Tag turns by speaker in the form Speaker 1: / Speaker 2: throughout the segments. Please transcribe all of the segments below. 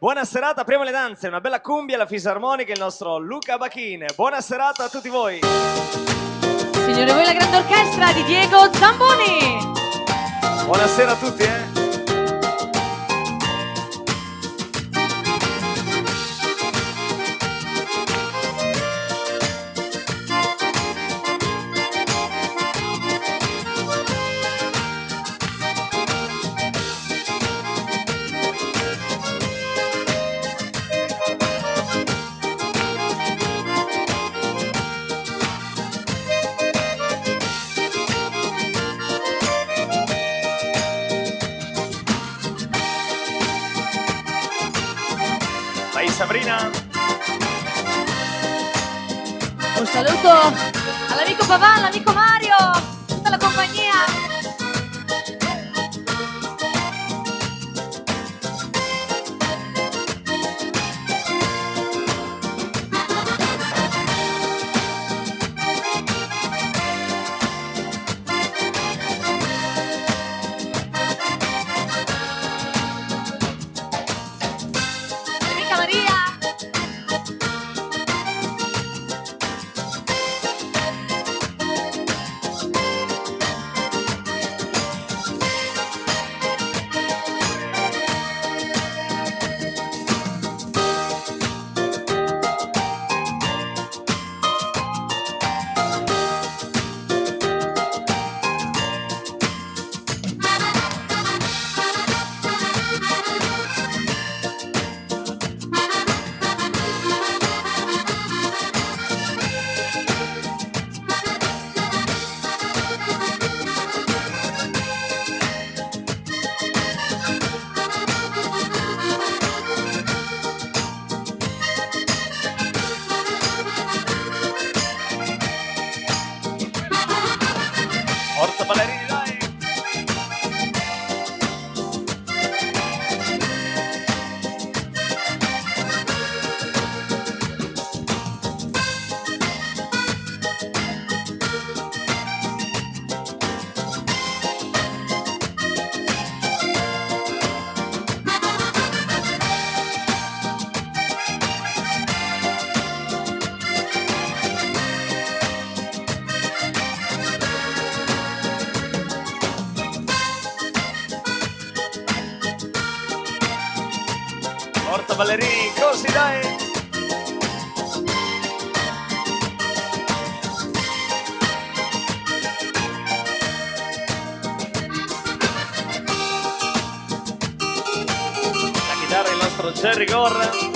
Speaker 1: Buona serata, apriamo le danze, una bella cumbia alla fisarmonica, il nostro Luca Bachin. Buona serata a tutti voi.
Speaker 2: Signore, voi la grande orchestra di Diego Zamboni.
Speaker 1: Buonasera a tutti, Vai Sabrina.
Speaker 2: Un saluto all'amico Pavan, all'amico Mario, tutta la compagnia. Amica Maria.
Speaker 1: Forza ballerini, dai. Forza ballerini, così dai. La chitarra il nostro Jerry Gorra.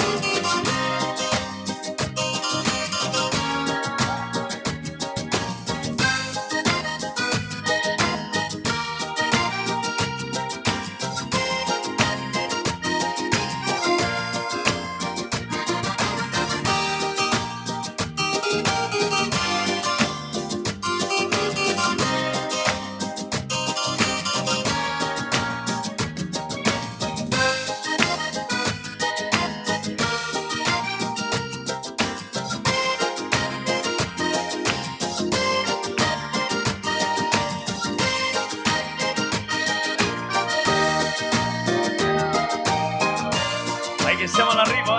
Speaker 1: Vai che siamo all'arrivo,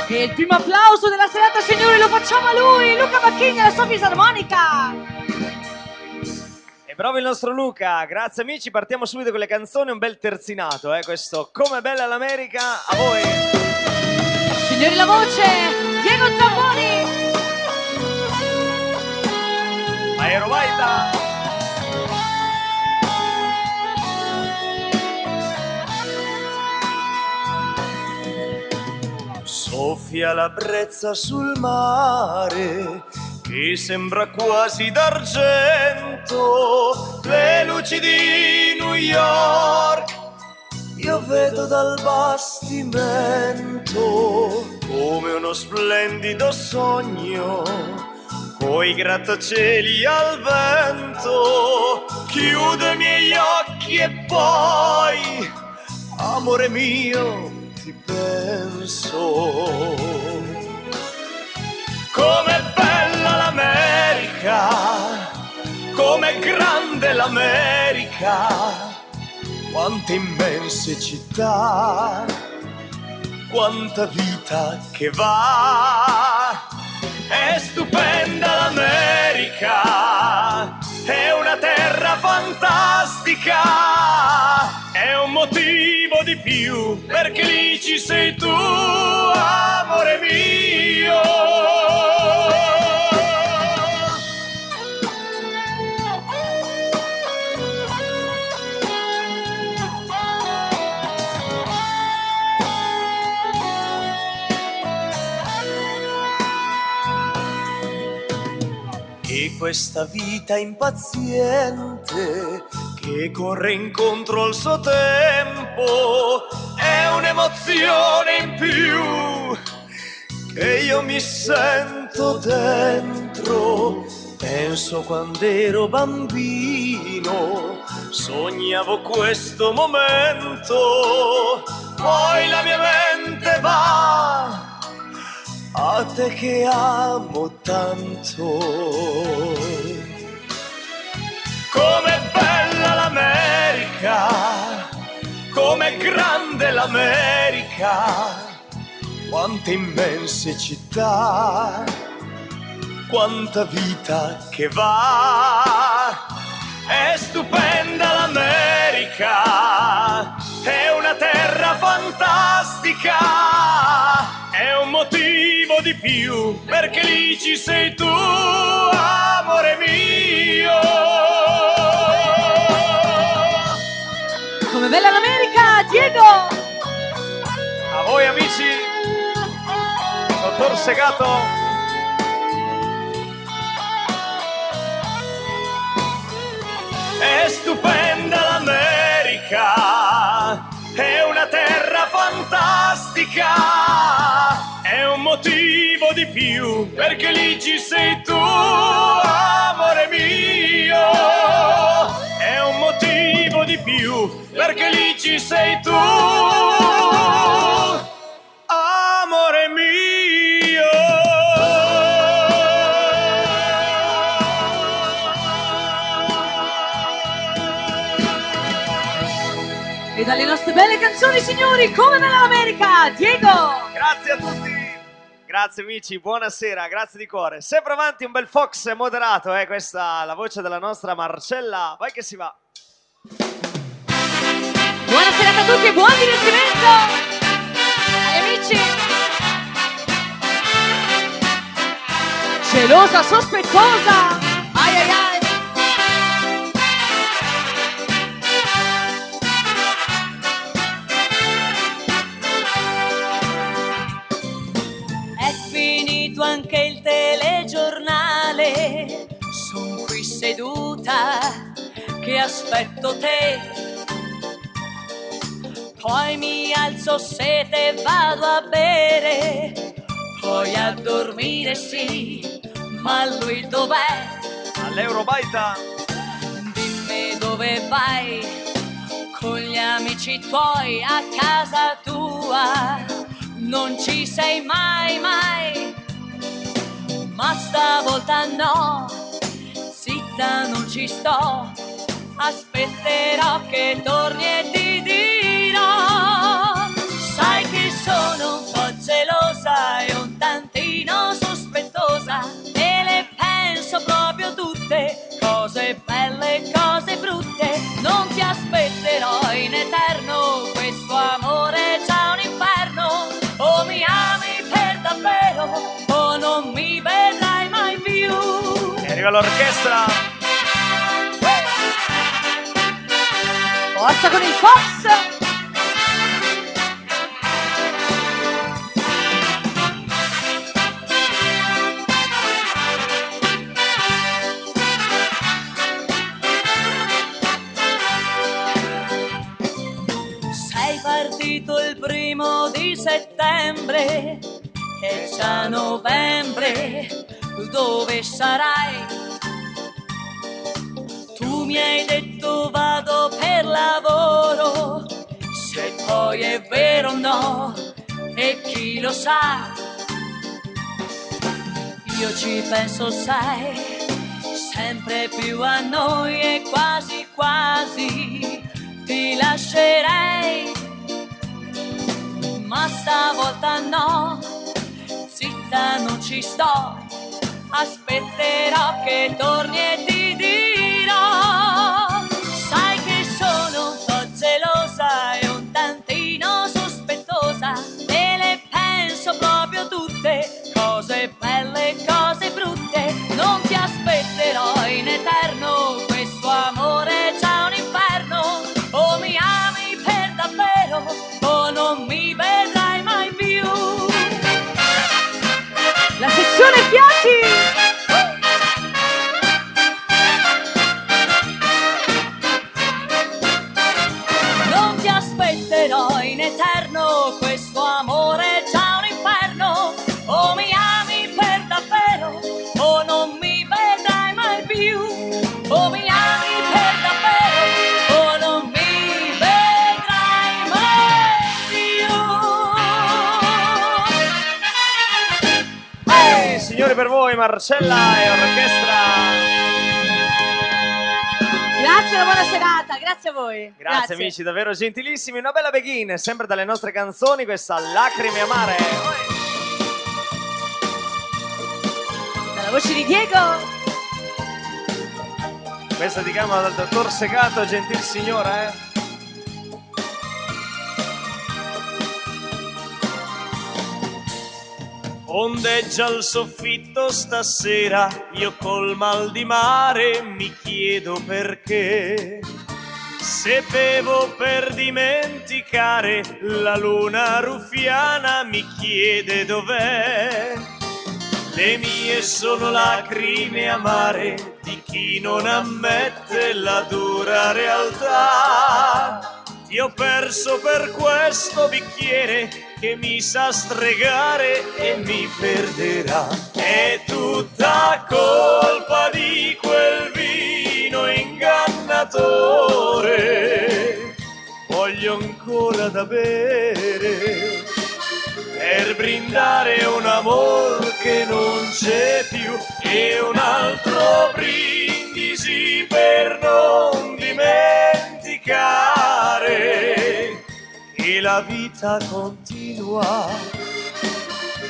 Speaker 2: E il primo applauso della serata, signori, lo facciamo a lui, Luca Bachin e la sua fisarmonica.
Speaker 1: E bravo il nostro Luca. Grazie amici, partiamo subito con le canzoni, un bel terzinato, questo Come bella l'America, a voi.
Speaker 2: Signori, la voce, Diego Zamboni.
Speaker 1: Aero Vaita. Soffia la brezza sul mare che sembra quasi d'argento, le luci di New York io vedo dal bastimento come uno splendido sogno coi grattacieli al vento. Chiudo i miei occhi e poi, amore mio, ti penso. Com'è bella l'America, com'è grande l'America, quante immense città, quanta vita che va. È stupenda l'America, è una terra fantastica, è un motivo di più perché lì ci sei tu, amore mio. E questa vita impaziente che corre incontro al suo tempo è un'emozione in più che io mi sento dentro. Penso quando ero bambino, sognavo questo momento, poi la mia mente va a te che amo tanto. Com'è bella l'America, com'è grande l'America, quante immense città, quanta vita che va. È stupenda l'America, è una terra fantastica, è un motivo di più perché lì ci sei tu, amore mio.
Speaker 2: Come bella l'America, Diego!
Speaker 1: A voi amici, dottor Segato. È stupenda l'America, è una terra fantastica, è un motivo di più perché lì ci sei tu, amore mio. È un motivo di più perché lì ci sei tu, amore mio.
Speaker 2: E dalle nostre belle canzoni, signori, come bella l'America, Diego!
Speaker 1: Grazie a tutti, grazie amici, buonasera, grazie di cuore. Sempre avanti un bel Fox moderato, questa è la voce della nostra Marcella, vai che si va.
Speaker 2: Buona serata a tutti e buon divertimento agli amici. Gelosa, sospettosa, ai ai ai. È finito anche il telegiornale, son qui seduta che aspetto te. Poi mi alzo sete e vado a bere, poi a dormire sì, ma lui dov'è?
Speaker 1: All'Eurobaita.
Speaker 2: Dimmi dove vai, con gli amici tuoi a casa tua, non ci sei mai mai, ma stavolta no, zitta non ci sto, aspetterò che torni e ti dirò. Sai che sono un po' gelosa e un tantino sospettosa, e le penso proprio tutte, cose belle e cose brutte. Non ti aspetterò in eterno, questo amore è già un inferno. O mi ami per davvero o non mi vedrai mai più.
Speaker 1: E arriva l'orchestra.
Speaker 2: Forza con il Fox! Sei partito il 1° settembre, è già novembre, dove sarai? Tu mi hai detto vado per lavoro, se poi è vero o no, e chi lo sa. Io ci penso, sai, sempre più a noi e quasi quasi ti lascerei, ma stavolta no, zitta non ci sto, aspetterò che torni e ti dirò. Sai che sono un po' gelosa e un tantino sospettosa, e le penso proprio tutte, cose belle e cose brutte. Non ti aspetterò in eterno, questo amore è già un inferno. O mi ami per davvero o non mi vedrai mai più. La sezione fiati! Non ti aspetterò in eterno, questo amore è già un inferno. O mi ami per davvero o non mi vedrai mai più. O mi ami per davvero o non mi vedrai mai più.
Speaker 1: Hey, signori, per voi Marcella e orchestra.
Speaker 2: Grazie, una buona serata, grazie a voi.
Speaker 1: Grazie amici, davvero gentilissimi. Una bella begin, sempre dalle nostre canzoni, questa Lacrime amare.
Speaker 2: Dalla voce di Diego.
Speaker 1: Questa ti chiama dal dottor Segato, gentil signora, Ondeggia il soffitto stasera, io col mal di mare mi chiedo perché. Se bevo per dimenticare, la luna ruffiana mi chiede dov'è. Le mie sono lacrime amare di chi non ammette la dura realtà. Ti ho perso per questo bicchiere che mi sa stregare e mi perderà. È tutta colpa di quel vino ingannatore. Voglio ancora da bere per brindare un amor che non c'è più, e un altro brindisi per non dimenticare che la vita continua,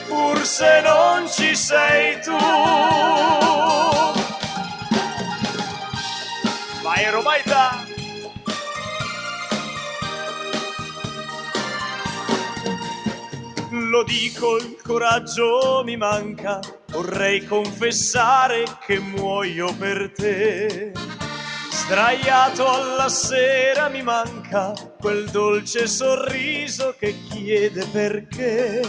Speaker 1: pur se non ci sei tu. Vai Romaita! Lo dico, il coraggio mi manca, vorrei confessare che muoio per te. Sdraiato alla sera mi manca quel dolce sorriso che chiede perché.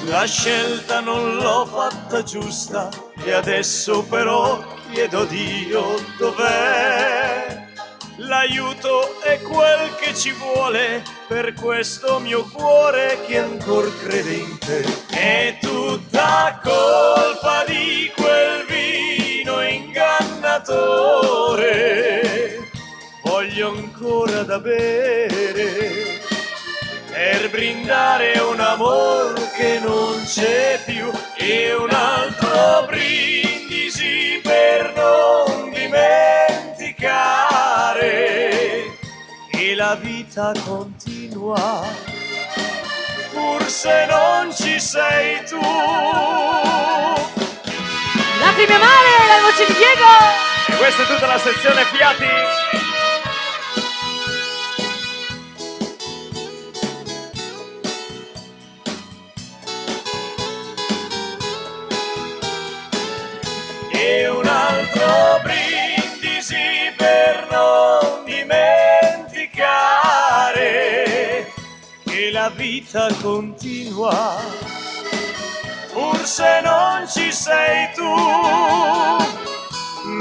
Speaker 1: La scelta non l'ho fatta giusta e adesso però chiedo Dio dov'è. L'aiuto è quel che ci vuole per questo mio cuore che ancor crede in te. È tutta colpa di quel vino ingannatore. Voglio ancora da bere per brindare un amor che non c'è più, e un altro brindisi per non dimenticare che la vita continua, pur se non ci sei tu.
Speaker 2: Lacrime amare, la voce di Diego.
Speaker 1: E questa è tutta la sezione fiati. E un altro brindisi per non dimenticare che la vita continua, pur se non ci sei tu.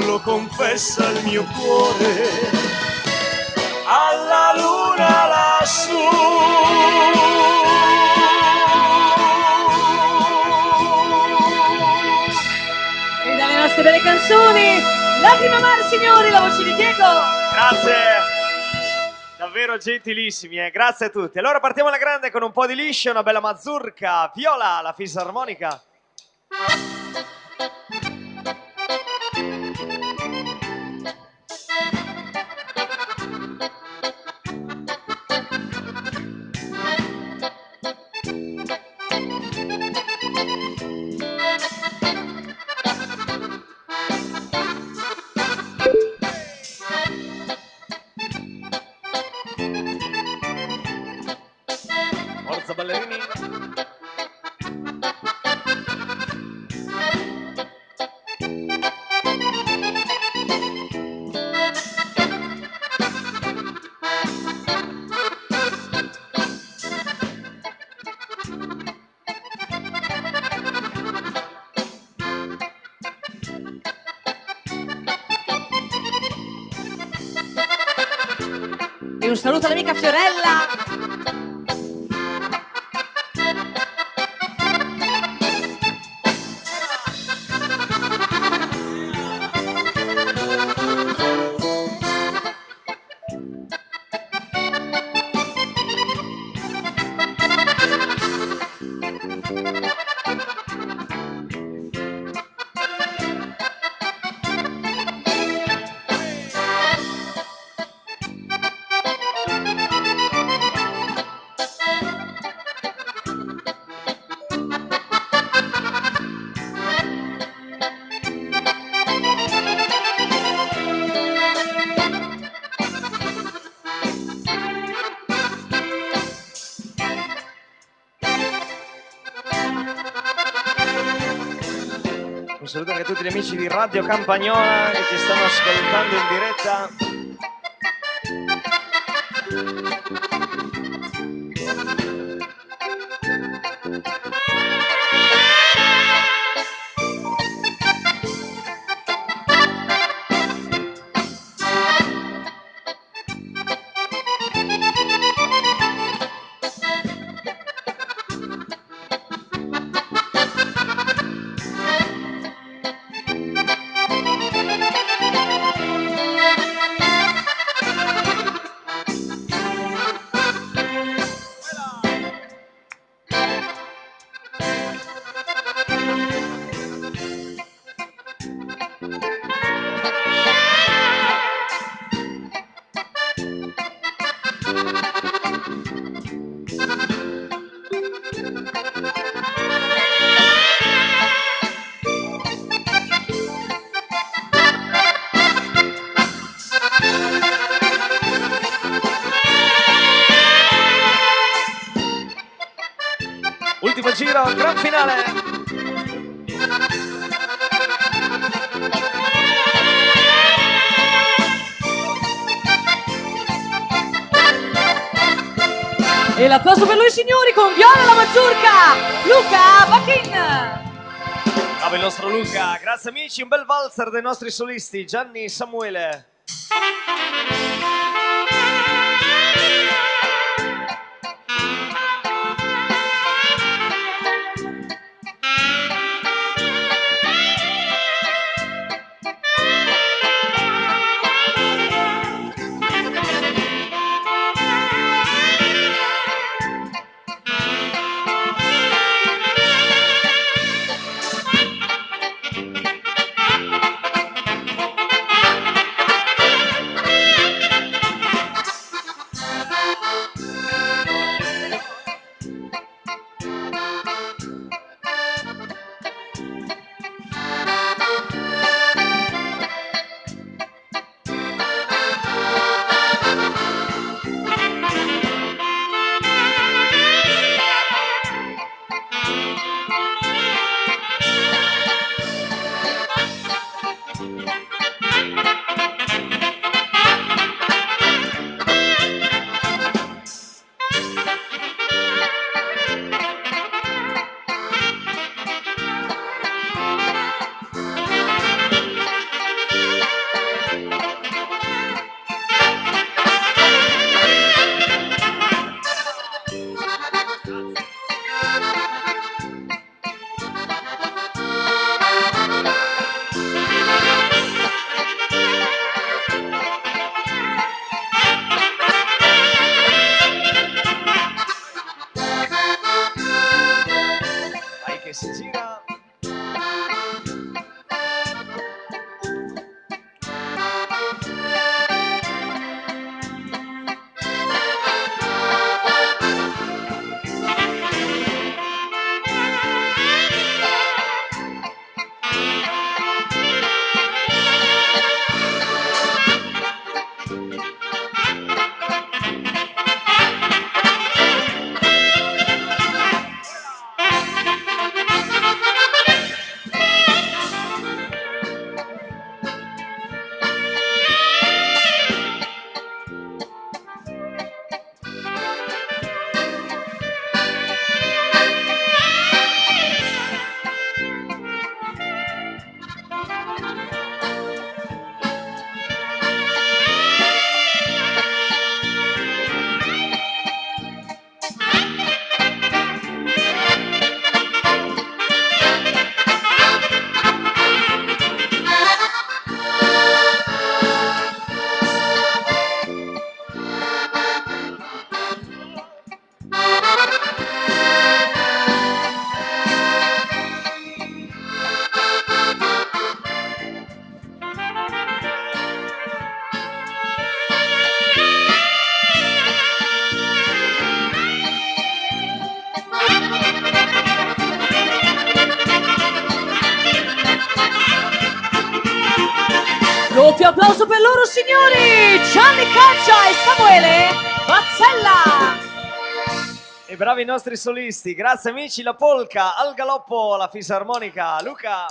Speaker 1: Lo confessa il mio cuore alla luna lassù.
Speaker 2: Queste belle canzoni, Lacrime amare, signori, la voce di Diego.
Speaker 1: Grazie, davvero gentilissimi, grazie a tutti. Allora partiamo alla grande con un po' di liscio, una bella mazurka, Viola, la fisarmonica.
Speaker 2: E un saluto all'amica Fiorella.
Speaker 1: Un saluto anche a tutti gli amici di Radio Campagnola che ci stanno ascoltando in diretta. Ultimo giro, gran finale.
Speaker 2: E l'applauso per lui, signori, con Viola la Mazurka, Luca Bachin.
Speaker 1: Bravo il nostro Luca, grazie amici, un bel valzer dei nostri solisti, Gianni e Samuele.
Speaker 2: Forte applauso per loro signori, Gianni Caccia e Samuele Bazzella.
Speaker 1: E bravi i nostri solisti, grazie amici, la polca, al galoppo, la fisarmonica, Luca.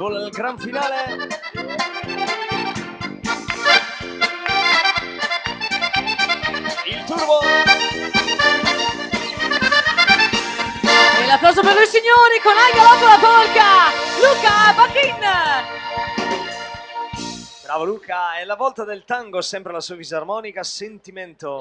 Speaker 1: Vola il gran finale. Il turbo.
Speaker 2: E l'applauso per noi signori con al galoppo la polca, Luca Bacchin.
Speaker 1: Bravo Luca, è la volta del tango, sempre la sua fisarmonica, Sentimento.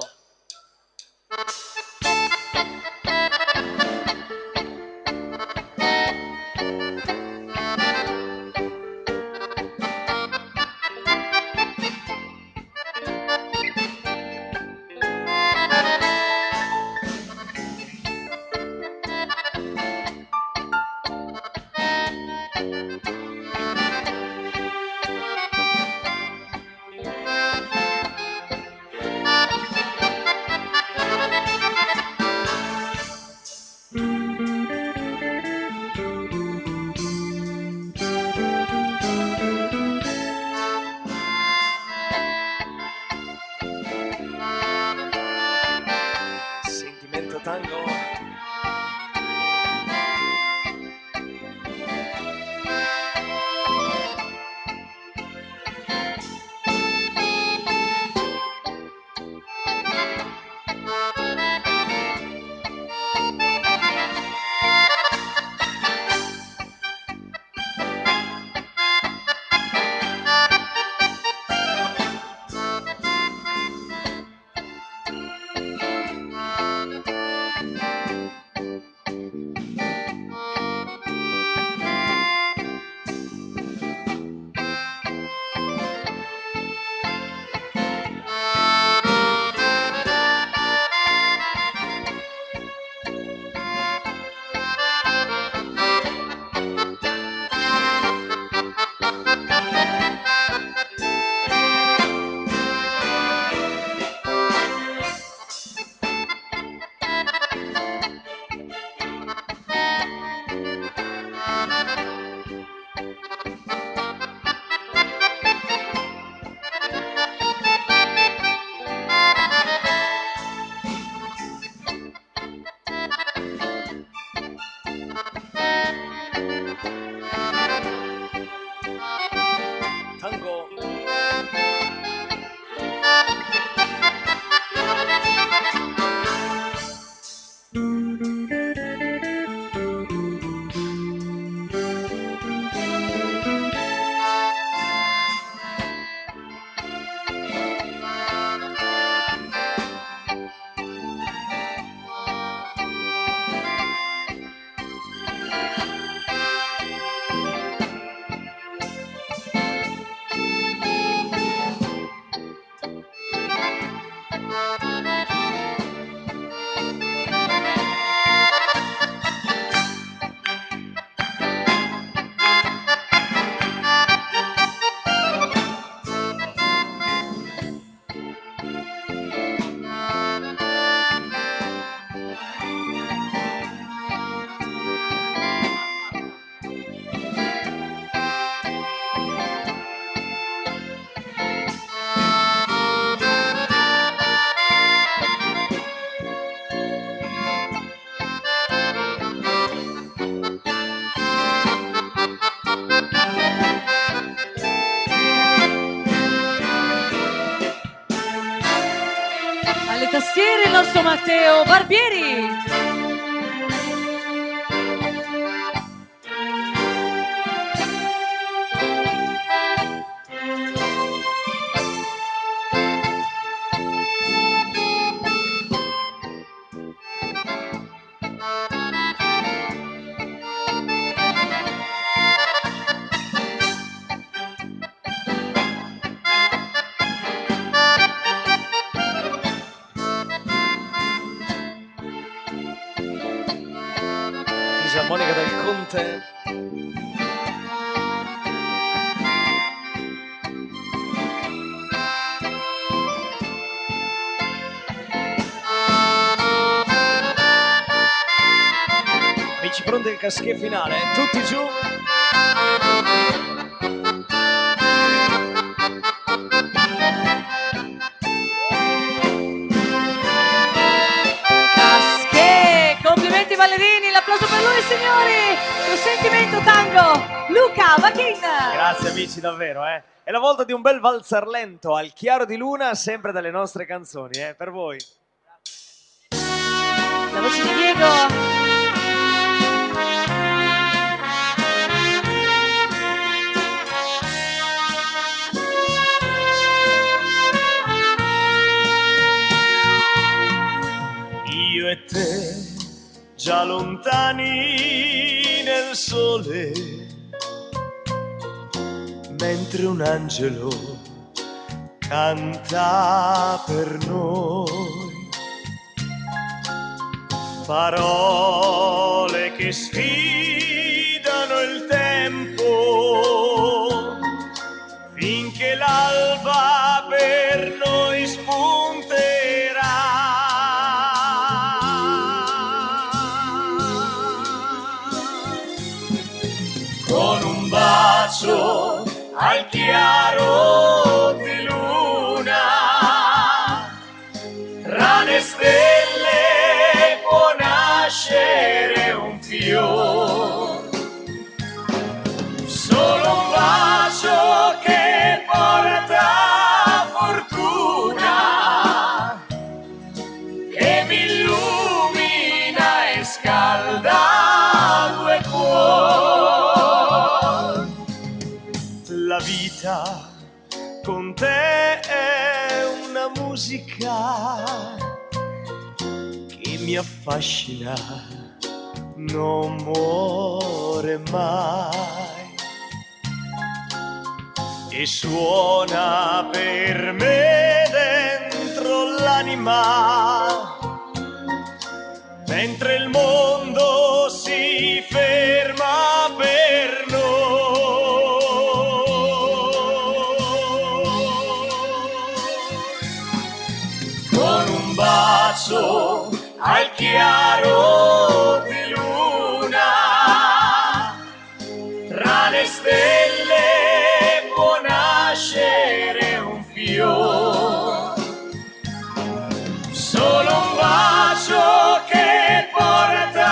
Speaker 1: Tango.
Speaker 2: Alle tastiere il nostro Matteo Barbieri.
Speaker 1: Fisarmonica del Conte. Amici pronti al caschè finale, tutti giù.
Speaker 2: Caschè, complimenti ballerini, l'applauso per lui signori. Con sentimento tango, Luca Vachin.
Speaker 1: Grazie amici davvero, eh. È la volta di un bel valzer lento al chiaro di luna, sempre dalle nostre canzoni, per voi.
Speaker 2: La voce di Diego.
Speaker 1: Io e te, già lontani nel sole, mentre un angelo canta per noi, parole che sfidano il tempo, finché l'alba per noi spunterà. Con un bacio al chiaro di luna, tra le stelle può nascere un fiore, solo un bacio che porta fortuna, che mi illumina e scalda due cuori. La vita con te è una musica che mi affascina, non muore mai e suona per me dentro l'anima, mentre il mondo si ferma per noi. Con un bacio al chiaro di luna, tra le stelle può nascere un fiore, solo un bacio che porta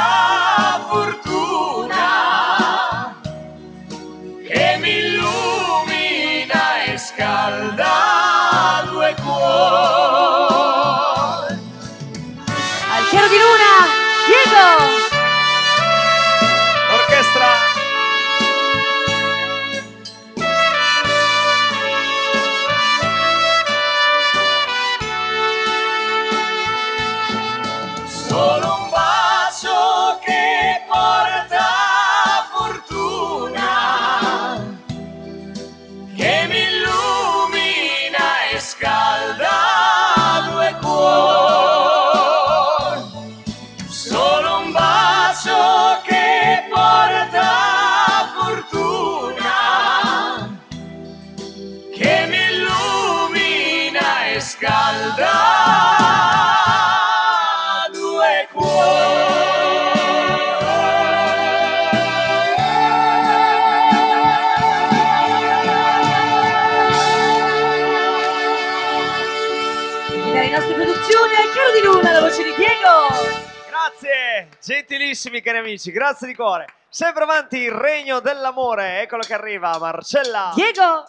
Speaker 3: Gentilissimi cari amici, grazie di cuore. Sempre avanti il regno dell'amore, eccolo che arriva, Marcella.
Speaker 2: Diego!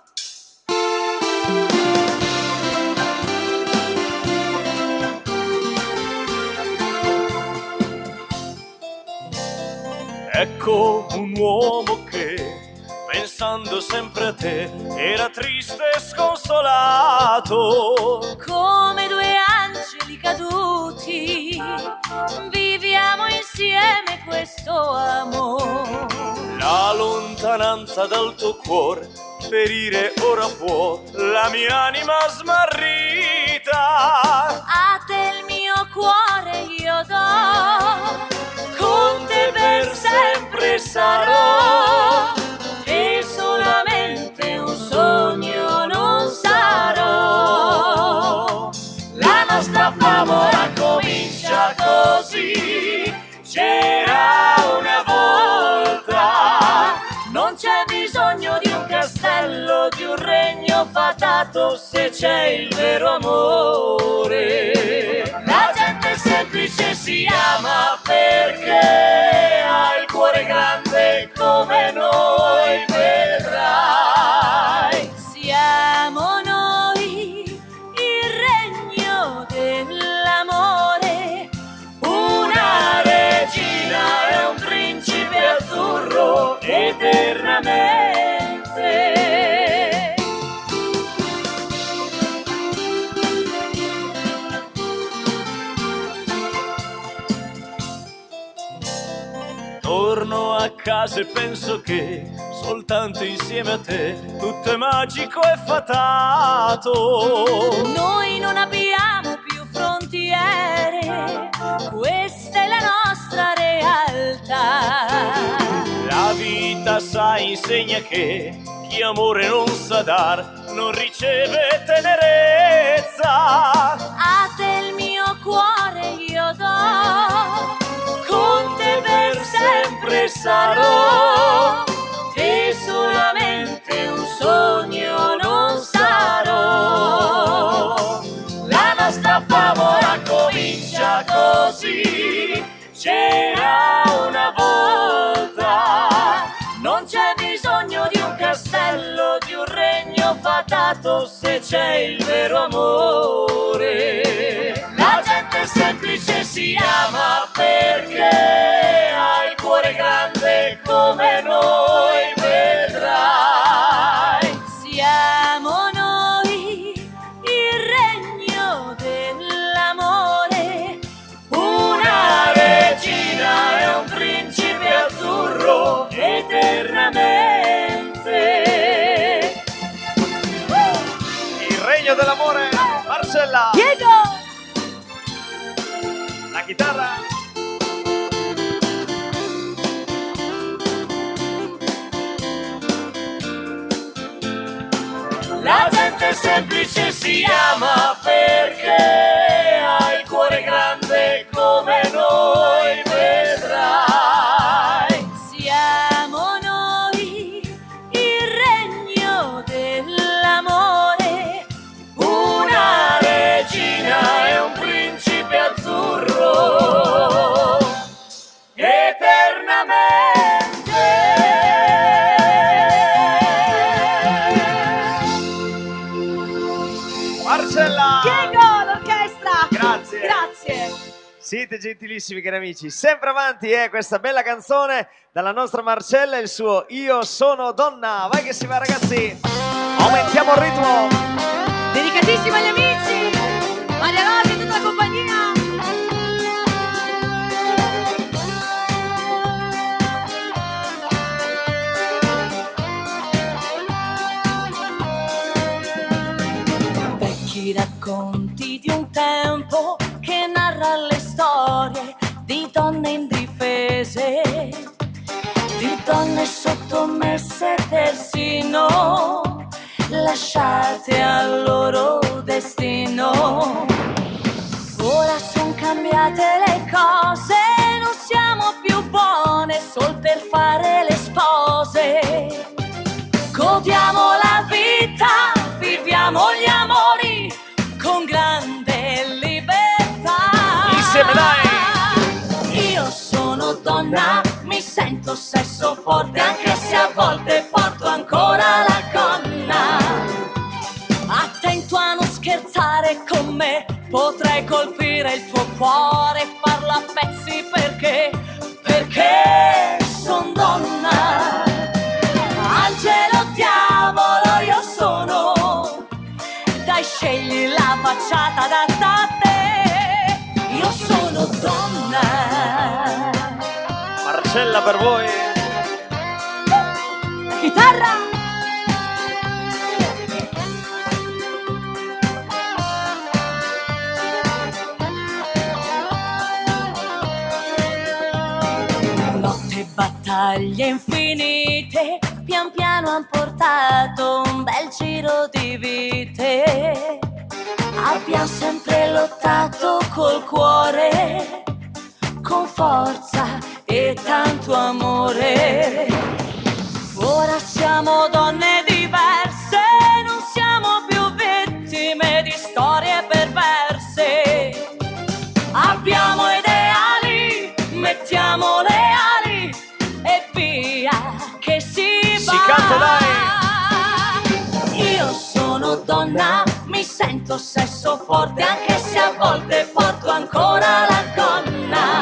Speaker 1: Ecco un uomo che, pensando sempre a te, era triste e sconsolato.
Speaker 2: Come due angeli caduti, viviamo insieme questo amore.
Speaker 1: La lontananza dal tuo cuore ferire ora può la mia anima smarrita.
Speaker 2: A te il mio cuore io do, con te per sempre sarò, e solamente un sogno non sarò. La nostra favola comincia così, c'era una volta, non c'è bisogno di un castello, di un regno fatato, se c'è il vero amore. La gente semplice si ama perché ha il cuore grande come noi, vedrai. Siamo noi il regno dell'amore, una regina e un principe azzurro eternamente.
Speaker 1: Torno a casa e penso che soltanto insieme a te tutto è magico e fatato.
Speaker 2: Noi non abbiamo più frontiere, questa è la nostra realtà.
Speaker 1: La vita sai insegna che chi amore non sa dar non riceve tenerezza.
Speaker 2: A te il mio cuore io do, con te per sempre sarò, e solamente un sogno non sarò. La nostra favola comincia così, c'era una volta, non c'è bisogno di un castello, di un regno fatato, se c'è il vero amore. La gente semplice si ama perché ha il cuore grande come noi, vedrai. Siamo noi il regno dell'amore, una regina e un principe azzurro eternamente.
Speaker 3: Il regno dell'amore, Marcella.
Speaker 2: Diego!
Speaker 3: La chitarra.
Speaker 1: La gente semplice si ama perché ha il cuore grande come noi, vedrai.
Speaker 2: Siamo noi il regno dell'amore,
Speaker 1: Una regina e un principe azzurro eternamente.
Speaker 3: Marcella.
Speaker 2: Diego, l'orchestra!
Speaker 3: Grazie.
Speaker 2: Grazie!
Speaker 3: Siete gentilissimi cari amici, sempre avanti questa bella canzone dalla nostra Marcella e il suo Io sono donna. Vai che si va ragazzi, aumentiamo il ritmo.
Speaker 2: Dedicatissimo agli amici! Maria Rosa e tutta la compagnia! Vecchi racconti di un tempo che narra le storie di donne indifese, di donne sottomesse persino, lasciate al loro destino. Ora son cambiate le cose, non siamo più buone sol per fare le spose. Godiamo la vita, viviamo gli amori con grande libertà.
Speaker 3: Insieme dai!
Speaker 2: Io sono sento sesso forte anche se a volte porto ancora la gonna. Attento a non scherzare con me, potrei colpire il tuo cuore e farlo a pezzi perché son donna. Angelo, diavolo, io sono, dai scegli la facciata adatta a te, io sono donna.
Speaker 3: Marcella per voi.
Speaker 2: Chitarra. Battaglie infinite, pian piano han portato un bel giro di vite. Abbiamo sempre lottato col cuore, con forza e tanto amore. Ora siamo donne diverse, non siamo più vittime di storie perverse. Abbiamo ideali, mettiamo le ali e via che si va.
Speaker 3: Si canta, dai.
Speaker 2: Io sono donna, mi sento sesso forte anche se a volte porto ancora la gonna.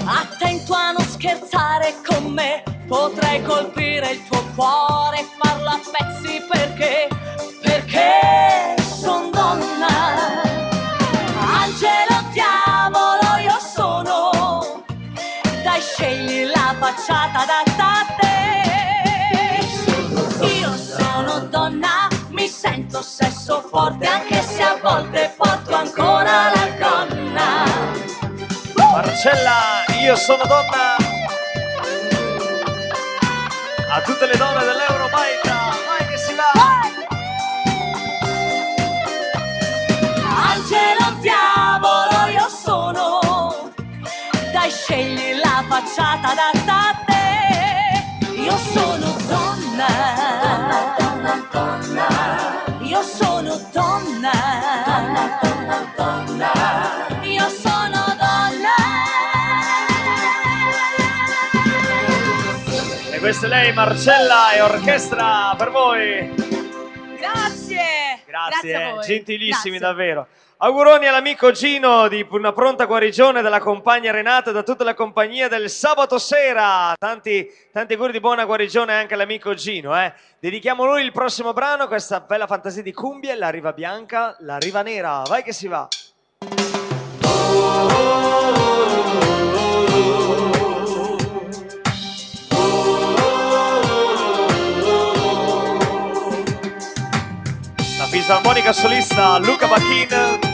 Speaker 2: Attento a non scherzare con me, potrei colpire il tuo cuore e farlo a pezzi perché son donna. Angelo, diavolo, io sono, dai scegli la facciata adatta a te. Io sono donna, mi sento sesso forte anche se a volte porto ancora la gonna.
Speaker 3: Marcella, io sono donna. A tutte le donne dell'Eurobaita, vai che si va.
Speaker 2: Angelo, diavolo, io sono, dai scegli la facciata adatta a te. Io sono donna, donna, donna, io sono donna, donna, donna, donna, io sono donna.
Speaker 3: E questa è lei, Marcella, e orchestra per voi.
Speaker 2: Grazie.
Speaker 3: Grazie,
Speaker 2: a voi.
Speaker 3: gentilissimi
Speaker 2: Grazie.
Speaker 3: davvero. Auguroni all'amico Gino di una pronta guarigione, della compagna Renata e da tutta la compagnia del sabato sera. Tanti auguri di buona guarigione anche all'amico Gino. Dedichiamo a lui il prossimo brano, questa bella fantasia di cumbie, la riva bianca, la riva nera. Vai che si va. La fisarmonica solista Luca Bacchin.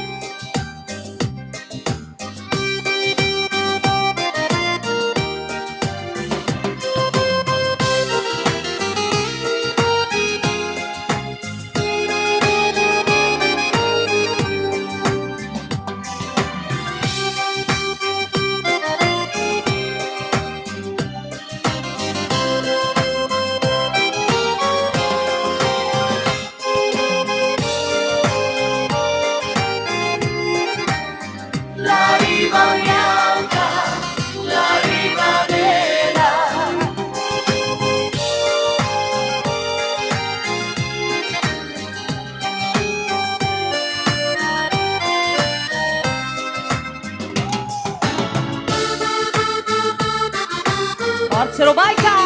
Speaker 2: Forza Robaica!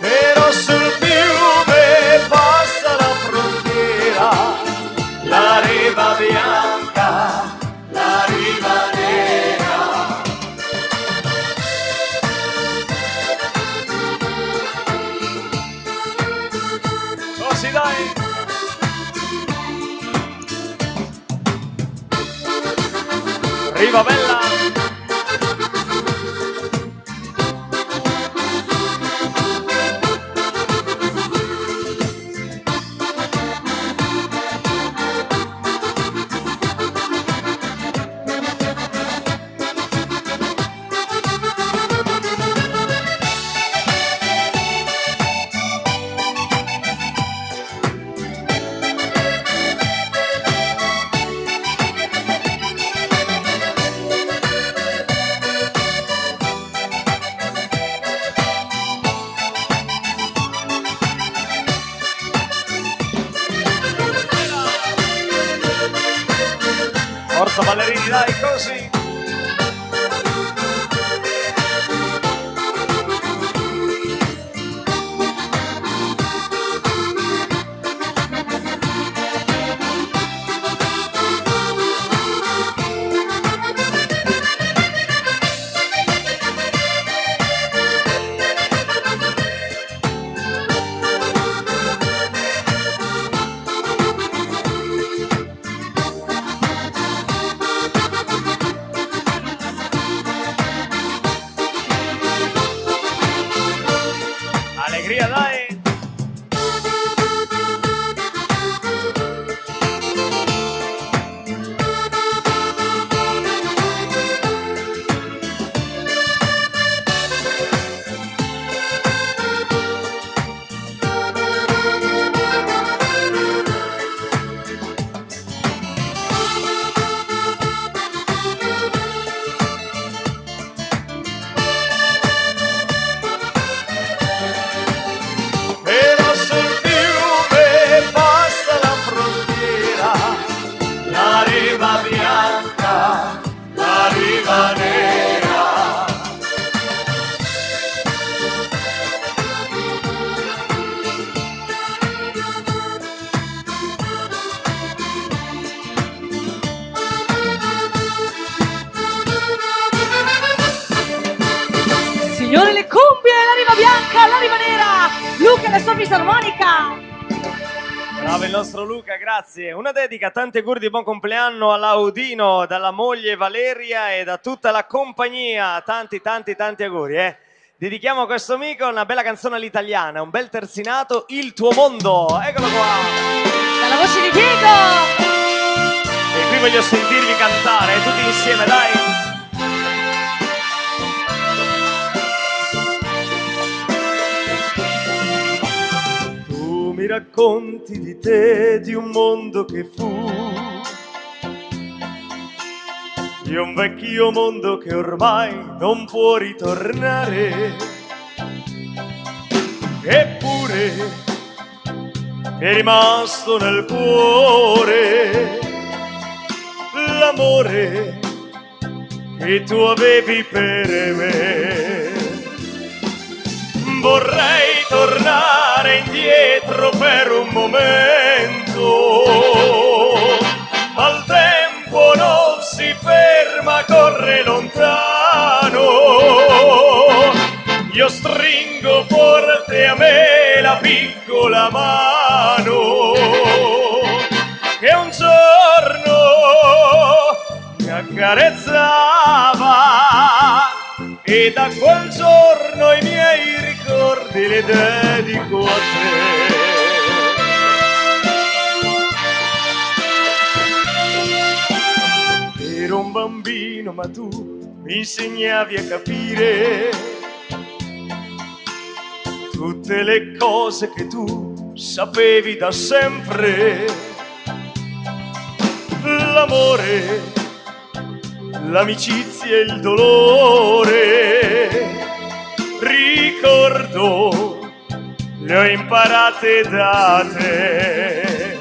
Speaker 3: Però sul fiume passa la frontiera, la riva bianca, la riva nera. Così dai! Riva bella! Forza ballerini, dai, così. Allegria, dai!
Speaker 2: Signore, le cumbie, la riva bianca, la riva nera, Luca e la sua fisarmonica.
Speaker 3: Bravo il nostro Luca, grazie. Una dedica a tanti auguri di buon compleanno all'Audino, dalla moglie Valeria e da tutta la compagnia. Tanti auguri, eh. Dedichiamo a questo amico una bella canzone all'italiana, un bel terzinato, Il tuo mondo. Eccolo qua.
Speaker 2: Dalla voce di Diego.
Speaker 3: E qui voglio sentirvi cantare, tutti insieme, dai. Mi racconti di te, di un mondo che fu, di un vecchio mondo che ormai non può ritornare, eppure è rimasto nel cuore l'amore che tu avevi per me. Vorrei tornare indietro per un momento, ma il tempo non si ferma, corre lontano. Io stringo forte a me la piccola mano che un giorno mi accarezzava, e da quel giorno i miei ricordi li dedico a te. Ero un bambino ma tu mi insegnavi a capire tutte le cose che tu sapevi da sempre. L'amore, l'amicizia e il dolore, ricordo, le ho imparate da te.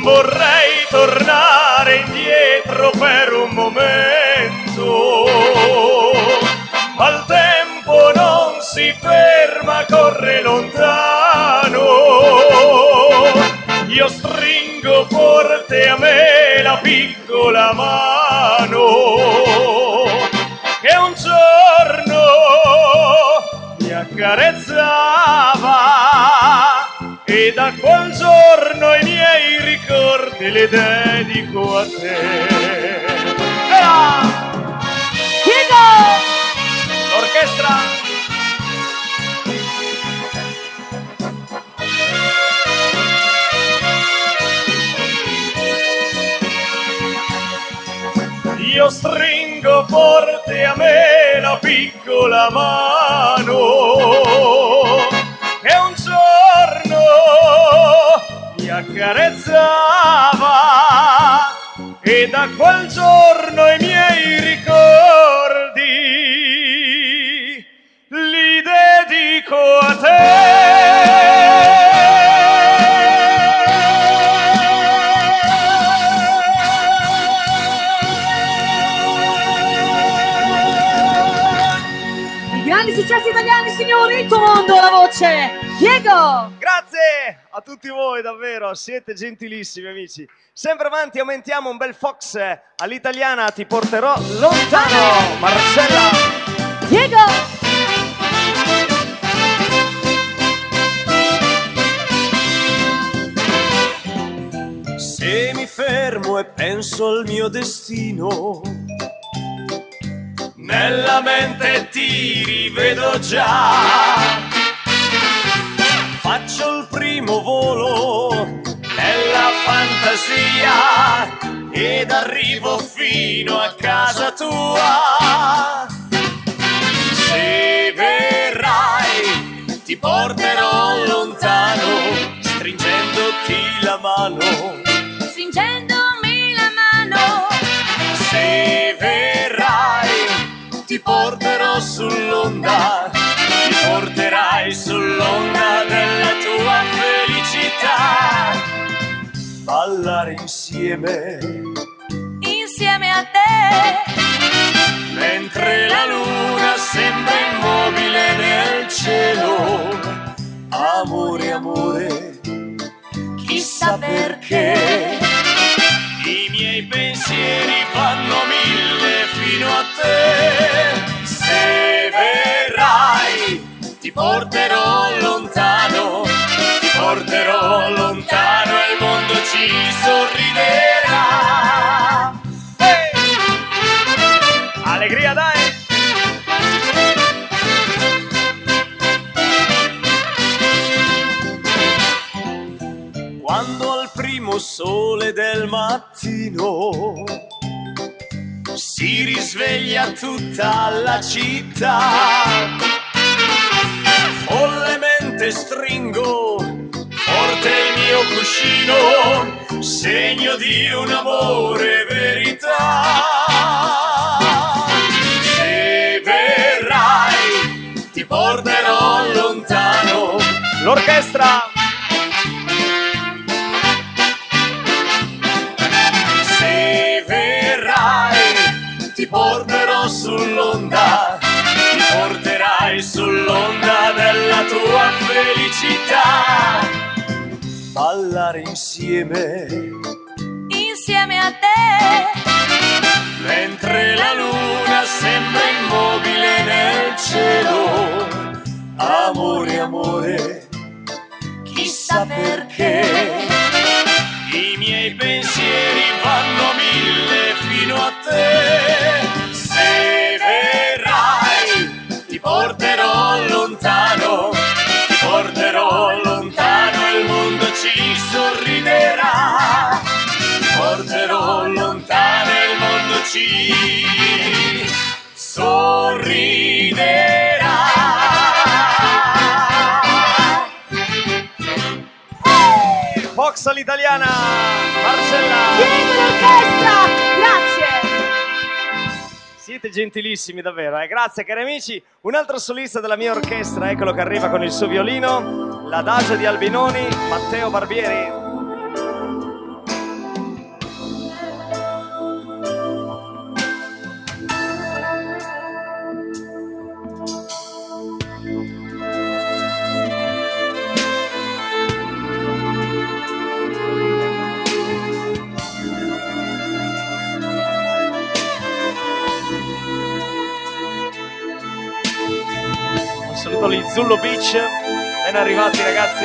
Speaker 3: Vorrei tornare indietro per un momento, ma il tempo non si ferma, corre lontano. Io stringo forte a me la piccola mano che un giorno mi accarezzava, e da quel giorno i miei ricordi li dedico a te.
Speaker 2: Diego!
Speaker 3: L'orchestra! Io stringo forte a me la piccola mano che un giorno mi accarezzava, e da quel giorno i miei ricordi li dedico a te.
Speaker 2: bonito mondo la voce, Diego!
Speaker 3: Grazie a tutti voi, davvero, siete gentilissimi amici. Sempre avanti, aumentiamo un bel fox all'italiana, ti porterò lontano, Marcella.
Speaker 2: Diego!
Speaker 1: Se mi fermo e penso al mio destino, nella mente ti rivedo già. Faccio il primo volo nella fantasia ed arrivo fino a casa tua. Se verrai ti porterò lontano, stringendoti la mano.
Speaker 2: Stringendomi la mano.
Speaker 1: Se verrai ti porterò sull'onda, ti porterai sull'onda della tua felicità. Ballare insieme,
Speaker 2: Insieme a te.
Speaker 1: mentre la luna sembra immobile nel cielo. Amore, amore, chissà perché i miei pensieri vanno a mille fino a te. Se verrai ti porterò lontano, ti porterò lontano e il mondo ci sorriderà.
Speaker 3: Allegria, dai!
Speaker 1: Quando al primo sole del mattino si risveglia tutta la città, follemente stringo forte il mio cuscino, segno di un amore verità. Se verrai ti porterò lontano.
Speaker 3: L'orchestra!
Speaker 1: Ti porterò sull'onda, ti porterai sull'onda della tua felicità. Ballare insieme,
Speaker 2: Insieme a te.
Speaker 1: mentre la luna sembra immobile nel cielo. Amore, amore, chissà perché i miei pensieri vanno a mille fino a te. Se verrai ti porterò lontano, ti porterò lontano e il mondo ci sorriderà. Ti porterò lontano e il mondo ci sorriderà.
Speaker 3: Fox all'italiana, Marcella.
Speaker 2: Diego l'orchestra, grazie.
Speaker 3: Siete gentilissimi davvero, grazie cari amici. Un altro solista della mia orchestra, eccolo che arriva con il suo violino, l'adagio di Albinoni, Matteo Barbieri. Saluto gli Zullo Beach, ben arrivati ragazzi.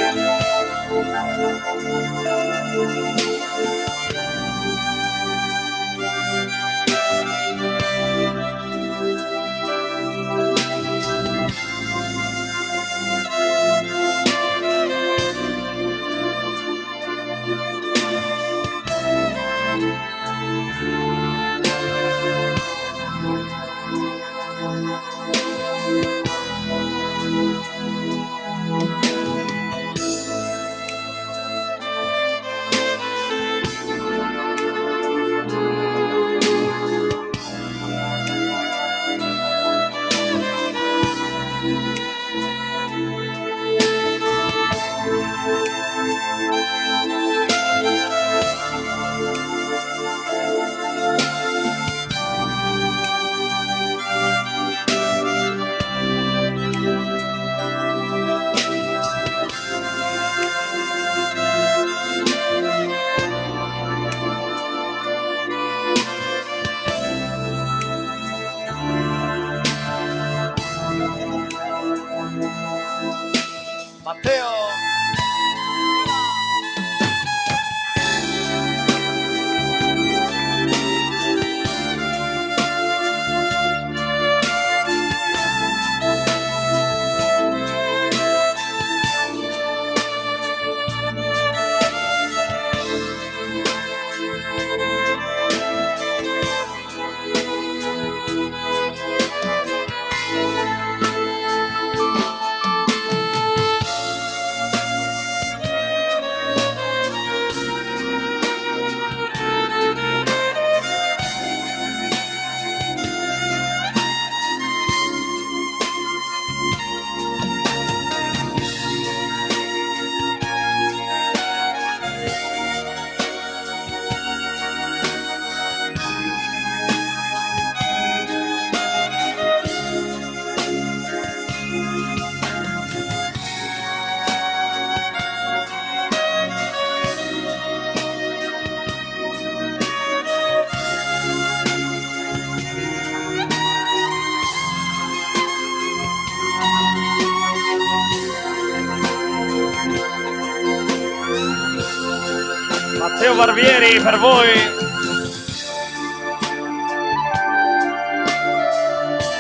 Speaker 3: Matteo Barbieri per voi.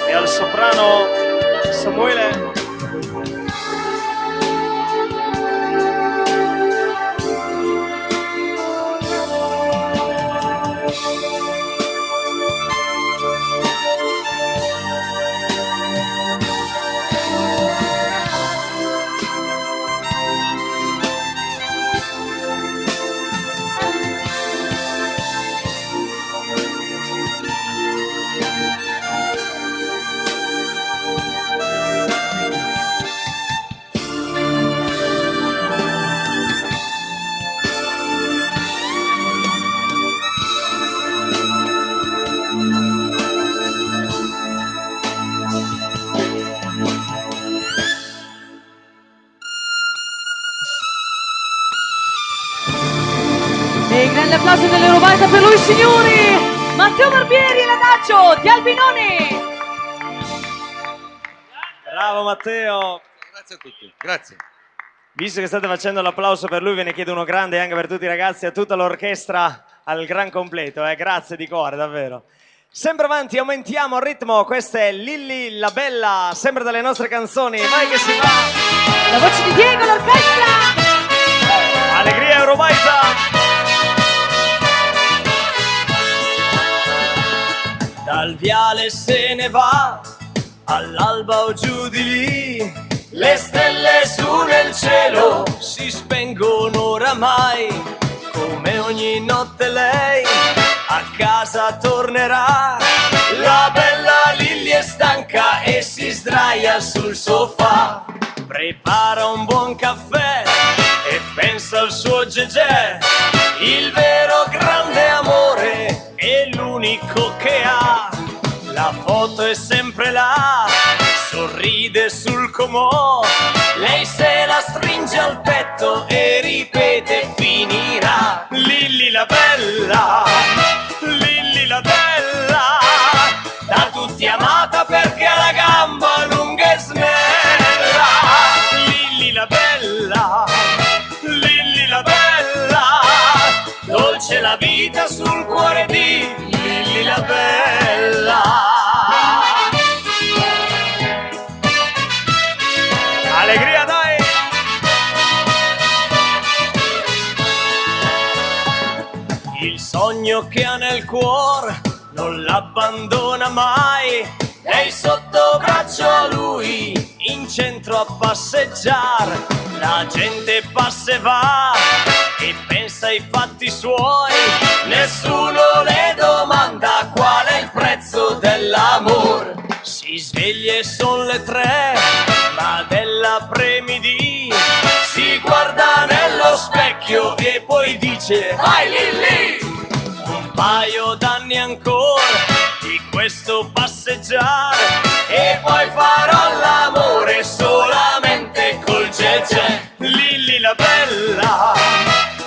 Speaker 3: E al soprano Samuele.
Speaker 2: E grande applauso dell'Eurovolta per lui, signori! Matteo Barbieri e l'adagio di Albinoni!
Speaker 3: Bravo Matteo!
Speaker 4: Grazie a tutti, grazie.
Speaker 3: Visto che state facendo l'applauso per lui, ve ne chiedo uno grande anche per tutti i ragazzi, a tutta l'orchestra al gran completo. Grazie di cuore, davvero. Sempre avanti, aumentiamo il ritmo. Questa è Lilli la Bella, sempre dalle nostre canzoni. Vai che si va!
Speaker 2: La voce di Diego, l'orchestra!
Speaker 3: Allegria Eurovolta! Dal viale se ne va, all'alba o giù di lì, le stelle su nel cielo si spengono oramai, come ogni notte lei a casa tornerà. La bella Lilli è stanca e si sdraia sul sofà, prepara un buon caffè e pensa al suo Gegè, il vero grande amore è l'unico che ha. La foto è sempre là, sorride sul comò, lei se la stringe al petto e ripete finirà. Lilli la bella, Lilli la bella, da tutti amata perché ha la gamba lunga e snella. Lilli la bella, Lilli la bella, dolce la vita sul cuore di Lilli la bella. Allegria dai! Il sogno che ha nel cuore non l'abbandona mai, lei sotto braccio a lui in centro a passeggiare, la gente passa e va e pensa ai fatti suoi, nessuno le domanda qual è il prezzo dell'amore. Si sveglia e son le 3, ma della premidì si guarda nello specchio e poi dice: vai Lilli! Un paio d'anni ancora di questo passeggiare e poi farò l'amore solamente col Gegè. Lilli la bella,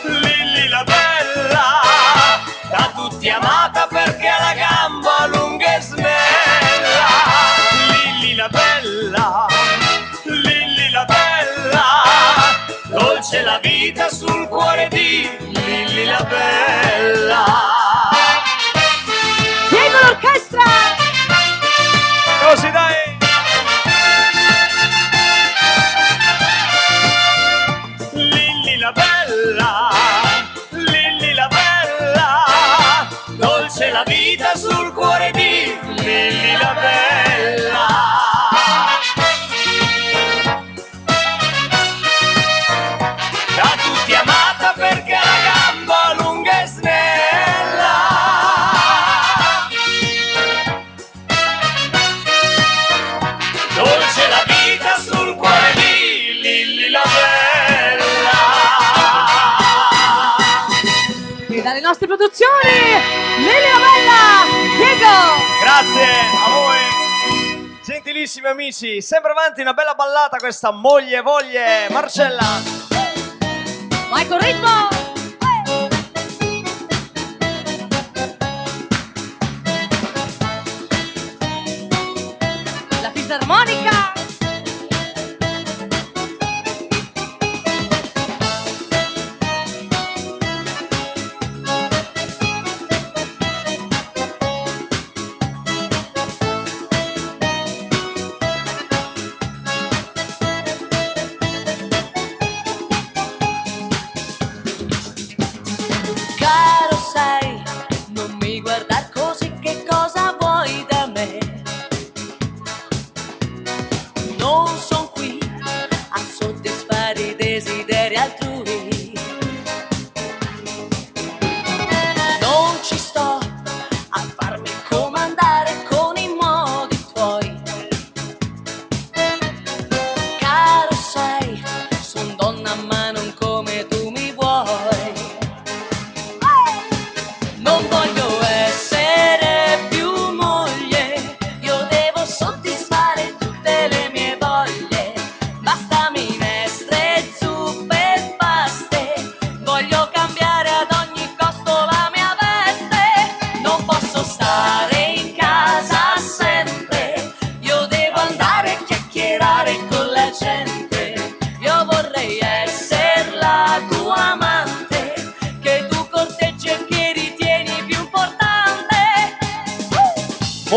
Speaker 3: Lilli la bella, da tutti amata perché ha la gamba lunga e snella. Lilli la bella, Lilli la bella, dolce la vita sul cuore di Lilli la bella.
Speaker 2: Diego, l'orchestra!
Speaker 3: Così dai! Lilli la bella, Lilli la bella, dolce la vita sul cuore di Lilli la bella. Da tutti amata perché ha la gamba lunga e snella. Dolce la vita sul cuore di Lilli la bella.
Speaker 2: E dalle nostre produzioni, Lilli la bella, Diego!
Speaker 3: Grazie a voi, gentilissimi amici. Sempre avanti, una bella ballata questa, Moglie Voglie, Marcella.
Speaker 2: Vai col ritmo! La fisarmonica!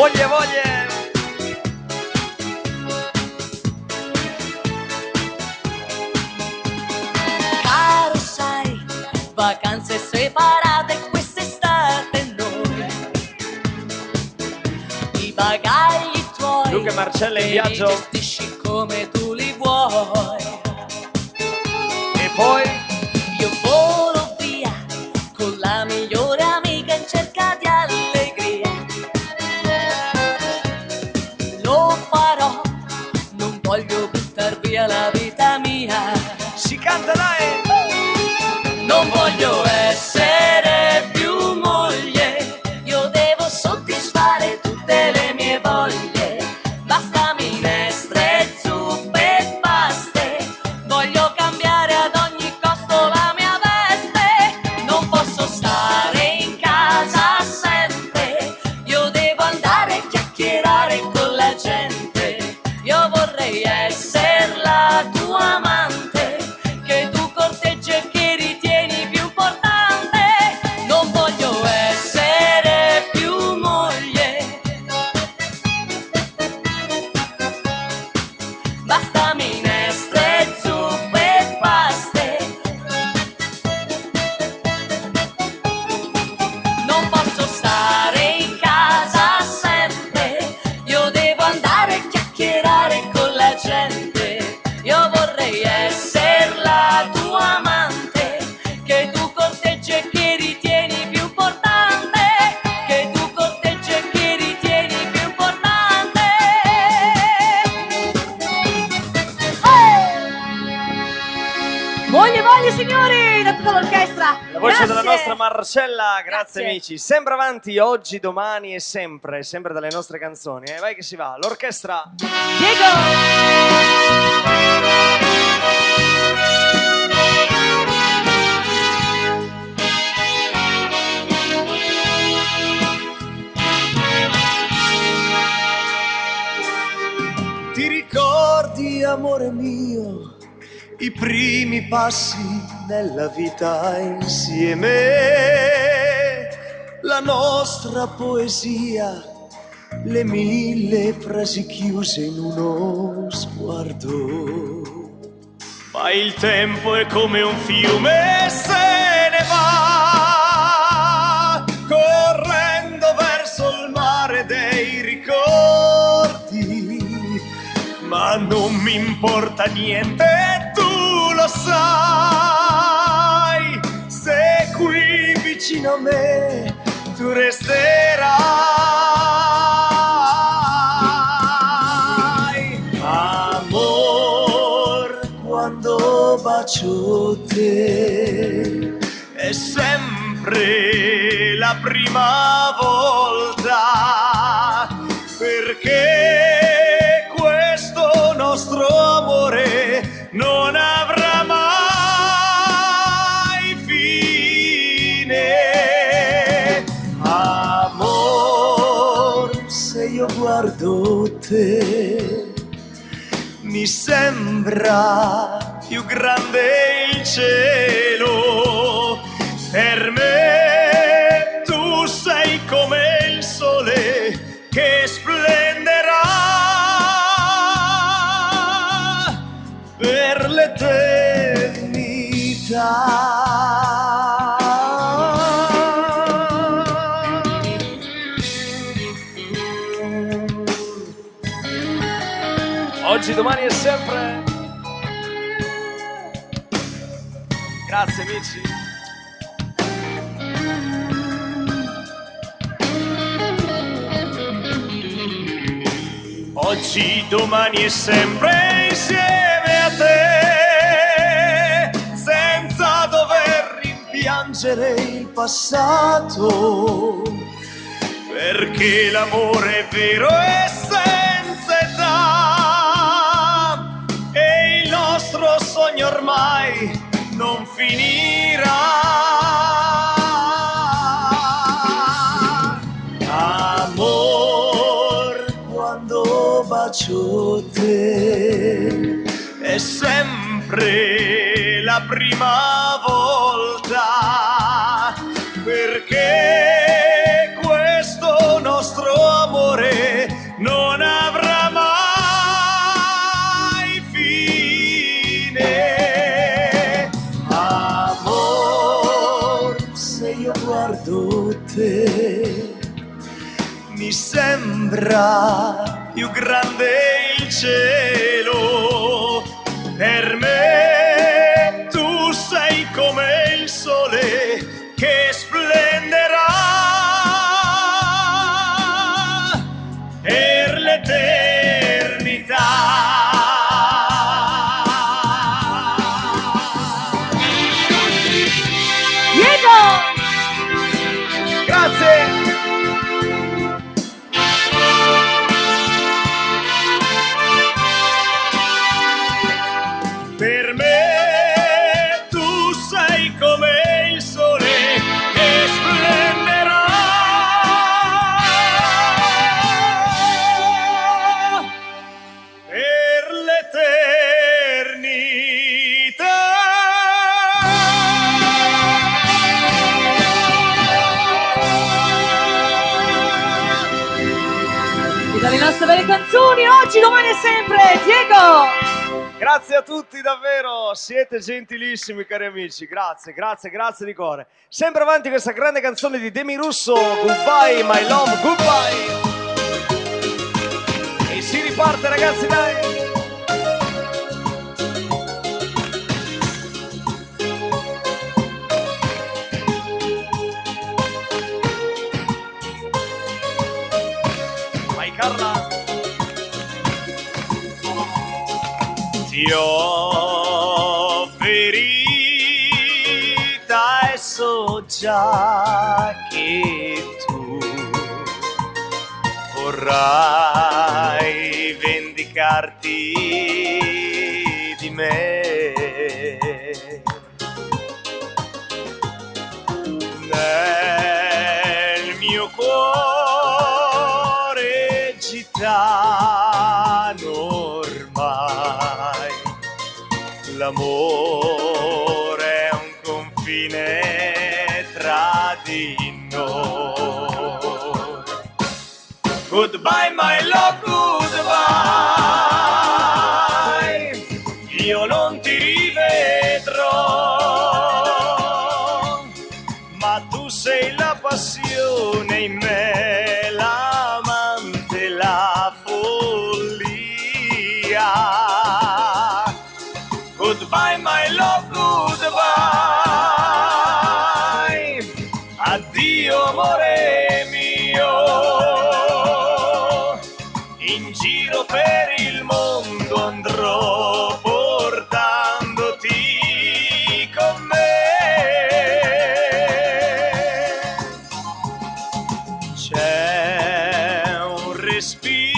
Speaker 3: Voglia, voglia!
Speaker 2: Caro sai, vacanze separate quest'estate noi, i bagagli tuoi
Speaker 3: Luca e Marcella in
Speaker 2: te li
Speaker 3: viaggio.
Speaker 2: gestisci come tu li vuoi.
Speaker 3: E poi?
Speaker 2: Io volo via con la migliore amica in cerca di allegria. Lo farò, non voglio buttar via la vita mia.
Speaker 3: Si canta, dai!
Speaker 2: Non voglio essere più moglie, io devo soddisfare tutte le mie voglie. Basta minestre, zuppe e paste, voglio cambiare ad ogni costo la mia veste. Non posso stare in casa sempre, io devo andare a chiacchierare con la gente. Io vorrei essere la tua amante, che tu corteggi e che ritieni più importante. Non voglio essere più moglie, basta minestre, zuppe e paste. Non posso stare in casa sempre, io devo andare a chiacchierare con la gente. Io vorrei essere la tua amante, che tu corteggi e che ritieni più importante, che tu corteggi e che ritieni più importante. Voglia signori, da tutta l'orchestra.
Speaker 3: La voce
Speaker 2: Grazie.
Speaker 3: della nostra Marcella, grazie
Speaker 2: Grazie.
Speaker 3: amici. Sempre avanti, oggi, domani e sempre dalle nostre canzoni. Vai che si va, l'orchestra.
Speaker 2: Diego.
Speaker 1: Ti ricordi, amore mio, i primi passi nella vita insieme, la nostra poesia, le 1000 frasi chiuse in uno sguardo. Ma il tempo è come un fiume, se ne va, correndo verso il mare dei ricordi. Ma non mi importa niente, tu lo sai, se qui vicino a me tu resterai. Amor, quando bacio te è sempre la prima volta, perché questo nostro amore non avrà mai fine. Amor, se io guardo te mi sembra più grande il cielo. Per me tu sei come il sole che splenderà per l'eternità.
Speaker 3: Oggi, domani e sempre. Grazie amici.
Speaker 1: Oggi, domani e sempre insieme a te, senza dover rimpiangere il passato, perché l'amore è vero e senza età, e il nostro sogno ormai non finirà. Amor, quando bacio te è sempre la prima volta, perché questo nostro amore guardo te, mi sembra più grande il cielo. Per me tu sei come il sole che splenderà per l'eternità.
Speaker 2: Diego!
Speaker 1: Grazie! Per me tu sei come il sole che splenderà per l'eternità.
Speaker 2: E dalle nostre belle canzoni, oggi, domani e sempre, Diego!
Speaker 3: Grazie a tutti davvero, siete gentilissimi cari amici, grazie, grazie, grazie di cuore. Sempre avanti questa grande canzone di Demi Russo, Goodbye My Love, Goodbye. E si riparte ragazzi, dai. Vai Carla. Ti ho ferita e so già che tu vorrai vendicarti di me. Nel mio cuore gitano ormai l'amore è un confine tra di noi. Goodbye my love, goodbye. Io non ti rivedrò, ma tu sei la passione in me, l'amante, la follia. Goodbye my love, goodbye. Addio amore mio. In giro per il mondo andrò portandoti con me. C'è un respiro,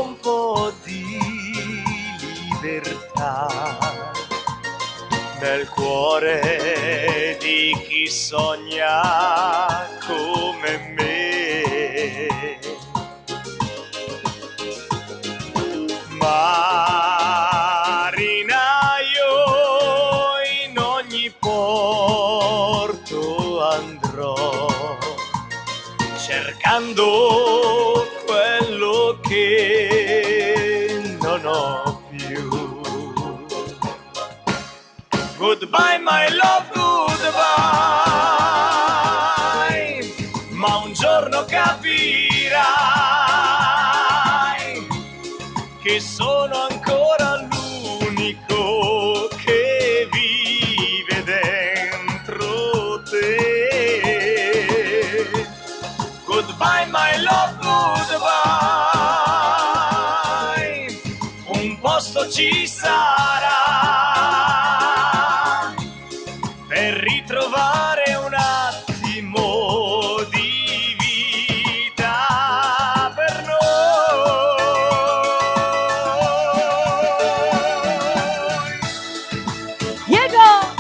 Speaker 3: un po' di libertà nel cuore di chi sogna come me. Marinaio, in ogni porto andrò cercando quello che non ho più. Goodbye my love, goodbye. Ma un giorno capirai che sono ancora l'unico che vive dentro te. Goodbye my love, goodbye. Un posto ci sarà per ritrovare un attimo di vita per noi.
Speaker 2: Diego!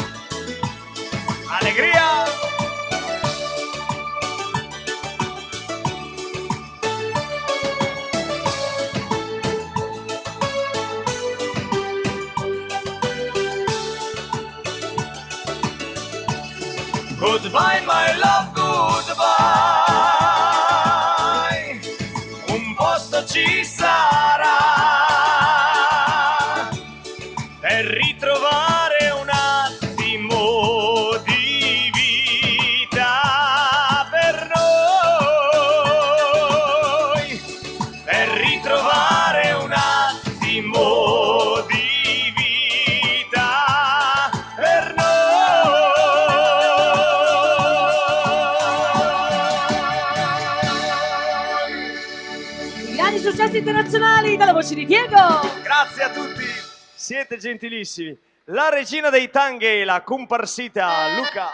Speaker 3: Allegria! Goodbye my love, goodbye. Un posto ci sarà per ritrovare un attimo di vita.
Speaker 2: complimenti internazionali dalla voce di Diego.
Speaker 3: Grazie a tutti, siete gentilissimi. La regina dei tanghe, la comparsita Luca.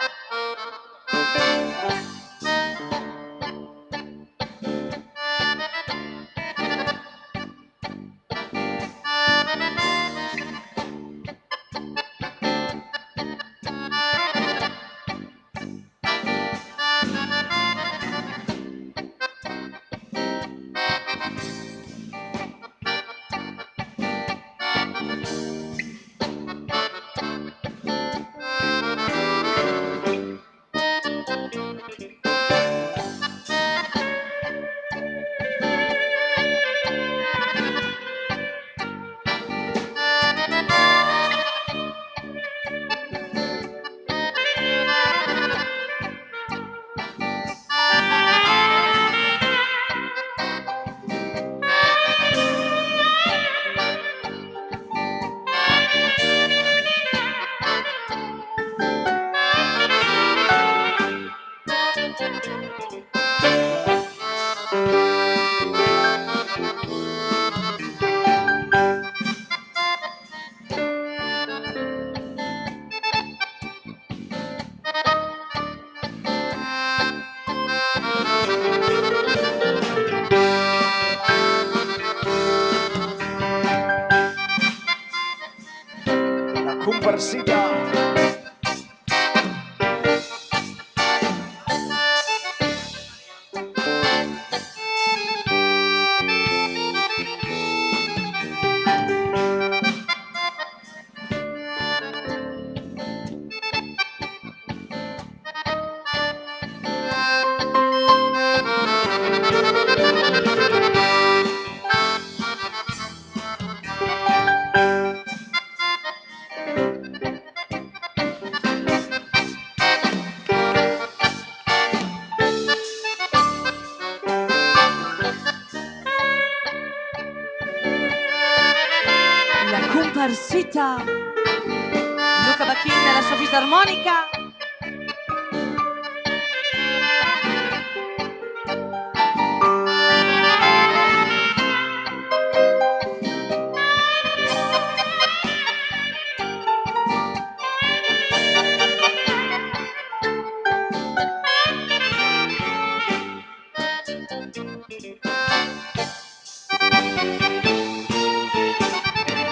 Speaker 3: Comparsita.
Speaker 2: Comparsita Luca Bacchin e la sua fisarmonica.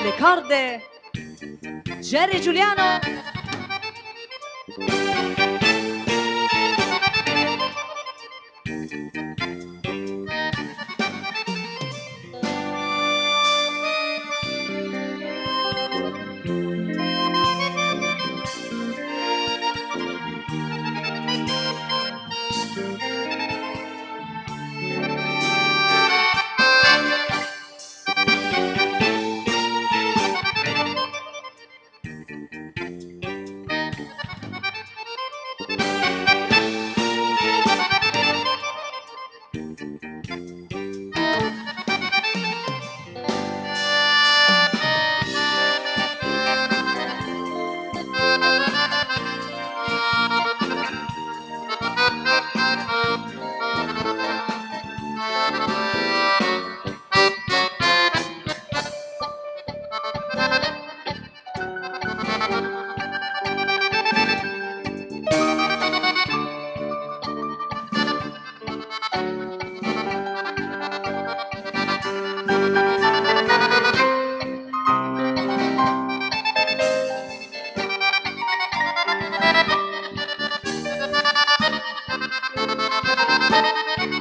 Speaker 2: Le corde Jerry Giuliano.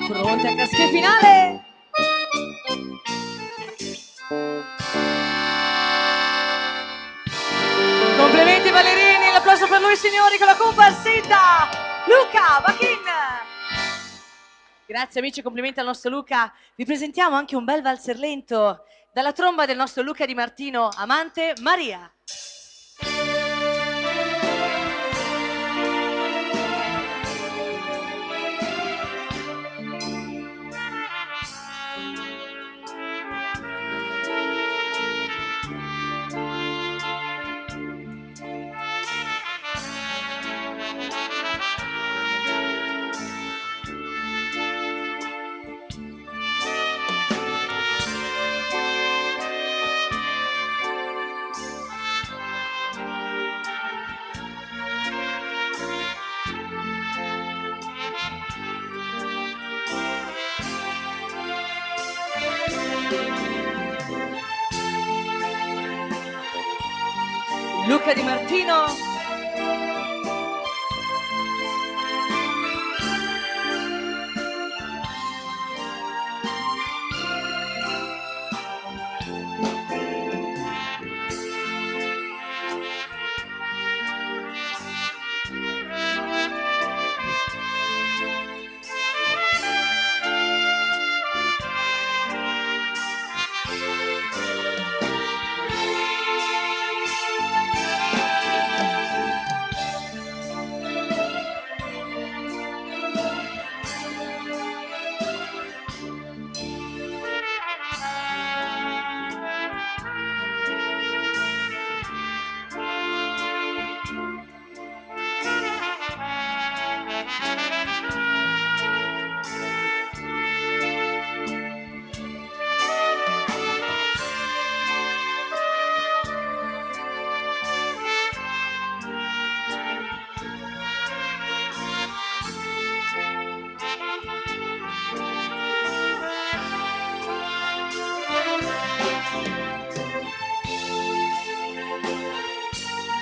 Speaker 2: Pronti a caschio finale. Complimenti ballerini, l'applauso per lui signori con la comparsita Luca Bacchin. Grazie amici, complimenti al nostro Luca. Vi presentiamo anche un bel valzer lento dalla tromba del nostro Luca Di Martino, Amante Maria. Luca Di Martino.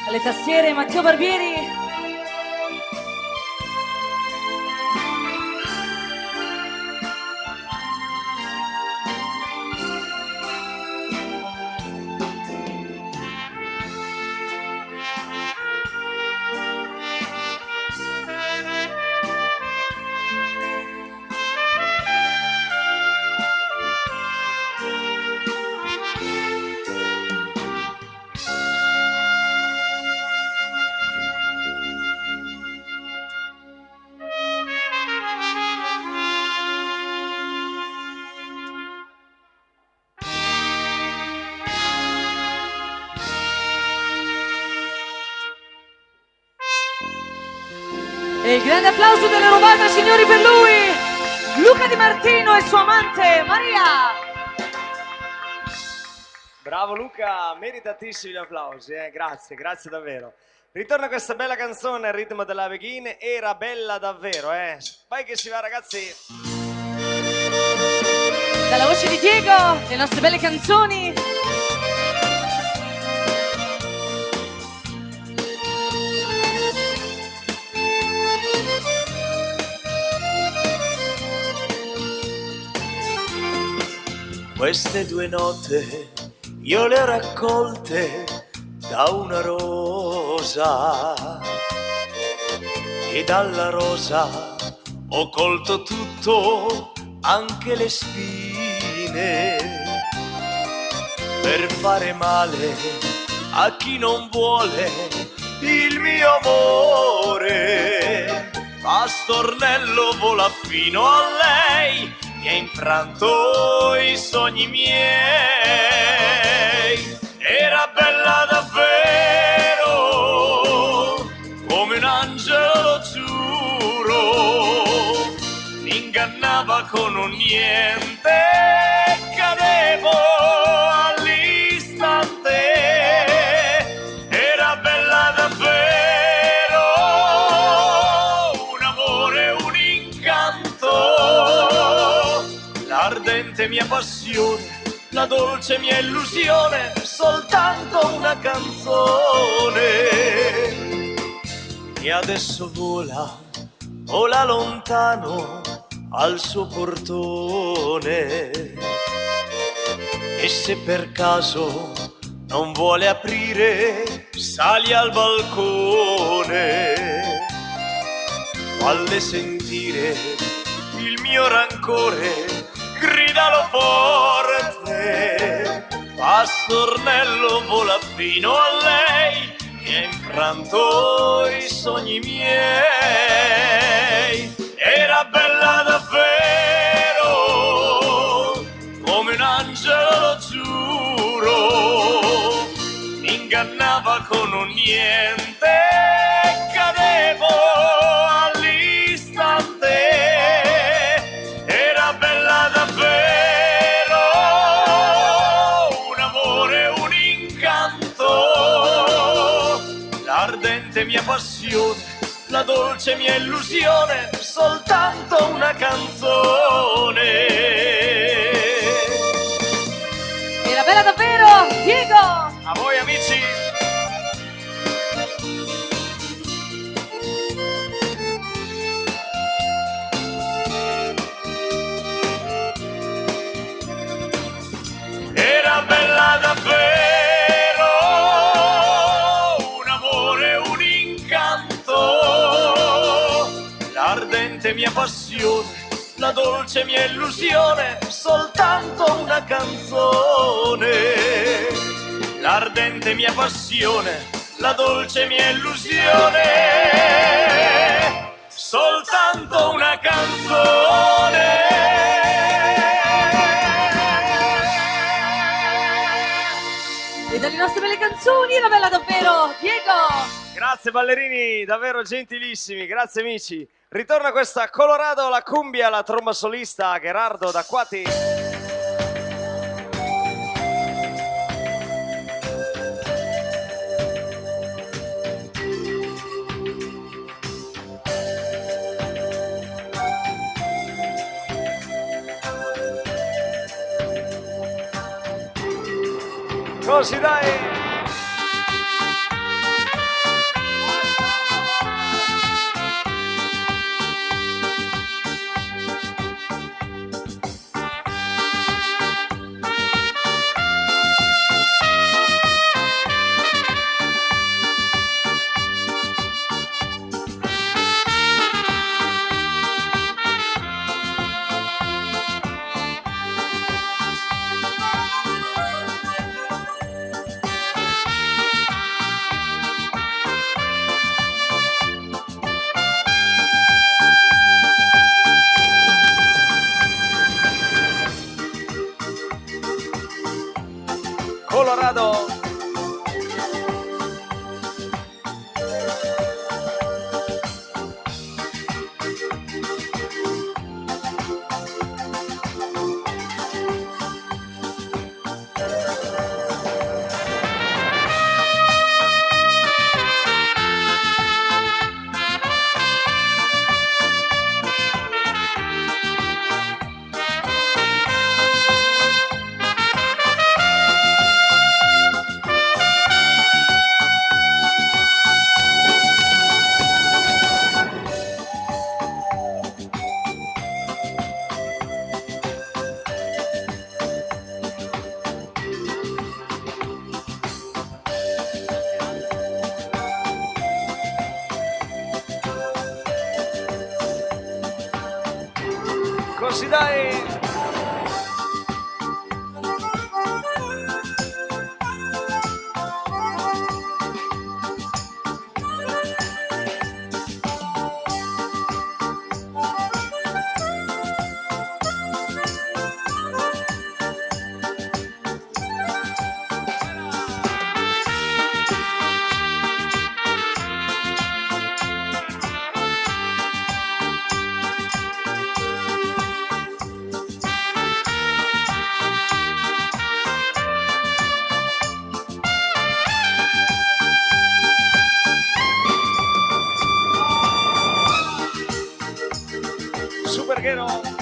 Speaker 2: Alle tastiere Matteo Barbieri. E il grande applauso delle Rovata, signori, per lui, Luca Di Martino e sua amante Maria.
Speaker 3: Bravo Luca, meritatissimi gli applausi, grazie, grazie davvero. Ritorna questa bella canzone al ritmo della Beghin, era bella davvero, Vai che si va, ragazzi.
Speaker 2: Dalla voce di Diego, le nostre belle canzoni.
Speaker 1: Queste due note io le ho raccolte da una rosa e dalla rosa ho colto tutto, anche le spine, per fare male a chi non vuole il mio amore. Ma stornello vola fino a lei, mi ha infranto i sogni miei. Era bella davvero, come un angelo, lo giuro, mi ingannava con un niente, cadevo all'istante. Era bella davvero, un amore, un incanto, l'ardente mia passione, la dolce mia illusione, soltanto una canzone. E adesso vola, vola lontano al suo portone, e se per caso non vuole aprire, sali al balcone, falle sentire il mio rancore, gridalo forte. A stornello vola fino a lei, mi ha infranto i sogni miei. Era bella davvero, come un angelo, lo giuro, mi ingannava con un niente, cadevo all'istante. Era bella davvero, un amore, un incanto, l'ardente mia passione, la dolce mia illusione, soltanto una canzone.
Speaker 2: Era bella davvero, Diego!
Speaker 3: A voi amici.
Speaker 1: l'ardente mia passione, la dolce mia illusione, soltanto una canzone. L'ardente mia passione, la dolce mia illusione, soltanto una canzone.
Speaker 2: E dalle nostre belle canzoni, una bella davvero, Diego!
Speaker 3: Grazie ballerini, davvero gentilissimi, grazie amici. Ritorna questa Colorado, la cumbia, la tromba solista, Gerardo D'Acquati. Così dai! Colorado. Così dai! Superghero.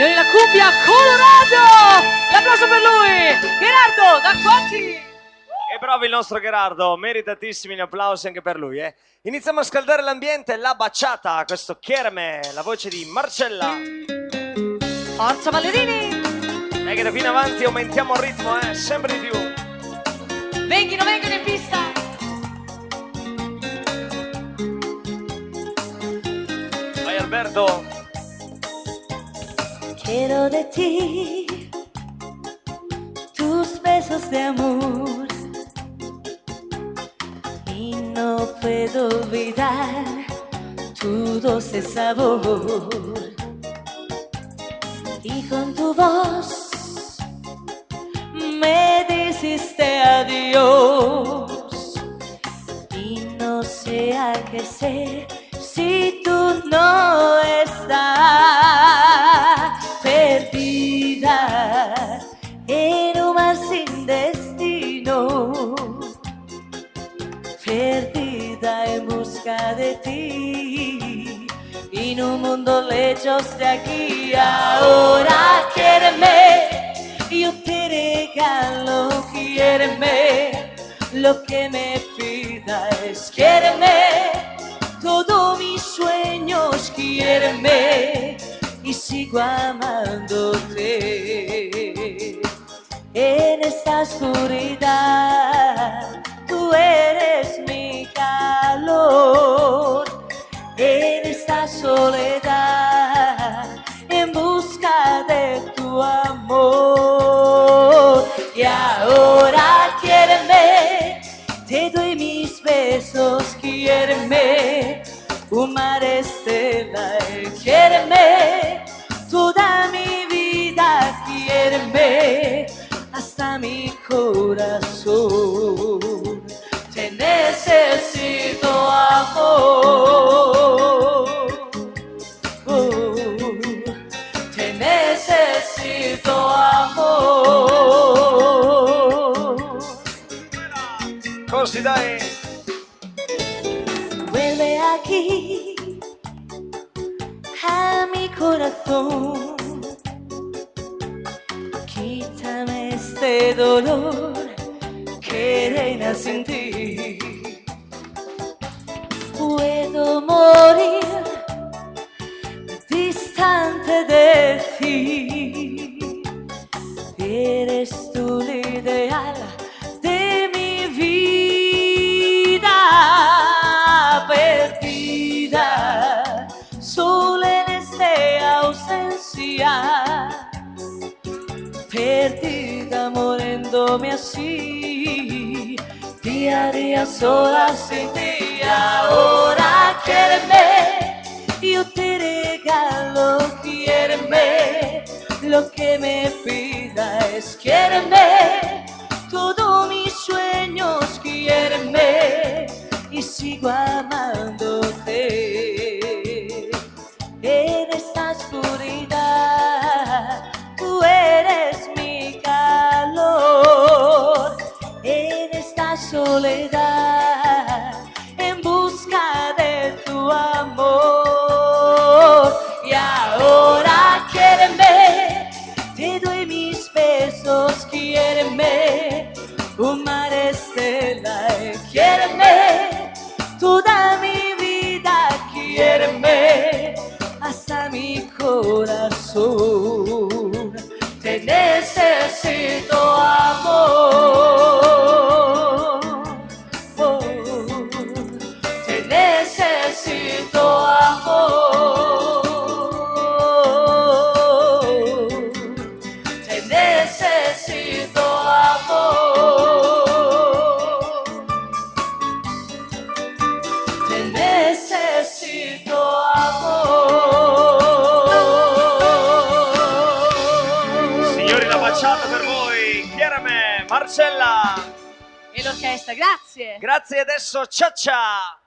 Speaker 2: Signori, la cumbia Colorado! L'applauso per lui! Gerardo D'Acquati!
Speaker 3: E bravo il nostro Gerardo, meritatissimi gli applausi anche per lui. Iniziamo a scaldare l'ambiente, la baciata, questo Kerme, la voce di Marcella.
Speaker 2: Forza ballerini!
Speaker 3: E che da qui in avanti aumentiamo il ritmo, sempre di più.
Speaker 2: Vengono in pista.
Speaker 3: Vai Alberto.
Speaker 2: Quiero de ti tus besos de amor y no puedo olvidar tu dulce sabor. Y con tu voz me dijiste adiós y no sé a qué sé si tú no estás. Perdida en un mar sin destino, perdida en busca de ti, en un mundo lejos de aquí. Ahora quiéreme, yo te regalo, quiéreme, lo que me pidas, quiéreme, todos mis sueños, quiéreme, y sigo amándote. En esta oscuridad, tú eres mi calor. En esta soledad, en busca de tu amor. Y ahora quiéreme, te doy mis besos, quiéreme, un mar estelar, quiéreme, toda mi vida, quiéreme, hasta mi corazón. Te necesito, amor. Te necesito, amor.
Speaker 3: Così dai.
Speaker 2: Vuelve aquí a mi corazón, quítame este dolor que reina sin ti. Puedo morir distante de ti, eres tú el ideal de mi vida. Perdida, sola en esta ausencia, perdida muriéndome así, día a día sola sin ti. Ahora quiéreme, yo te regalo, quiéreme, lo que me pidas, quiéreme, todos mis sueños, quiéreme, y sigo amándote. En esta oscuridad, tú eres mi calor. En esta soledad, en busca de tu amor. Y ahora quiéreme, te doy mis besos, quiéreme, un mar estelar, quiéreme, toda mi vida, quiéreme, hasta mi corazón. Te necesito, amor. Te necesito, amor. Te necesito, amor. Te necesito, amor.
Speaker 3: Signori, la baciata per voi. Chiarame, Marcella.
Speaker 2: E l'orchestra, grazie.
Speaker 3: Grazie, adesso ciao ciao.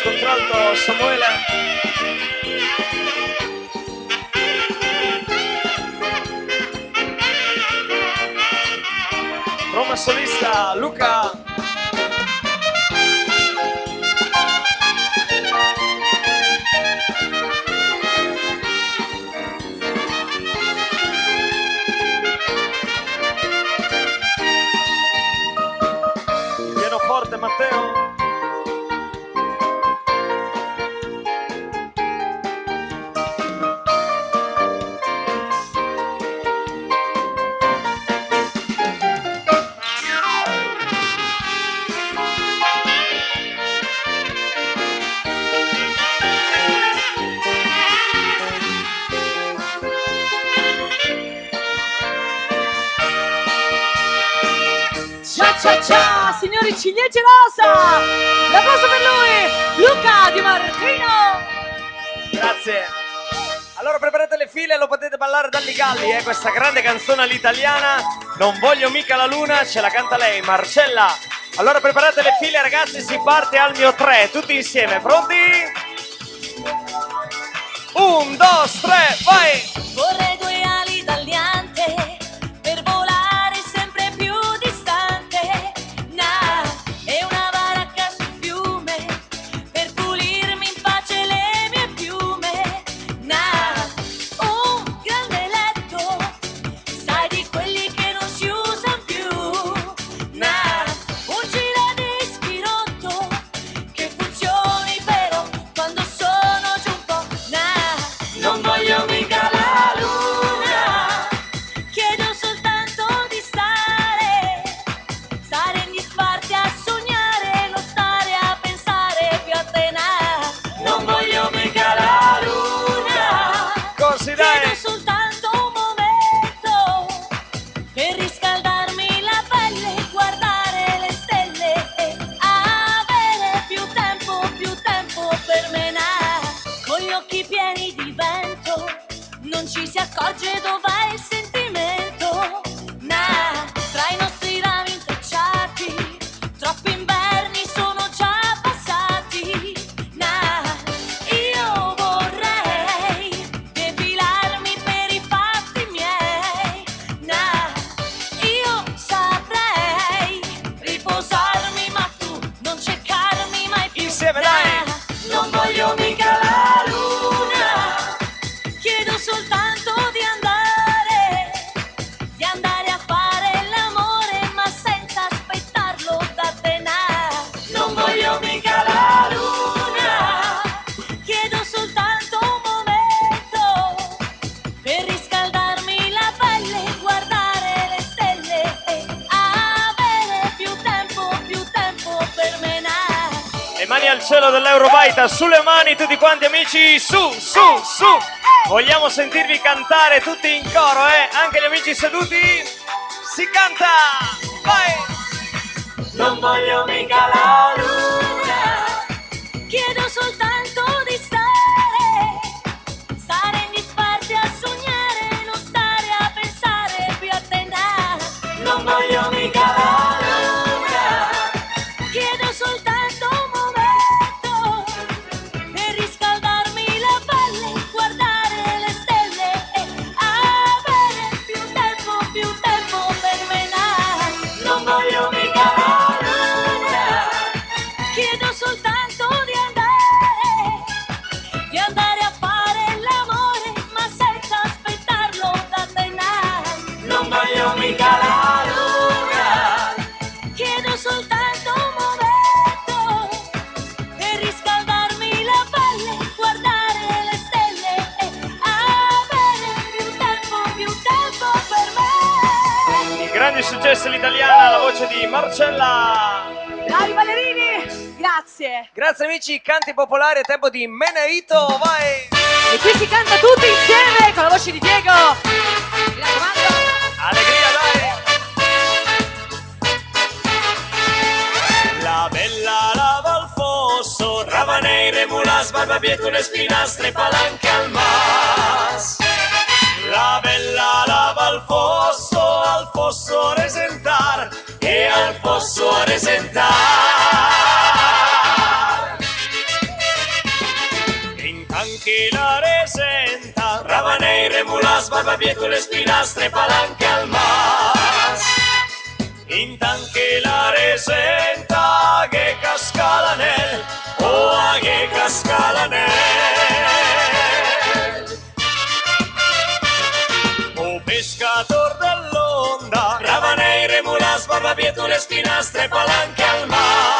Speaker 3: contralto Samuele. Roma solista Luca. Pianoforte Matteo.
Speaker 2: Ciao, signori ciliegie rosa! L'applauso per lui, Luca Di Martino!
Speaker 3: Grazie. Allora preparate le file, lo potete ballare dalli galli, questa grande canzone all'italiana. Non voglio mica la luna, ce la canta lei, Marcella. Allora preparate le file ragazzi, si parte al mio 3, tutti insieme, pronti? 1, 2, 3, vai!
Speaker 2: Vorrei 2 ali tagliante per volare sempre più distante, e una baracca sul fiume per pulirmi in pace le mie piume, un grande letto, sai di quelli che non si usano più, un giradischi rotto che funzioni però quando sono giù un po', non voglio mica la luna, chiedo soltanto di stare in disparte a sognare, non stare a pensare più a te, non voglio mica la luna,
Speaker 3: Così
Speaker 2: chiedo
Speaker 3: dai!
Speaker 2: soltanto un momento per riscaldarmi la pelle, guardare le stelle e avere più tempo per me, con gli occhi pieni di vento non ci si accorge dov'è il sentimento, tra i nostri rami intrecciati troppi inverni sono già passati, io vorrei depilarmi per i fatti miei, io saprei riposarmi ma tu non cercarmi mai più,
Speaker 3: Insieme, dai!
Speaker 2: non voglio mica la luna, chiedo soltanto di andare a fare l'amore ma senza aspettarlo da te, non voglio mica la luna, chiedo soltanto un momento per riscaldarmi la pelle, guardare le stelle e avere più tempo per me,
Speaker 3: Le mani al cielo dell'Eurobaita, sulle mani tutti quanti amici, su, su, su! Vogliamo sentirvi cantare tutti in coro, Anche gli amici seduti, si canta! Vai!
Speaker 2: non voglio mica la luna, chiedo soltanto di stare in disparte a sognare, non stare a pensare più a te, non voglio mica la luna, chiedo soltanto un momento per riscaldarmi la pelle, guardare le stelle e avere più tempo per me, non voglio mica la luna, chiedo soltanto di andare a fare l'amore ma senza aspettarlo da te, non voglio mica la luna, chiedo soltanto un momento per riscaldarmi la pelle, guardare le stelle e avere più tempo per me.
Speaker 3: Il grande successo all'italiana, la voce di Marcella!
Speaker 2: Bravi ballerini, grazie.
Speaker 3: Grazie amici, canti popolari, è tempo di Meneito, vai!
Speaker 2: E qui si canta tutti insieme con la voce di Diego. Mi raccomando.
Speaker 3: Allegria, dai! La bella lava al fosso, Ravanei, mulas, barbabietole, spinastre, palanche al mas. La bella lava al fosso a resentar, e al fosso a resentar.
Speaker 1: Intanque la resenta, Ravanei, Remulas, Barbabietole, Spinastre, Palanche al mas. Intanque la resenta, che casca l'anel, oh, che casca l'anel. O pescator dell'onda, Ravanei, Remulas, Barbabietole, Spinastre, Palanche al mas.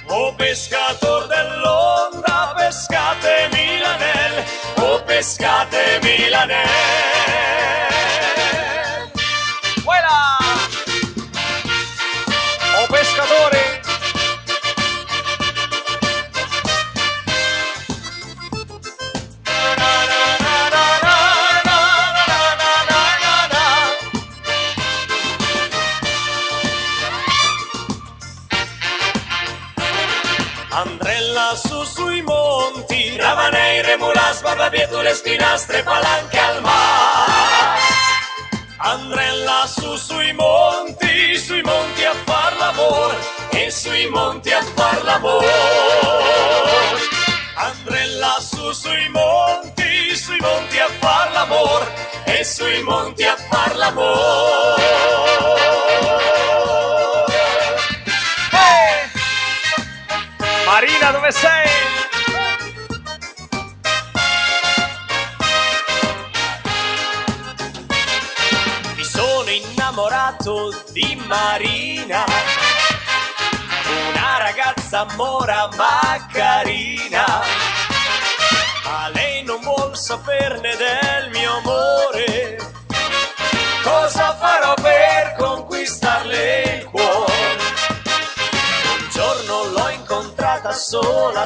Speaker 1: O pescator dell'onda, pescate Milanel, o pescate Milanel.
Speaker 3: Voilà! O pescatori!
Speaker 1: Andrella su sui monti, Ravanei, Remulas, Barbabietole, Spinastre, Palanche al mas. Andrella su sui monti a far l'amor, e sui monti a far l'amor. Andrella su sui monti a far l'amor, e sui monti a far l'amor.
Speaker 3: Marina, dove sei?
Speaker 1: Mi sono innamorato di Marina, una ragazza mora ma carina, ma lei non vuol saperne del mio amore. Cosa farò per conquistarle il cuore? Un giorno l'ho incontrata sola,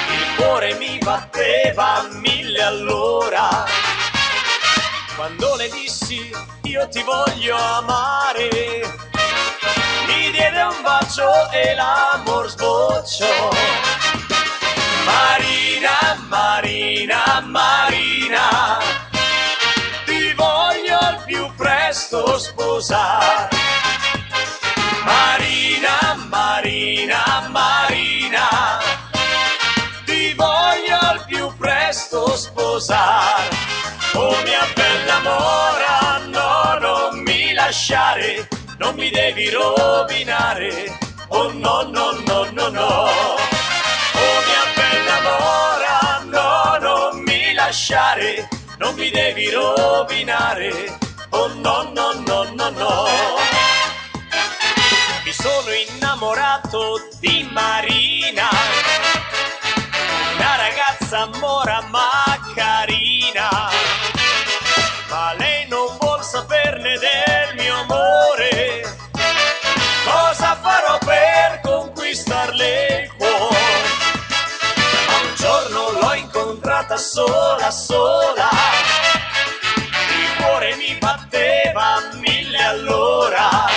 Speaker 1: il cuore mi batteva a 1000 all'ora. Quando le dissi io ti voglio amare, mi diede un bacio e l'amor sbocciò. Marina, Marina, Marina, ti voglio al più presto sposare. Marina, Marina, Marina, ti voglio al più presto sposare. Oh mia bella mora, no, non mi lasciare, non mi devi rovinare. Oh no, no, no, no, no. Oh mia bella mora, no, non mi lasciare, non mi devi rovinare. Oh no, no, no, no, no. Mi sono innamorato di Marina, una ragazza mora ma carina, ma lei non vuol saperne del mio amore. Cosa farò per conquistarle il cuore? Ma un giorno l'ho incontrata sola, il cuore mi batteva a 1000 all'ora.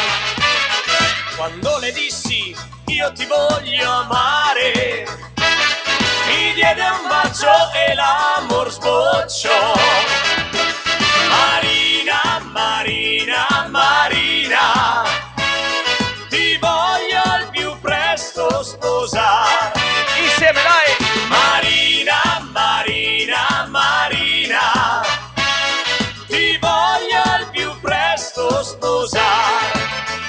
Speaker 1: Quando le dissi io ti voglio amare, mi diede un bacio e l'amor sbocciò. Marina, Marina, Marina, ti voglio al più presto sposare.
Speaker 3: Insieme, dai!
Speaker 1: Marina, Marina, Marina, ti voglio al più presto sposare.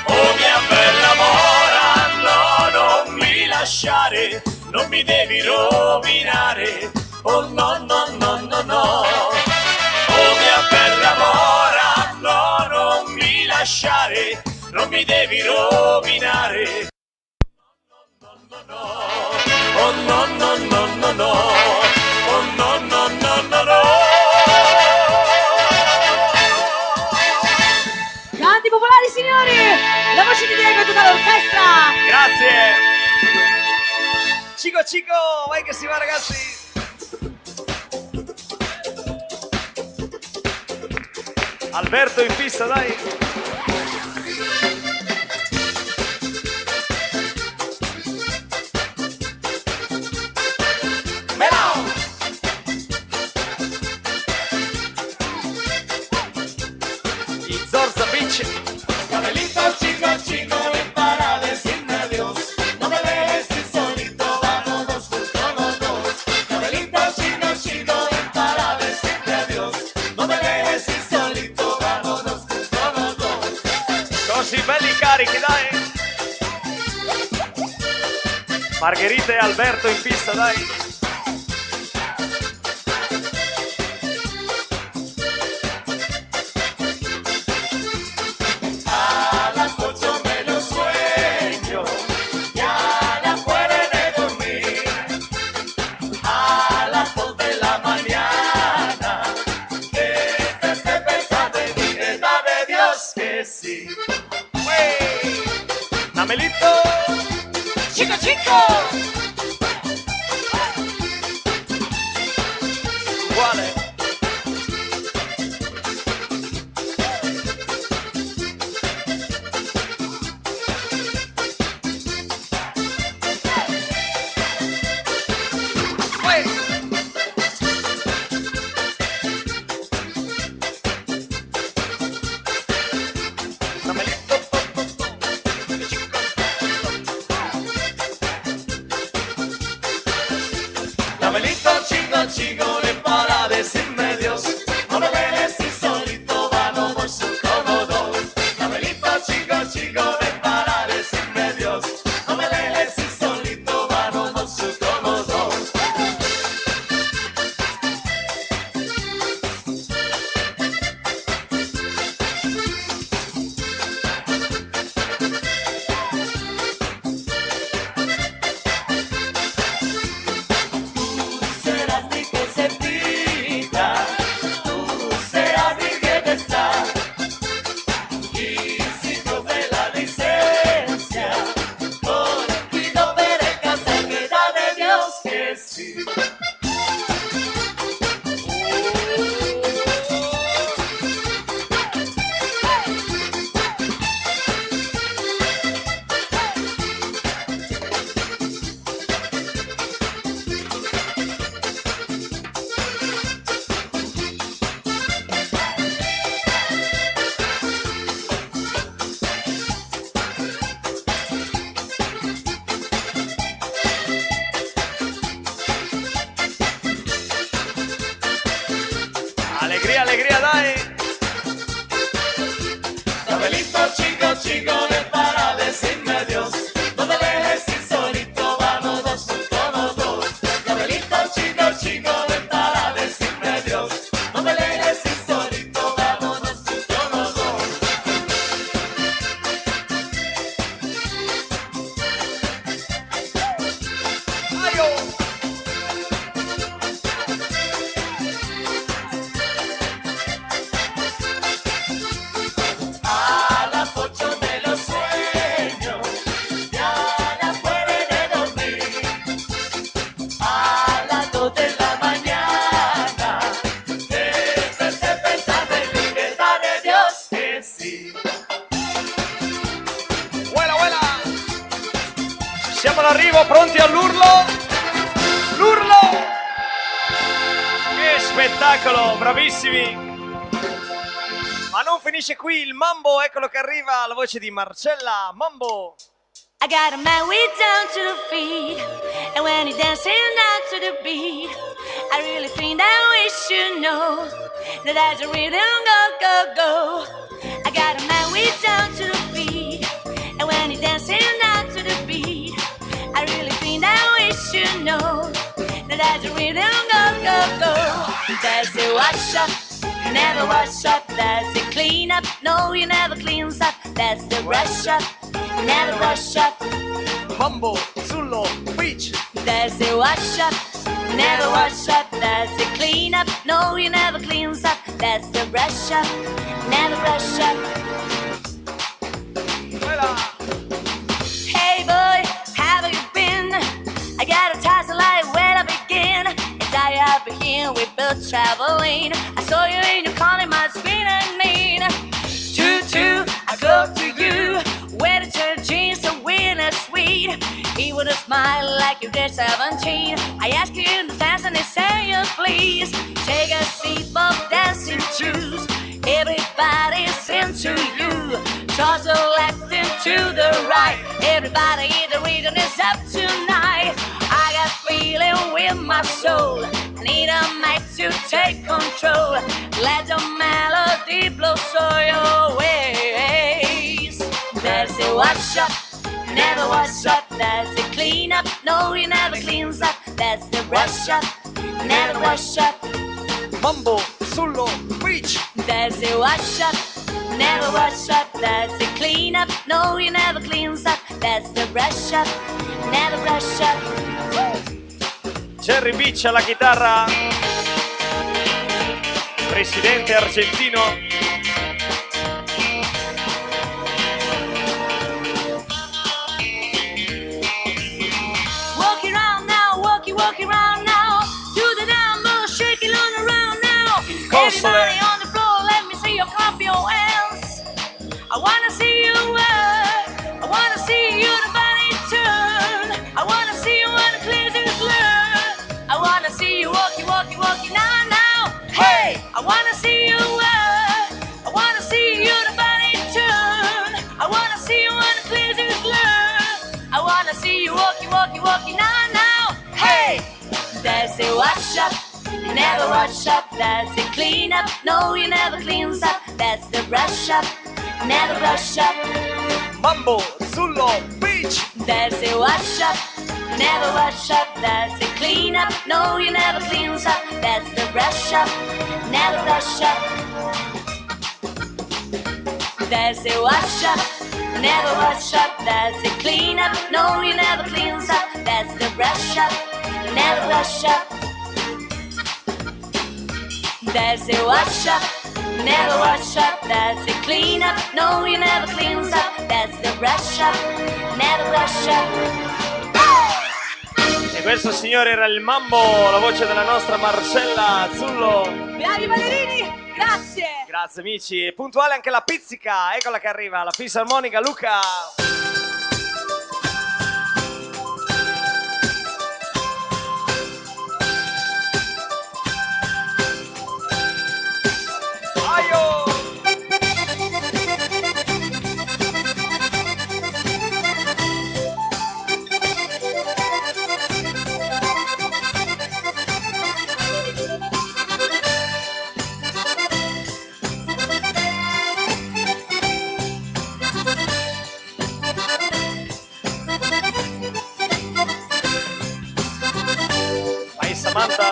Speaker 1: Oh mia bella mora, no, non mi lasciare, non mi devi rovinare. Oh no, no, no, no, no. Oh mia bella mora, no, non mi lasciare, non mi devi rovinare. No, no, no. Oh no, no, no, no, no. Oh no, no, no, no, no.
Speaker 2: Canti popolari, signori! La voce di Diego e tutta l'orchestra!
Speaker 3: Grazie! Cico, vai che si va, ragazzi! Alberto in pista, dai! Y Zorza Beach.
Speaker 1: Cabelito chico, chico, ven para decirme adiós. No me dejes ir solito, vámonos juntos.
Speaker 3: Margherita e Alberto in pista, dai.
Speaker 1: A las 8 me lo sueño, ya la fuera de dormir. A las 2 de la mañana, que te esté pensando en mí, verdad de Dios que sí.
Speaker 3: Namelito.
Speaker 2: Chico, chico.
Speaker 3: Uguale.
Speaker 1: Namelito, chico, chico, ven para decirme Dios. No me dejes ir solito, vamos por su cómodo. Namelito, chico, chico, ven para decirme Dios. No me dejes ir solito, vamos por su cómodo. Serás mi que se pita, tú serás mi bienestar. Y si Dios me la licencia, con el cuido perezca, se queda de Dios que sí.
Speaker 3: Alegría, alegría, dai.
Speaker 1: Namelito, chico, chico, ven para decirme adiós. No me dejes ir solito, vamos dos como dos. Namelito, chico, chico, ven para decirme adiós. No me dejes ir solito, vamos dos como dos.
Speaker 3: Ay, oh.
Speaker 1: A las 8 me lo sueño, ya la fuera de dormir. A las 2 de la mañana, desperté pensando en mi verdad de Dios que sí.
Speaker 3: Vuela, vuela. Siamo all'arrivo, pronti all'urlo. L'urlo. Che spettacolo, bravissimi. Ma non finisce qui il mambo, eccolo che arriva la voce di Marcella Mambo.
Speaker 2: I got a man way down to the feet, and when he dancing down to the beat, I really think that we should know that there's a rhythm, go, go, go. I got a man way down to the feet, and when he dancing down to the beat, I really think that we should know that there's a rhythm, go, go, go. There's a wash up, you never wash up. There's a clean up, no, you never cleans up. There's the brush up, you never brush up.
Speaker 3: Mambo, Zullo, Beach.
Speaker 2: There's a wash up, you never wash up. There's a clean up, no, you never cleans up. There's the brush up, you never brush up.
Speaker 3: Vuela.
Speaker 2: Hey boy, how have you been? I got a tassel like where I begin. And I begin, we both traveling. I saw you in your calling my spin and mean. Choo-choo, I go to you. Where did your jeans so weird and sweet? He would have smiled like you were 17. I ask you in the dance and they say you please. Take a seat, both dancing shoes. Everybody's into you. Toss the left into the right. Everybody, the rhythm is up tonight. I got feeling with my soul. I need a mic to take control. Let the melody blow so your ways. There's a wash up, never wash up, that's the clean up. No, you never cleans up, that's the brush up. Never wash up,
Speaker 3: Mambo sullo beach.
Speaker 2: that's the wash up. Never wash up, that's the clean up. No, you never cleans up, that's the brush up. Never brush up.
Speaker 3: Jerry Beach alla chitarra, presidente argentino.
Speaker 2: Walking around now, walking around now. Do the number, shake it on around now. Everybody on the floor, let me see you clap your hands. I wanna see you work. I wanna see you the body turn. I wanna see you when the clears is learn. I wanna see you walking now, now. Hey, I wanna see you work. I wanna see you the body turn. I wanna see you when the clears is learn. I wanna see you walking now, now. Hey, that's the wash up. You never wash up, that's the clean up. No, you never cleans up, that's the brush up. Never brush up,
Speaker 3: Mambo sullo beach.
Speaker 2: that's the wash up. Never wash up, that's the clean up. No, you never cleans up, that's the brush up. Never brush up, that's the wash up. Never wash up, that's the clean up. No, you never cleans up, that's the brush up. Never brush up, that's the wash up. Never wash up, that's the clean up. No, you never cleans up, that's the brush up. Never brush up.
Speaker 3: E questo signore era il Mambo, la voce della nostra Marcella Azzullo.
Speaker 2: Bravi ballerini, grazie.
Speaker 3: Grazie amici, e puntuale anche la pizzica, eccola che arriva, la fisarmonica Luca. Aio! Vai Samantha.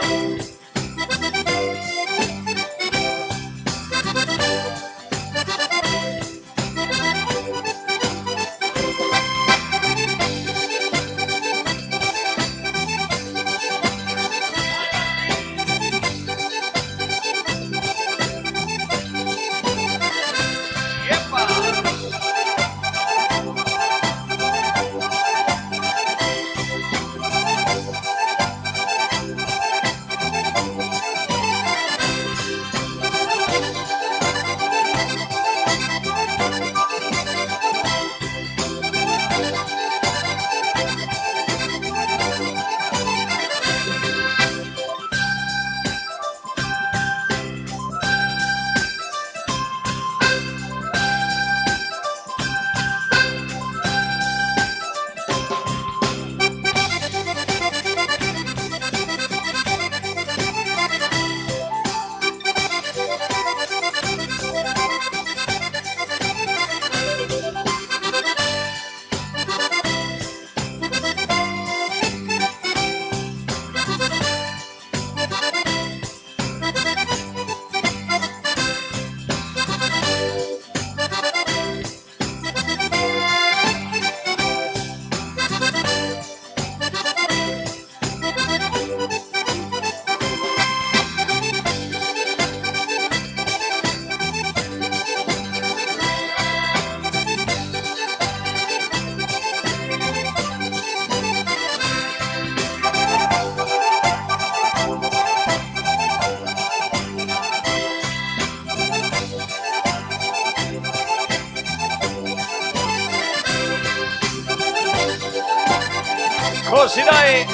Speaker 3: Così dai!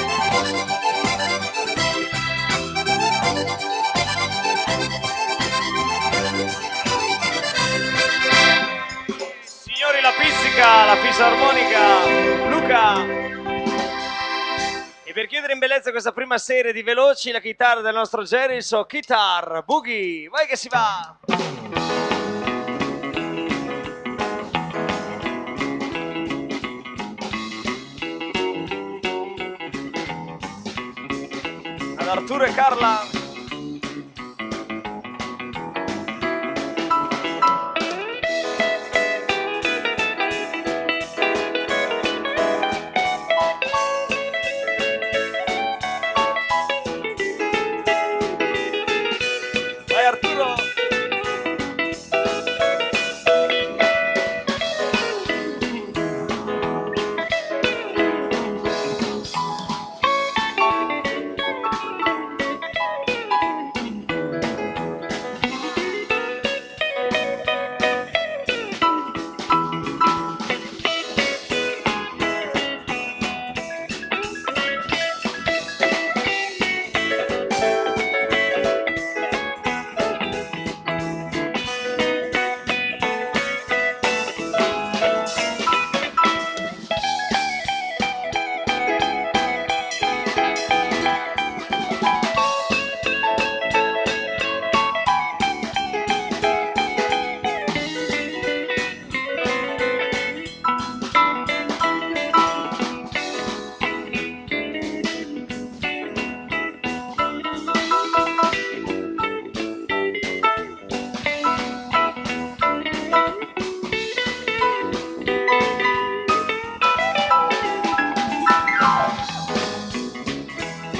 Speaker 3: Signori, la pizzica, la fisarmonica, Luca! E per chiudere in bellezza questa prima serie di veloci, la chitarra del nostro Jerry, so Guitar Boogie, vai che si va! Arturo e Carla. Vai Arturo.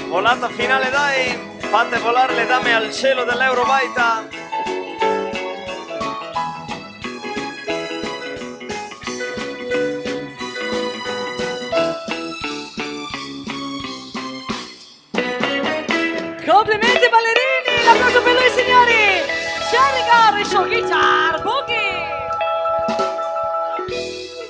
Speaker 3: Volata finale dai, fate volare le dame al cielo dell'Eurobaita.
Speaker 2: Complimenti ballerini, l'applauso per lui signori. Cherry Garry Show Guitar Boogie.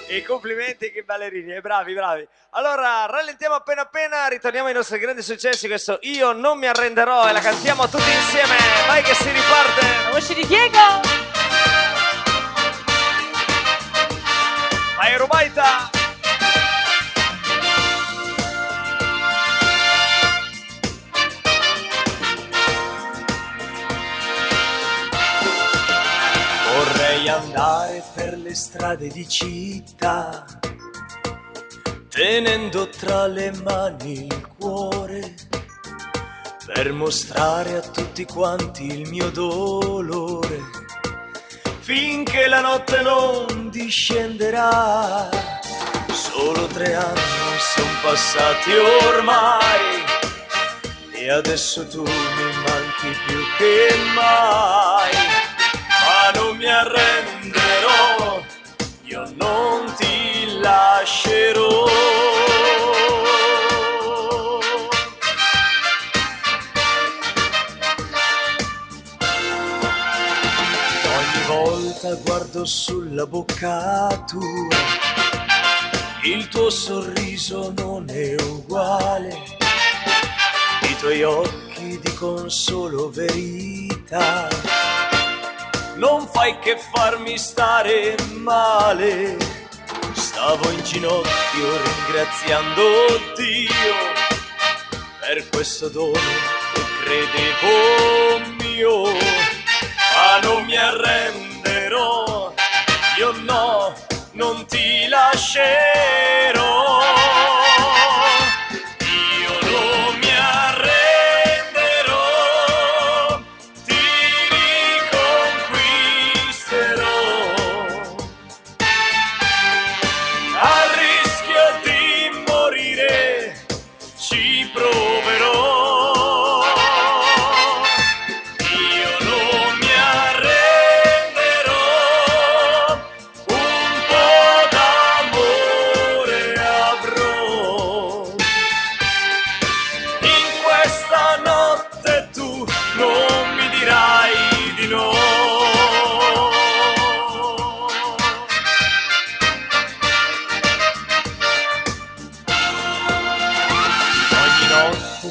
Speaker 3: E complimenti, che ballerini, bravi, bravi. Allora, rallentiamo appena appena, ritorniamo ai nostri grandi successi, questo Io non mi arrenderò, e la cantiamo tutti insieme. Vai che si riparte.
Speaker 2: La voce di Diego.
Speaker 3: Vai Eurobaita.
Speaker 1: Vorrei andare per le strade di città, tenendo tra le mani il cuore, per mostrare a tutti quanti il mio dolore, finché la notte non discenderà. Solo 3 anni son passati ormai, e adesso tu mi manchi più che mai. Ma non mi arrenderò, io non ti lascerò. Ogni volta guardo sulla bocca tua, il tuo sorriso non è uguale, i tuoi occhi dicono solo verità. Non fai che farmi stare male, stavo in ginocchio ringraziando Dio per questo dono che credevo mio. Ma non mi arrenderò, io no, non ti lascerò.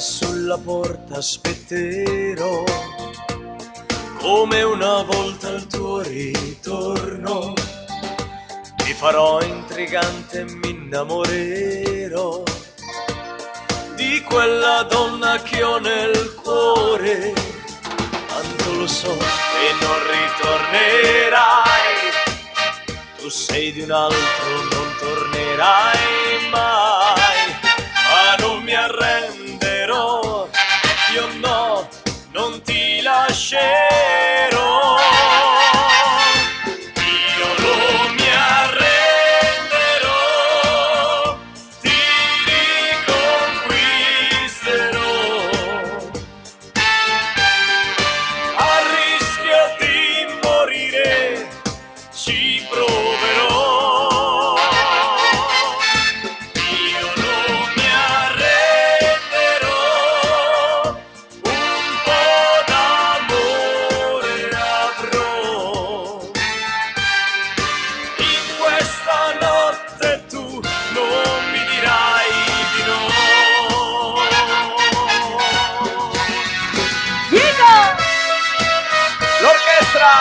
Speaker 1: Sulla porta aspetterò, come una volta al tuo ritorno, mi farò intrigante e mi innamorerò di quella donna che ho nel cuore. Tanto lo so che non ritornerai, tu sei di un altro, non tornerai mai. Ma non mi arrenderò, io lascerò. Io non mi arrenderò, ti riconquisterò. A rischio di morire ci proverò. Io non mi arrenderò, un po' d'amore avrò. In questa notte tu non mi dirai di no.
Speaker 2: Dico!
Speaker 3: L'orchestra!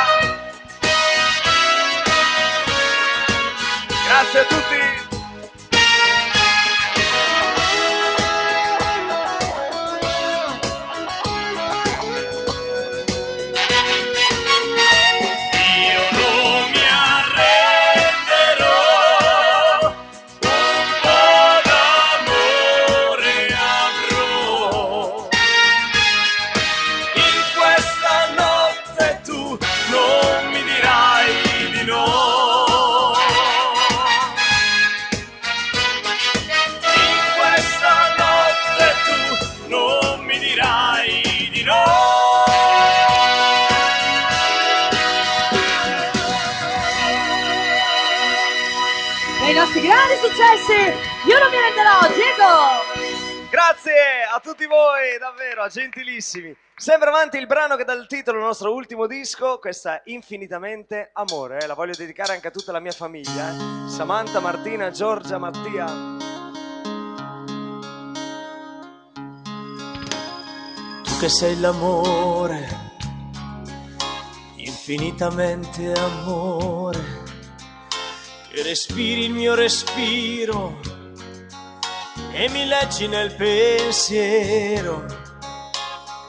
Speaker 3: Grazie a tutti!
Speaker 1: Io non mi arrenderò, un po' d'amore avrò. In questa notte tu non mi dirai di no. In questa notte tu non mi dirai di no.
Speaker 2: E i nostri grandi successi, io non mi renderò, Diego!
Speaker 3: Grazie a tutti voi, davvero, gentilissimi. Sempre avanti il brano che dà il titolo al nostro ultimo disco, questa Infinitamente Amore, la voglio dedicare anche a tutta la mia famiglia, Samantha, Martina, Giorgia, Mattia.
Speaker 1: Tu che sei l'amore, infinitamente amore, che respiri il mio respiro e mi leggi nel pensiero,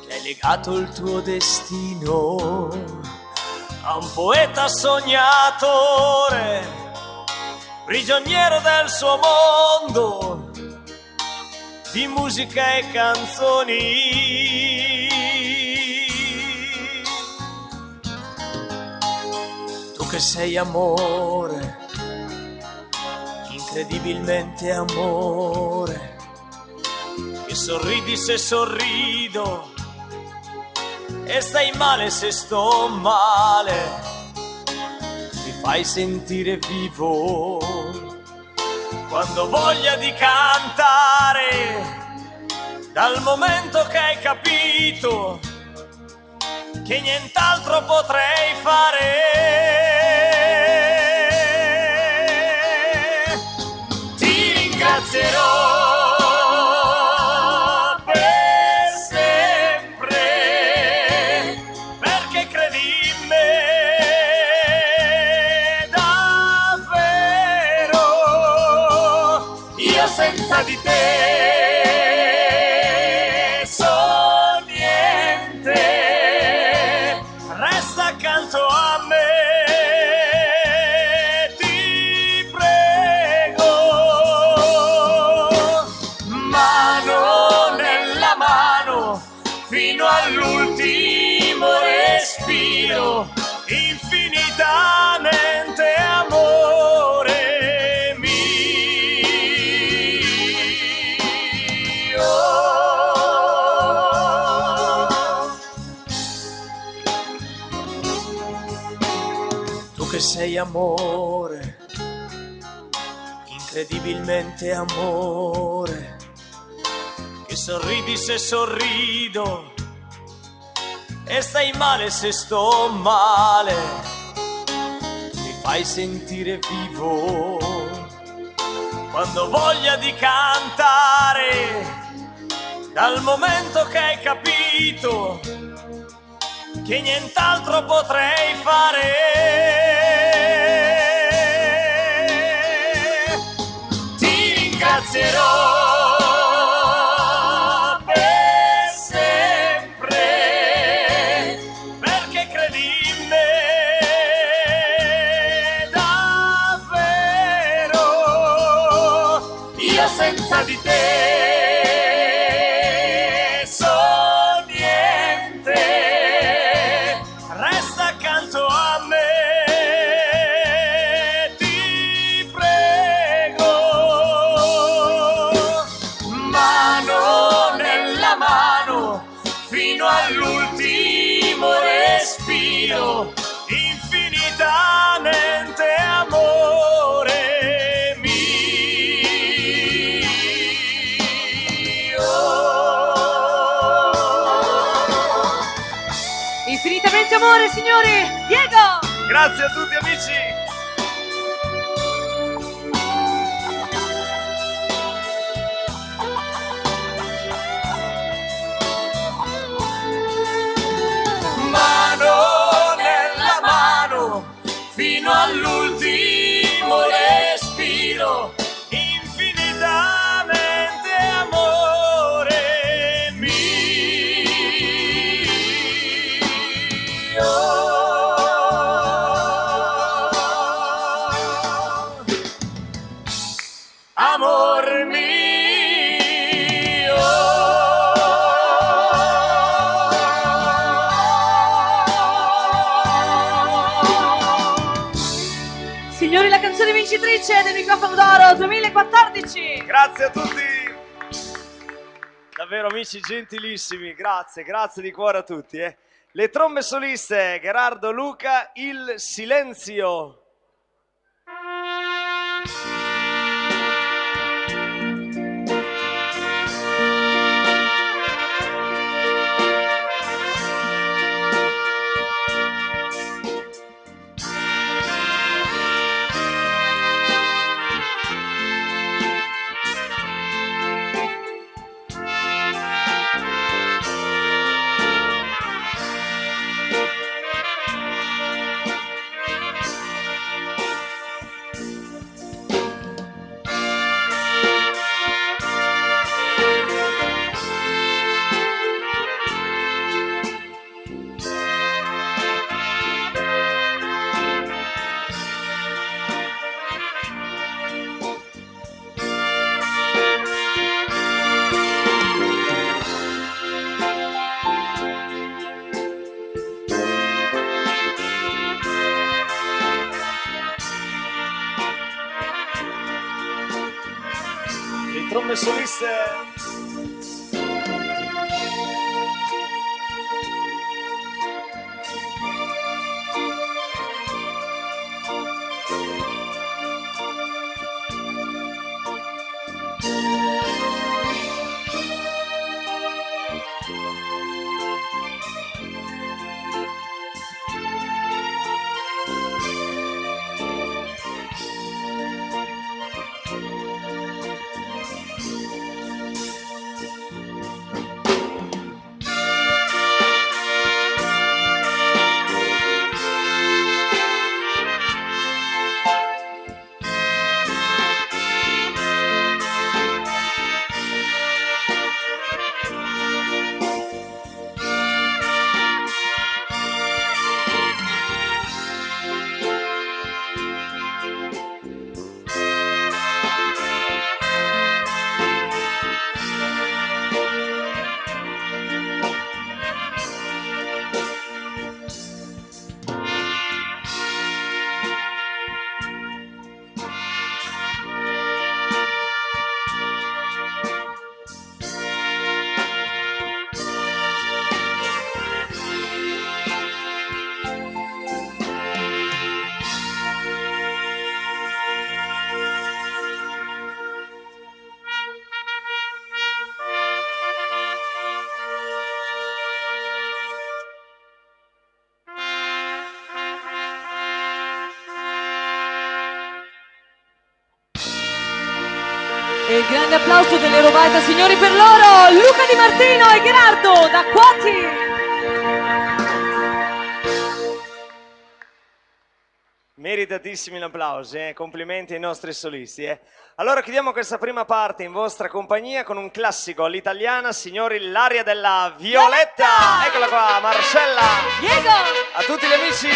Speaker 1: che hai legato il tuo destino a un poeta sognatore, prigioniero del suo mondo di musica e canzoni. Tu che sei amore, incredibilmente amore, che sorridi se sorrido e stai male se sto male, mi fai sentire vivo quando ho voglia di cantare, dal momento che hai capito che nient'altro potrei fare. Ti ringrazierò per sempre, perché credi in me davvero. Io senza di te sono niente, resta accanto a me, ti prego. Mano nella mano fino all'ultimo respiro, infinitamente amore mio. Tu che sei amore, incredibilmente amore, che sorridi se sorrido e stai male se sto male, mi fai sentire vivo quando ho voglia di cantare, dal momento che hai capito che nient'altro potrei fare. Ti ringrazierò per sempre, perché credi in me davvero. Io senza di te sono niente, respiro, infinitamente amore mio.
Speaker 2: Infinitamente amore, signori! Diego!
Speaker 3: Grazie a tutti amici.
Speaker 1: Mano nella mano fino all'ultimo respiro, infinitamente amore mio. Amor mio.
Speaker 2: Signori, la canzone vincitrice del microfono d'oro 2014.
Speaker 3: Grazie a tutti. Davvero amici gentilissimi, grazie, grazie di cuore a tutti. Le trombe soliste, Gerardo Luca, Il Silenzio. Le trombe soliste.
Speaker 2: E il grande applauso dell'Eurobaita, signori, per loro, Luca Di Martino e Gerardo da Quati.
Speaker 3: Meritatissimi l'applauso, complimenti ai nostri solisti. Allora chiudiamo questa prima parte in vostra compagnia con un classico all'italiana, signori, l'aria della Violetta. Eccola qua, Marcella.
Speaker 2: Diego.
Speaker 3: A tutti gli amici.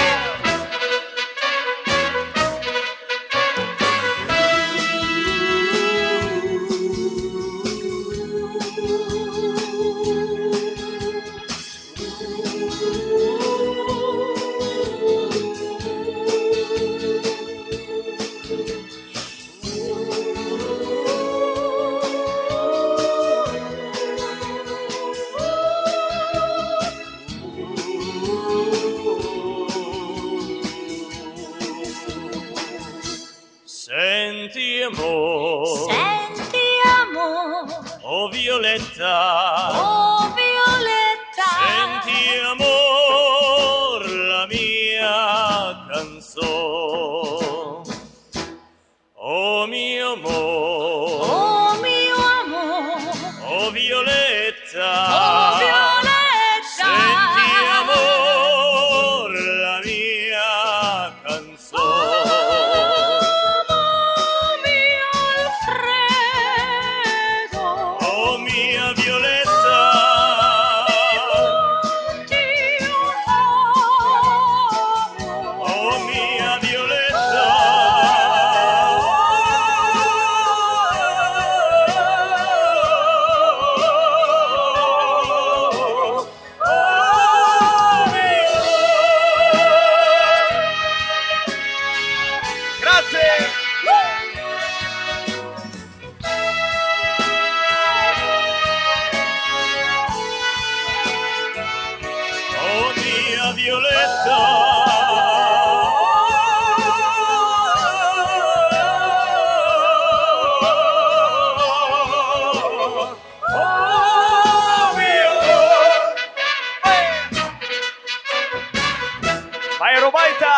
Speaker 1: amor.
Speaker 2: Senti amor,
Speaker 1: Oh Violetta,
Speaker 2: oh Violetta,
Speaker 1: senti amor, la mia canzone. Oh mio amor,
Speaker 2: oh mio amor,
Speaker 1: oh Violetta,
Speaker 2: oh Violetta,
Speaker 1: senti amor, la mia canzone.
Speaker 2: oh mio Alfredo,
Speaker 1: Oh mia Violetta, oh mia Violetta,
Speaker 3: Grazie!
Speaker 1: oh mia Violetta. Oh mio amor.
Speaker 3: Vai Robaita!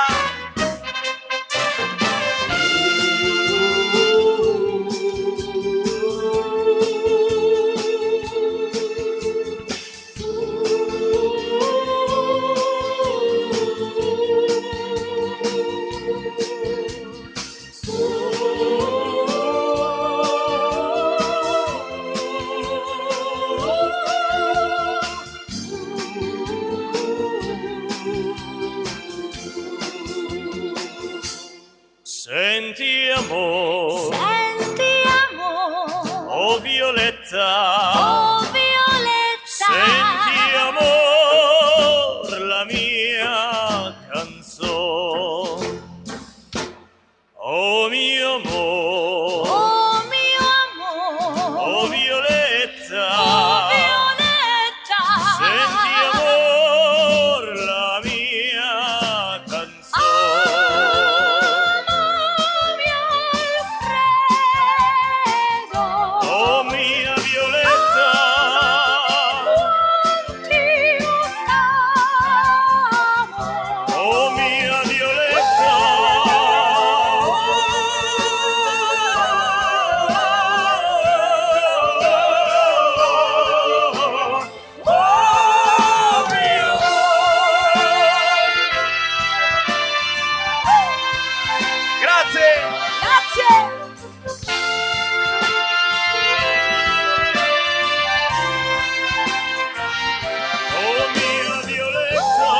Speaker 1: Senti amor,
Speaker 2: senti amor,
Speaker 1: oh Violetta,
Speaker 2: oh Violetta,
Speaker 1: senti amor, la mia canzone. Oh mio amor,
Speaker 2: oh mio amor,
Speaker 1: oh Violetta,
Speaker 2: oh Violetta,
Speaker 1: senti amor, la mia canzone. Oh mia Violetta, oh mia Violetta, oh mio
Speaker 3: Grazie!
Speaker 1: oh mia Violetta,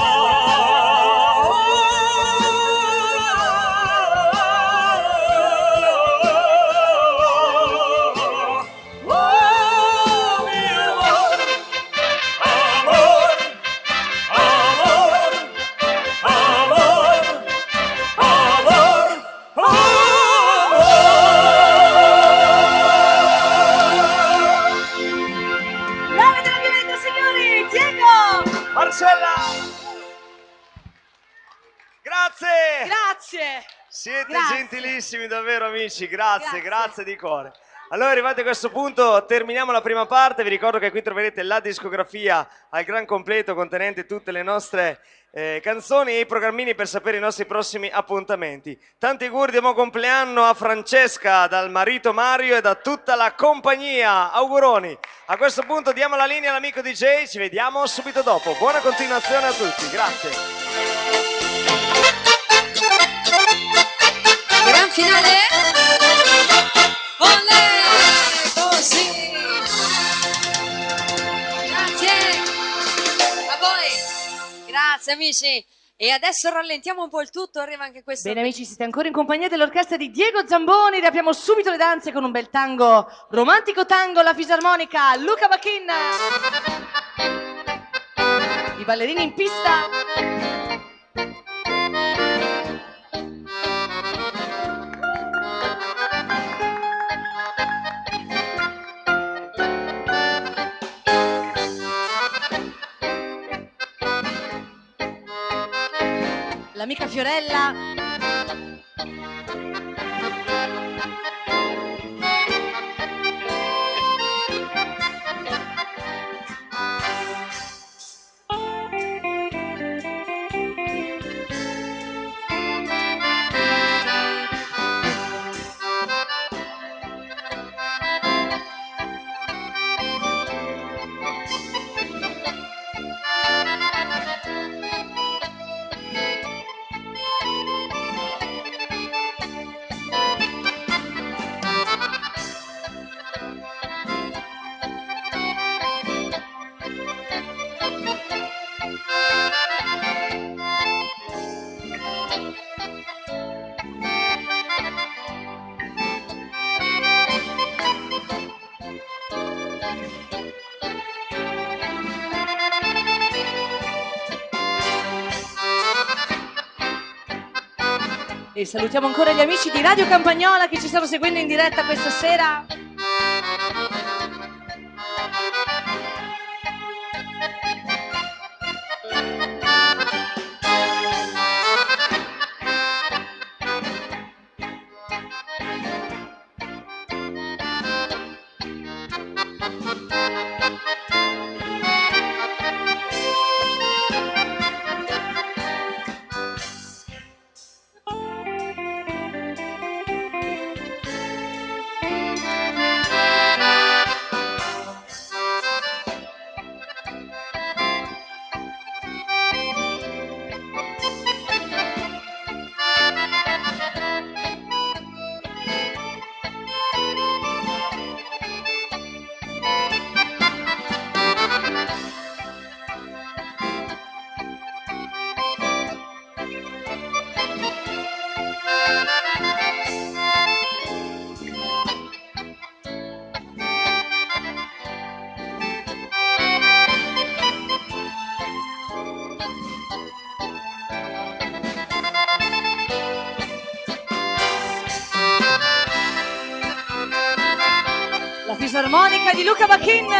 Speaker 1: oh mio amor, amor, amor, amor,
Speaker 2: Brava della Violetta, signori, Diego!
Speaker 3: Marcella! Grazie!
Speaker 2: Grazie!
Speaker 3: Siete
Speaker 2: Grazie.
Speaker 3: gentilissimi davvero amici, grazie,
Speaker 2: Grazie.
Speaker 3: grazie di cuore. Allora arrivati a questo punto terminiamo la prima parte, vi ricordo che qui troverete la discografia al gran completo contenente tutte le nostre canzoni e i programmini per sapere i nostri prossimi appuntamenti. Tanti auguri di buon compleanno a Francesca dal marito Mario e da tutta la compagnia, auguroni. A questo punto diamo la linea all'amico DJ, ci vediamo subito dopo, buona continuazione a tutti, grazie.
Speaker 4: Gran finale. Olè, così. Grazie a voi. Grazie amici. E adesso rallentiamo un po' il tutto, arriva anche questo.
Speaker 5: Bene amici, siete ancora in compagnia dell'orchestra di Diego Zamboni, riapriamo subito le danze con un bel tango, romantico tango, la fisarmonica, Luca Bacchin. I ballerini in pista. L'amica Fiorella. E salutiamo ancora gli amici di Radio Campagnola che ci stanno seguendo in diretta questa sera. La fisarmonica di Luca Bacchin.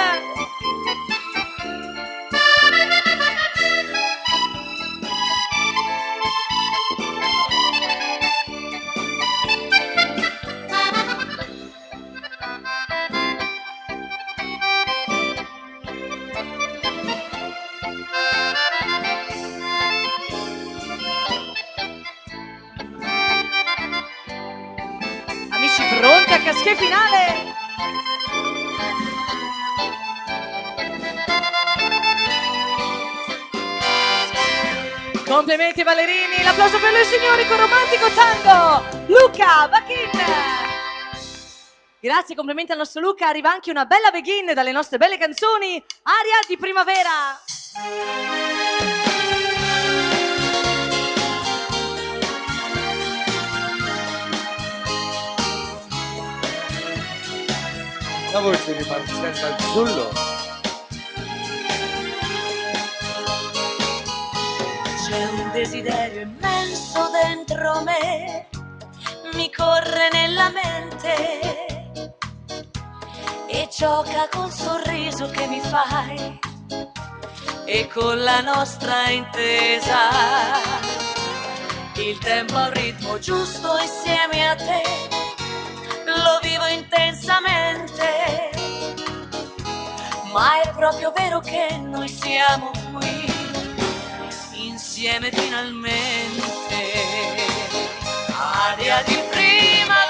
Speaker 5: Amici, pronti a caschè finale? Complimenti ballerini, l'applauso per lui signori con Romantico Tango, Luca Bacchin. Grazie, complimenti al nostro Luca, arriva anche una bella begin dalle nostre belle canzoni, Aria di primavera.
Speaker 3: La voce ripartita al giullo.
Speaker 2: C'è un desiderio immenso dentro me, mi corre nella mente e gioca col sorriso che mi fai e con la nostra intesa. Il tempo ha un ritmo giusto insieme a te, lo vivo intensamente, ma è proprio vero che noi siamo qui insieme finalmente. Aria di primavera,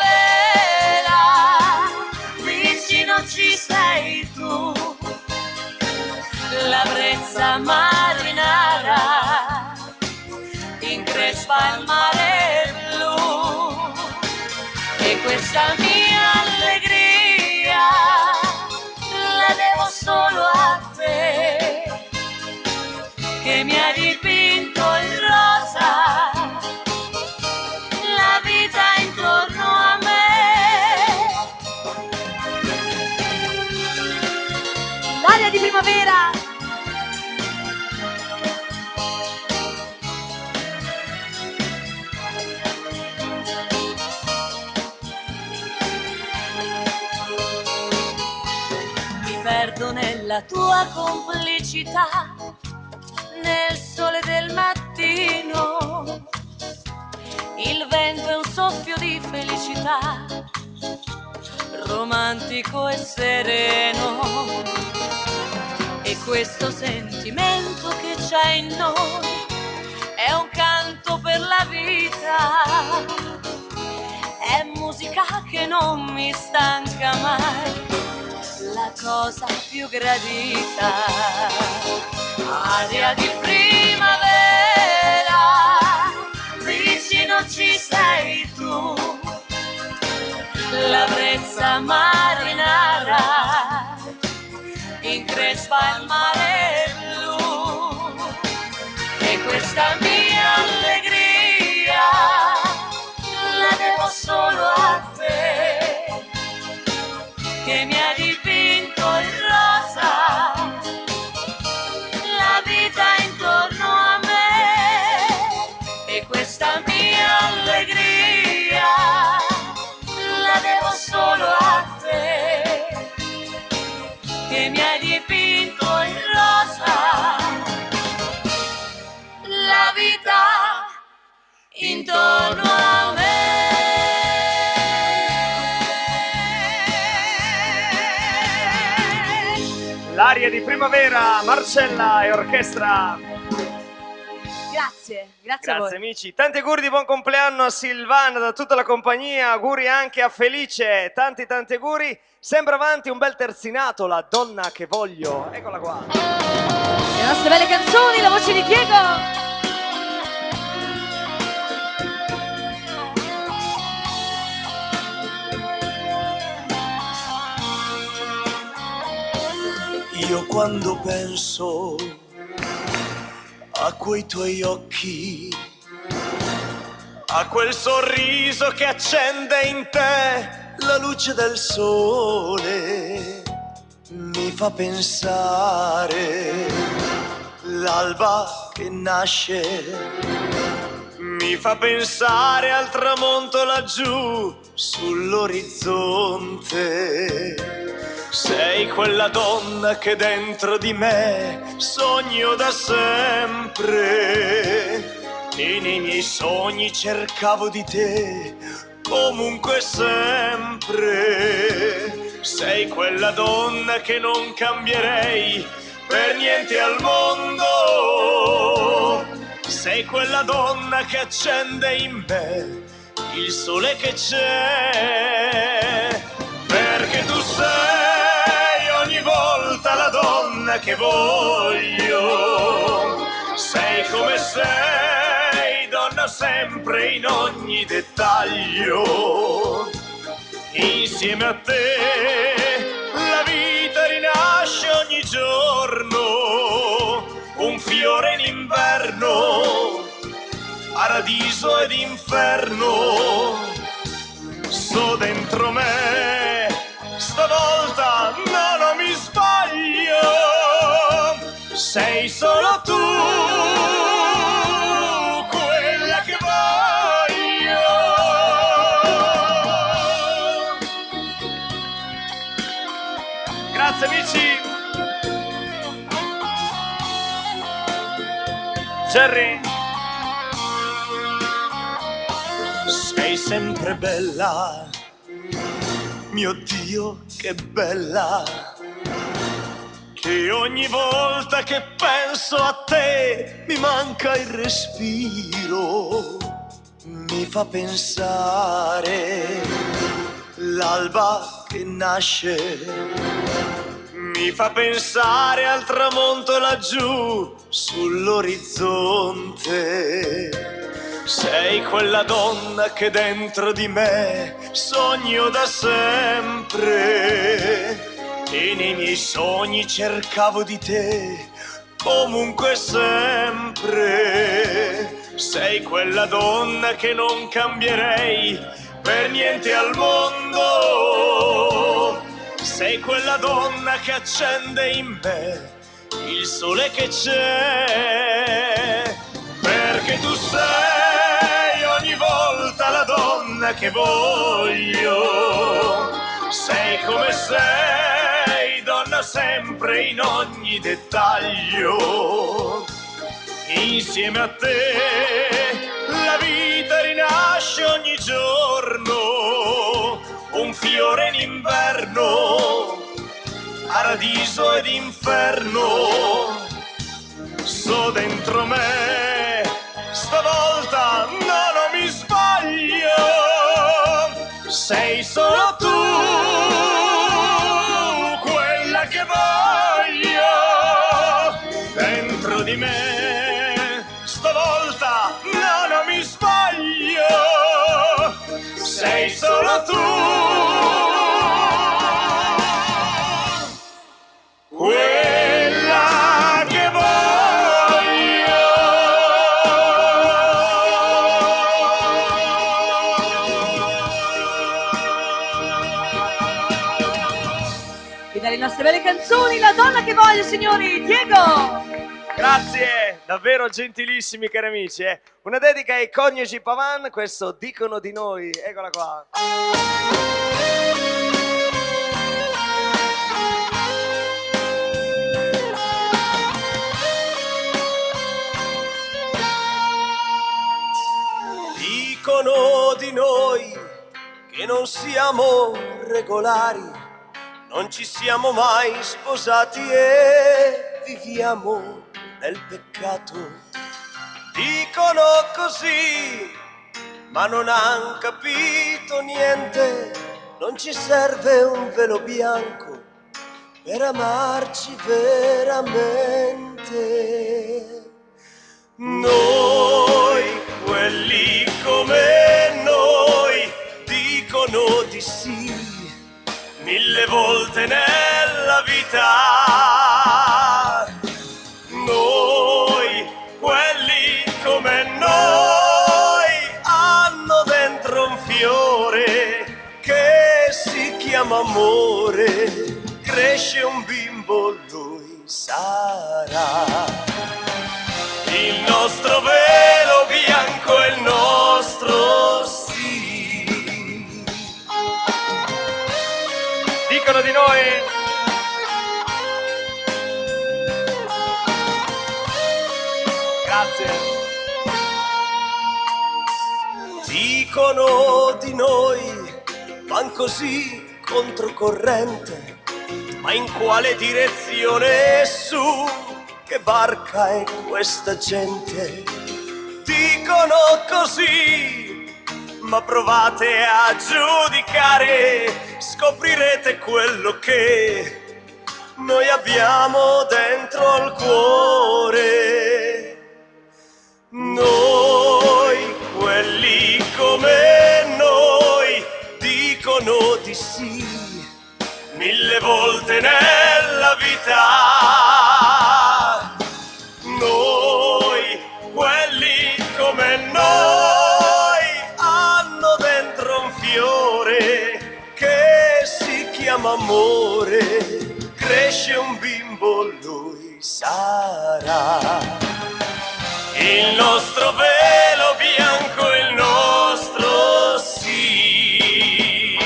Speaker 2: vicino ci sei tu, la brezza marinara increspa il mare blu e questa mia allegria la devo solo a te, che mi ha dipinto in rosa la vita intorno a me.
Speaker 5: L'aria di primavera.
Speaker 2: Mi perdo nella tua complicità, nel sole del mattino, il vento è un soffio di felicità, romantico e sereno, e questo sentimento che c'è in noi è un canto per la vita, è musica che non mi stanca mai, la cosa più gradita. Aria di primavera, vicino ci sei tu, la brezza marinara increspa il mare blu e questa mia allegria la devo solo a te, che mi ha dipinto in rosa la vita intorno a me e questa mia allegria è dipinto in rosa, la vita intorno a me.
Speaker 3: L'aria di primavera, Marcella e orchestra.
Speaker 5: Grazie, grazie a
Speaker 3: Grazie
Speaker 5: voi.
Speaker 3: amici, tanti auguri di buon compleanno a Silvana da tutta la compagnia, auguri anche a Felice, tanti auguri. Sembra avanti un bel terzinato, La donna che voglio, eccola qua.
Speaker 5: Le nostre belle canzoni, la voce di Diego.
Speaker 1: Io quando penso a quei tuoi occhi, a quel sorriso che accende in te la luce del sole, mi fa pensare l'alba che nasce, mi fa pensare al tramonto laggiù sull'orizzonte. Sei quella donna che dentro di me sogno da sempre e nei miei sogni cercavo di te comunque sempre. Sei quella donna che non cambierei per niente al mondo. Sei quella donna che accende in me il sole che c'è, perché tu sei ogni volta la donna che voglio. Sei come sei, donna sempre in ogni dettaglio. Insieme a te la vita rinasce ogni giorno, un fiore in inverno, paradiso ed inferno. So dentro me, stavolta non mi sbaglio, sei solo tu quella che voglio.
Speaker 3: Grazie amici. Jerry.
Speaker 1: Sei sempre bella, mio Dio che bella, che ogni volta che penso a te mi manca il respiro, mi fa pensare l'alba che nasce, mi fa pensare al tramonto laggiù sull'orizzonte. Sei quella donna che dentro di me sogno da sempre e nei miei sogni cercavo di te comunque sempre. Sei quella donna che non cambierei per niente al mondo. Sei quella donna che accende in me il sole che c'è, perché tu sei ogni volta la donna che voglio. Sei come sei, donna sempre in ogni dettaglio. Insieme a te la vita rinasce ogni giorno, un fiore in inverno, paradiso ed inferno. So dentro me, stavolta non mi sbaglio, sei solo tu quella che voglio. Dentro di me, stavolta non mi sbaglio, sei solo tu quella che voglio.
Speaker 5: E dalle nostre belle canzoni, la donna che voglio, signori, Diego!
Speaker 3: Grazie, davvero gentilissimi cari amici. Una dedica ai coniugi Pavan, questo dicono di noi, eccola qua.
Speaker 1: che non siamo regolari, non ci siamo mai sposati e viviamo nel peccato. Dicono così, ma non han capito niente, non ci serve un velo bianco per amarci veramente. Noi, quelli come noi, dicono di sì 1000 volte nella vita. Noi, quelli come noi, hanno dentro un fiore che si chiama amore. Cresce un bimbo, lui sarà il nostro velo bianco e il nostro sì.
Speaker 3: Dicono di noi. Grazie.
Speaker 1: Dicono di noi, van così controcorrente, ma in quale direzione su? Che barca è questa gente? Dicono così, ma provate a giudicare, scoprirete quello che noi abbiamo dentro il cuore. Noi, quelli come noi, dicono di sì 1000 volte nella vita. Noi, quelli come noi, hanno dentro un fiore che si chiama amore. Cresce un bimbo, lui sarà il nostro velo bianco, il nostro sì.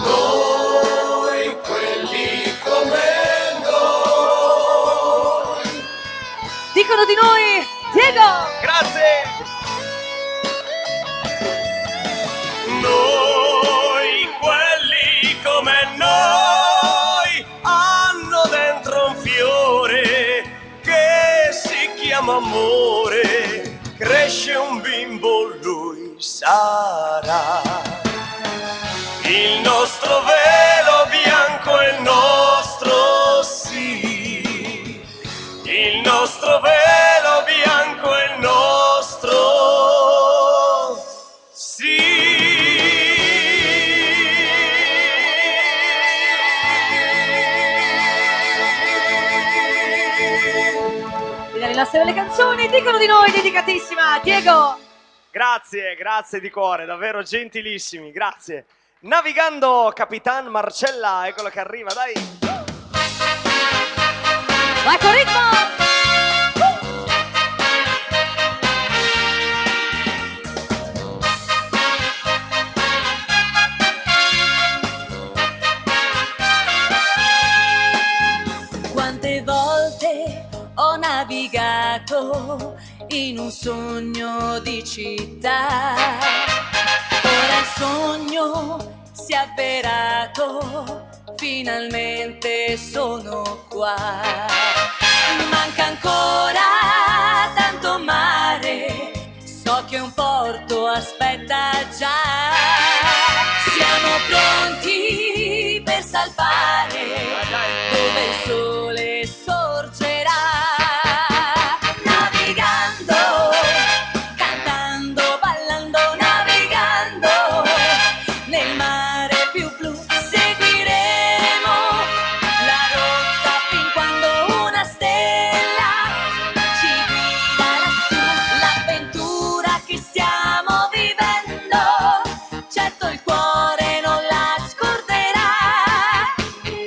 Speaker 1: Noi, quelli come noi.
Speaker 5: Dicono di noi, Diego!
Speaker 3: Grazie.
Speaker 1: Noi, quelli come noi, hanno dentro un fiore che si chiama amore. Cresce un bimbo, lui sarà il nostro velo bianco e il nostro sì. Il nostro velo bianco e il nostro sì.
Speaker 5: Le nostre belle canzoni, dicono di noi, dedicatissima, Diego!
Speaker 3: Grazie, grazie di cuore, davvero gentilissimi, grazie. Navigando Capitan Marcella, eccolo che arriva, dai.
Speaker 5: Vai con ritmo!
Speaker 2: Quante volte ho navigato in un sogno di città, ora il sogno si è avverato, finalmente sono qua. Manca ancora tanto mare, so che un porto aspetta già. Siamo pronti per salpare dove il sole sorgerà. Navigando, cantando, ballando, navigando nel mare più blu. Seguiremo la rotta fin quando una stella ci guida lassù. L'avventura che stiamo vivendo, certo il cuore non la scorderà.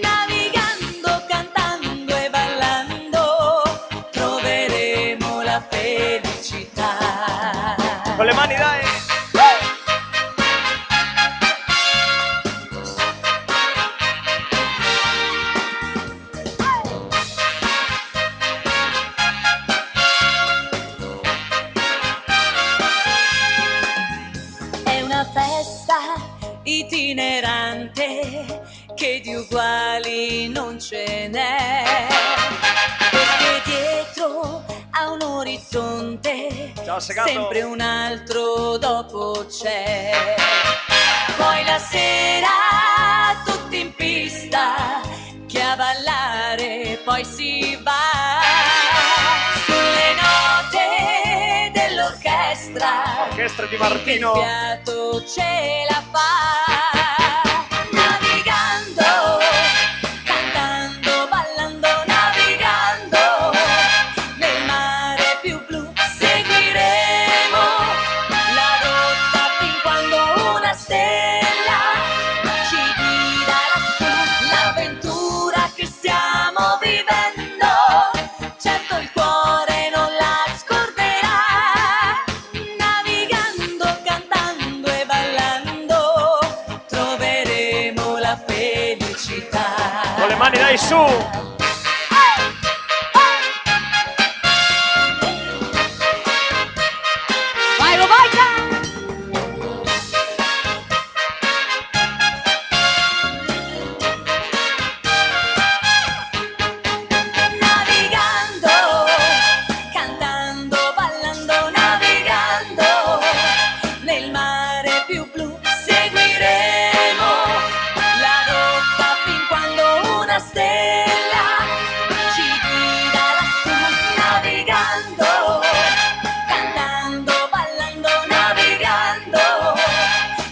Speaker 2: Navigando c'è, perché dietro a un orizzonte
Speaker 3: Ciao, Segato.
Speaker 2: sempre un altro dopo c'è. Poi la sera tutti in pista, che a ballare poi si va, sulle note dell'orchestra,
Speaker 3: Orchestra di
Speaker 2: il
Speaker 3: Martino.
Speaker 2: fiato ce la fa, navigando, cantando, ballando, navigando, nel mare più blu seguiremo la rotta fin quando una stella ci guida lassù, l'avventura che stiamo vivendo, certo il cuore non la scorderà, navigando, cantando e ballando, troveremo la felicità.
Speaker 3: Con le mani dai su.
Speaker 5: Vai Robaica!
Speaker 2: Navigando, cantando, ballando, navigando, nel mare più blu seguiremo la rotta fin quando una stella ci guida lassù, navigando, cantando, ballando, navigando,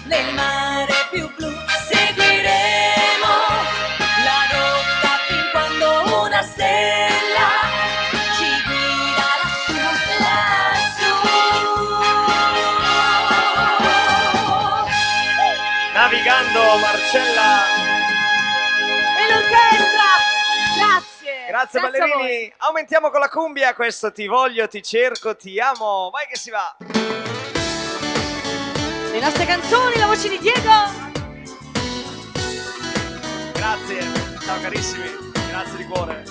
Speaker 2: nel mare più blu seguiremo la rotta fin quando una stella ci guida lassù, lassù.
Speaker 3: Navigando, Marcella.
Speaker 5: E l'orchestra! Grazie!
Speaker 3: Grazie
Speaker 5: a voi.
Speaker 3: ballerini. Aumentiamo con la cumbia questo ti voglio, ti cerco, ti amo. Vai che si va.
Speaker 5: Le nostre canzoni, la voce di Diego!
Speaker 3: Grazie. Ciao carissimi. Grazie di cuore.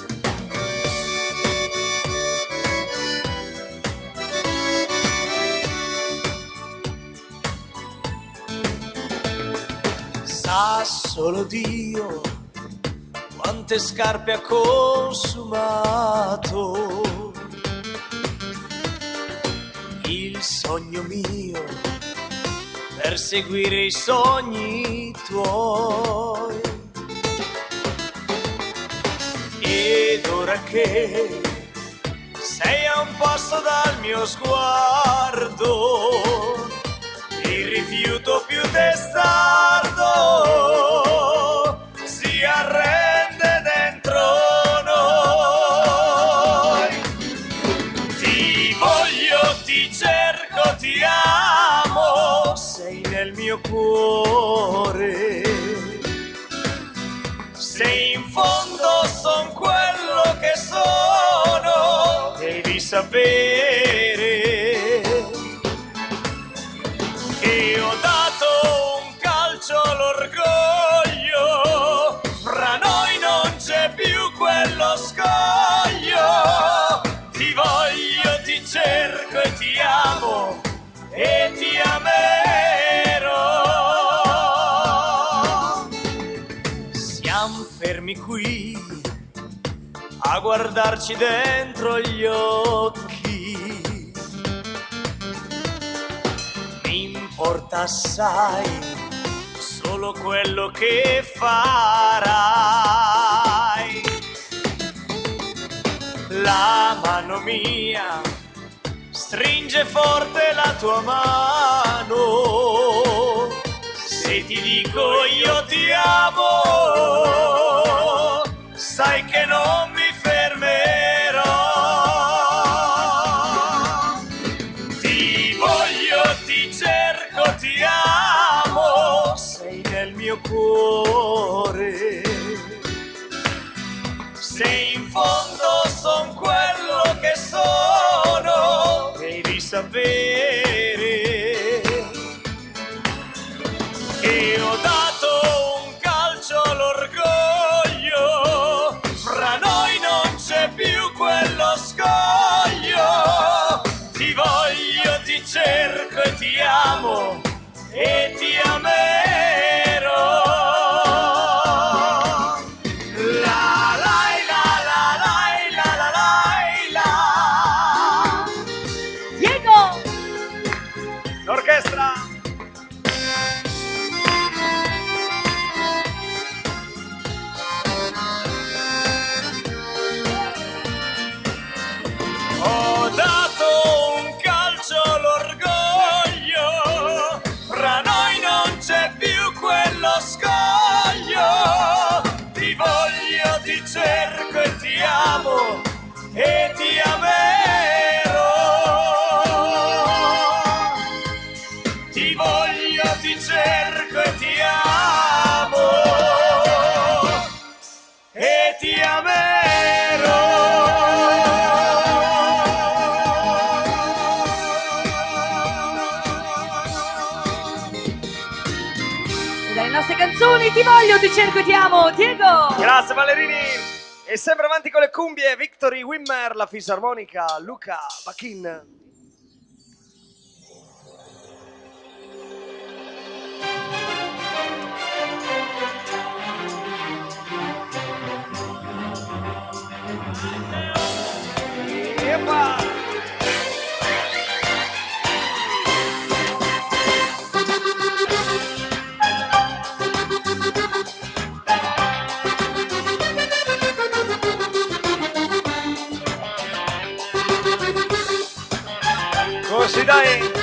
Speaker 3: Sa solo Dio quante scarpe ha consumato. Il sogno mio per seguire i sogni tuoi. Ed ora che sei a un passo dal mio sguardo, il rifiuto più testardo si arrende dentro noi. Ti voglio, ti cerco, ti amo, sei nel mio cuore. Se in fondo son quello che sono, devi sapere che ho dato un calcio all'orgoglio, fra noi non c'è più quello scoglio. Ti voglio, ti cerco e ti amo e ti amerò. Siamo fermi qui a guardarci dentro gli occhi. Mi importa assai solo quello che farai. La mano mia stringe forte la tua mano. Se ti dico io ti amo, sai che non mi fermerò. Ti voglio, ti cerco, ti amo, sei nel mio cuore. Se in fondo son quello che sono, devi sapere che ho dato un calcio all'orgoglio, fra noi non c'è più quello scoglio. Ti voglio, ti cerco e ti amo e ti amerò. La la la la
Speaker 1: e ti amerò. Ti voglio, ti cerco e ti amo e ti amerò.
Speaker 5: E dalle nostre canzoni Ti voglio, ti cerco e ti amo, Diego!
Speaker 3: Grazie ballerini! E sempre avanti con le cumbie, Victory Wimmer, la fisarmonica, Luca Bachin. Epa! Così dai!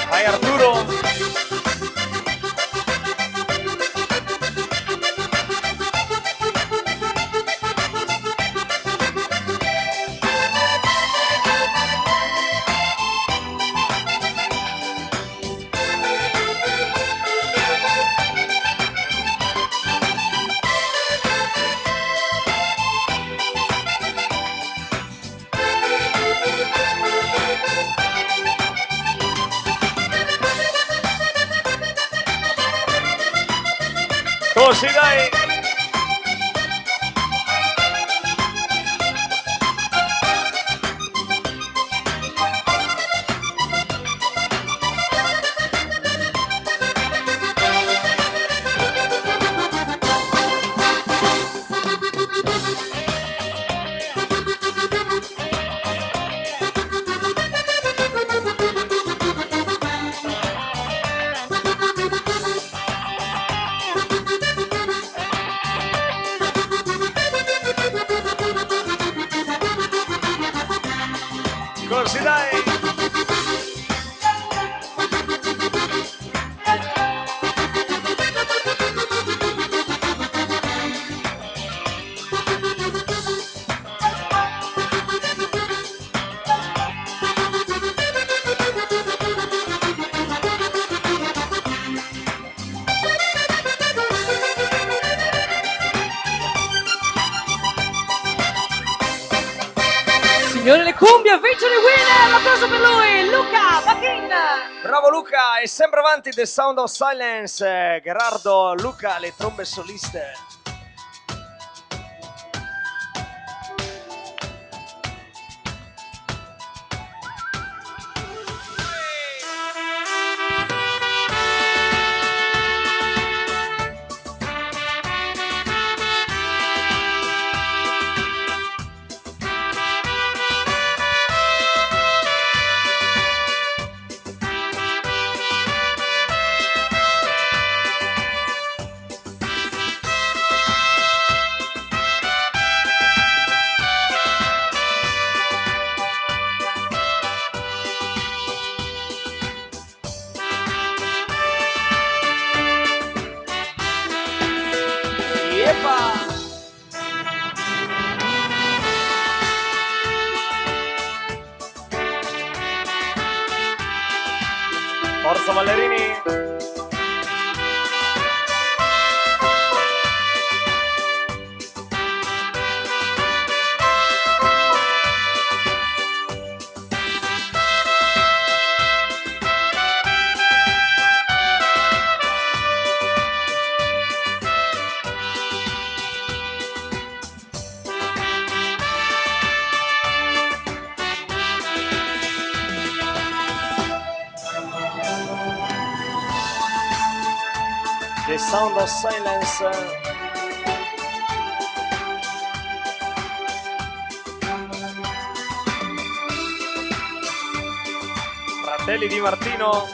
Speaker 3: Vai Arturo! Così dai! Così dai!
Speaker 5: Signore le cumbie, Victory Winner, un applauso per lui, Luca Bachin!
Speaker 3: Bravo Luca! E sempre avanti The Sound of Silence, Gerardo, Luca, le trombe soliste. The Sound of Silence. Fratelli Di Martino.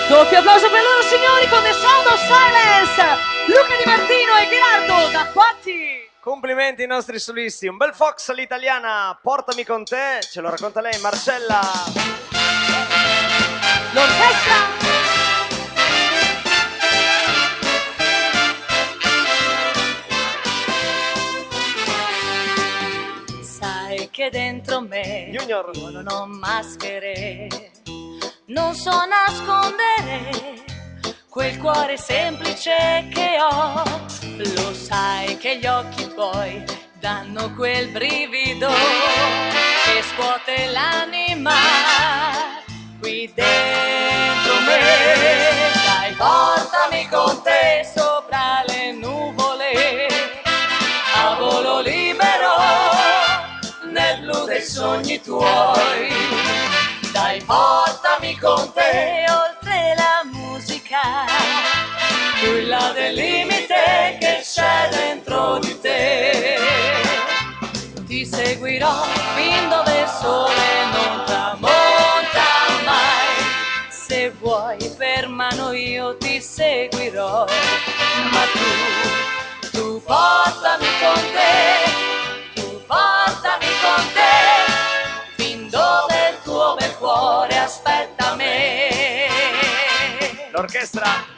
Speaker 5: Doppio applauso per loro signori con The Sound of Silence, Luca Di Martino e Gerardo D'Acquatti.
Speaker 3: Complimenti ai nostri solisti, un bel Fox all'italiana, Portami con te, ce lo racconta lei Marcella.
Speaker 5: L'orchestra.
Speaker 2: Sai che dentro me
Speaker 3: Junior.
Speaker 2: io non ho maschere, non so nascondere quel cuore semplice che ho. Lo sai che gli occhi tuoi danno quel brivido che scuote l'anima qui dentro me. Dai, portami con te sopra le nuvole, a volo libero nel blu dei sogni tuoi. Dai, portami con te oltre la musica, più in là del limite che c'è dentro di te. Ti seguirò fin dove il sole non tramonta mai. Se vuoi per mano io ti seguirò, ma tu portami con te, tu portami con te, fin dove il tuo bel cuore aspetta me.
Speaker 3: L'orchestra.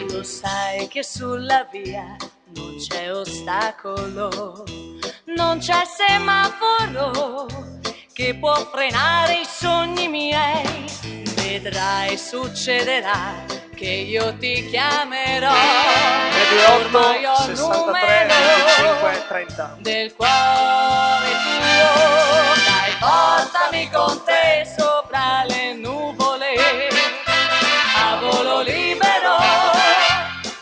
Speaker 2: Lo sai che sulla via non c'è ostacolo, non c'è semaforo che può frenare i sogni miei. Vedrai, succederà che io ti chiamerò.
Speaker 3: 28 63 25 30.
Speaker 2: Del cuore tuo. Dai, portami con te sopra le nuvole, a volo libero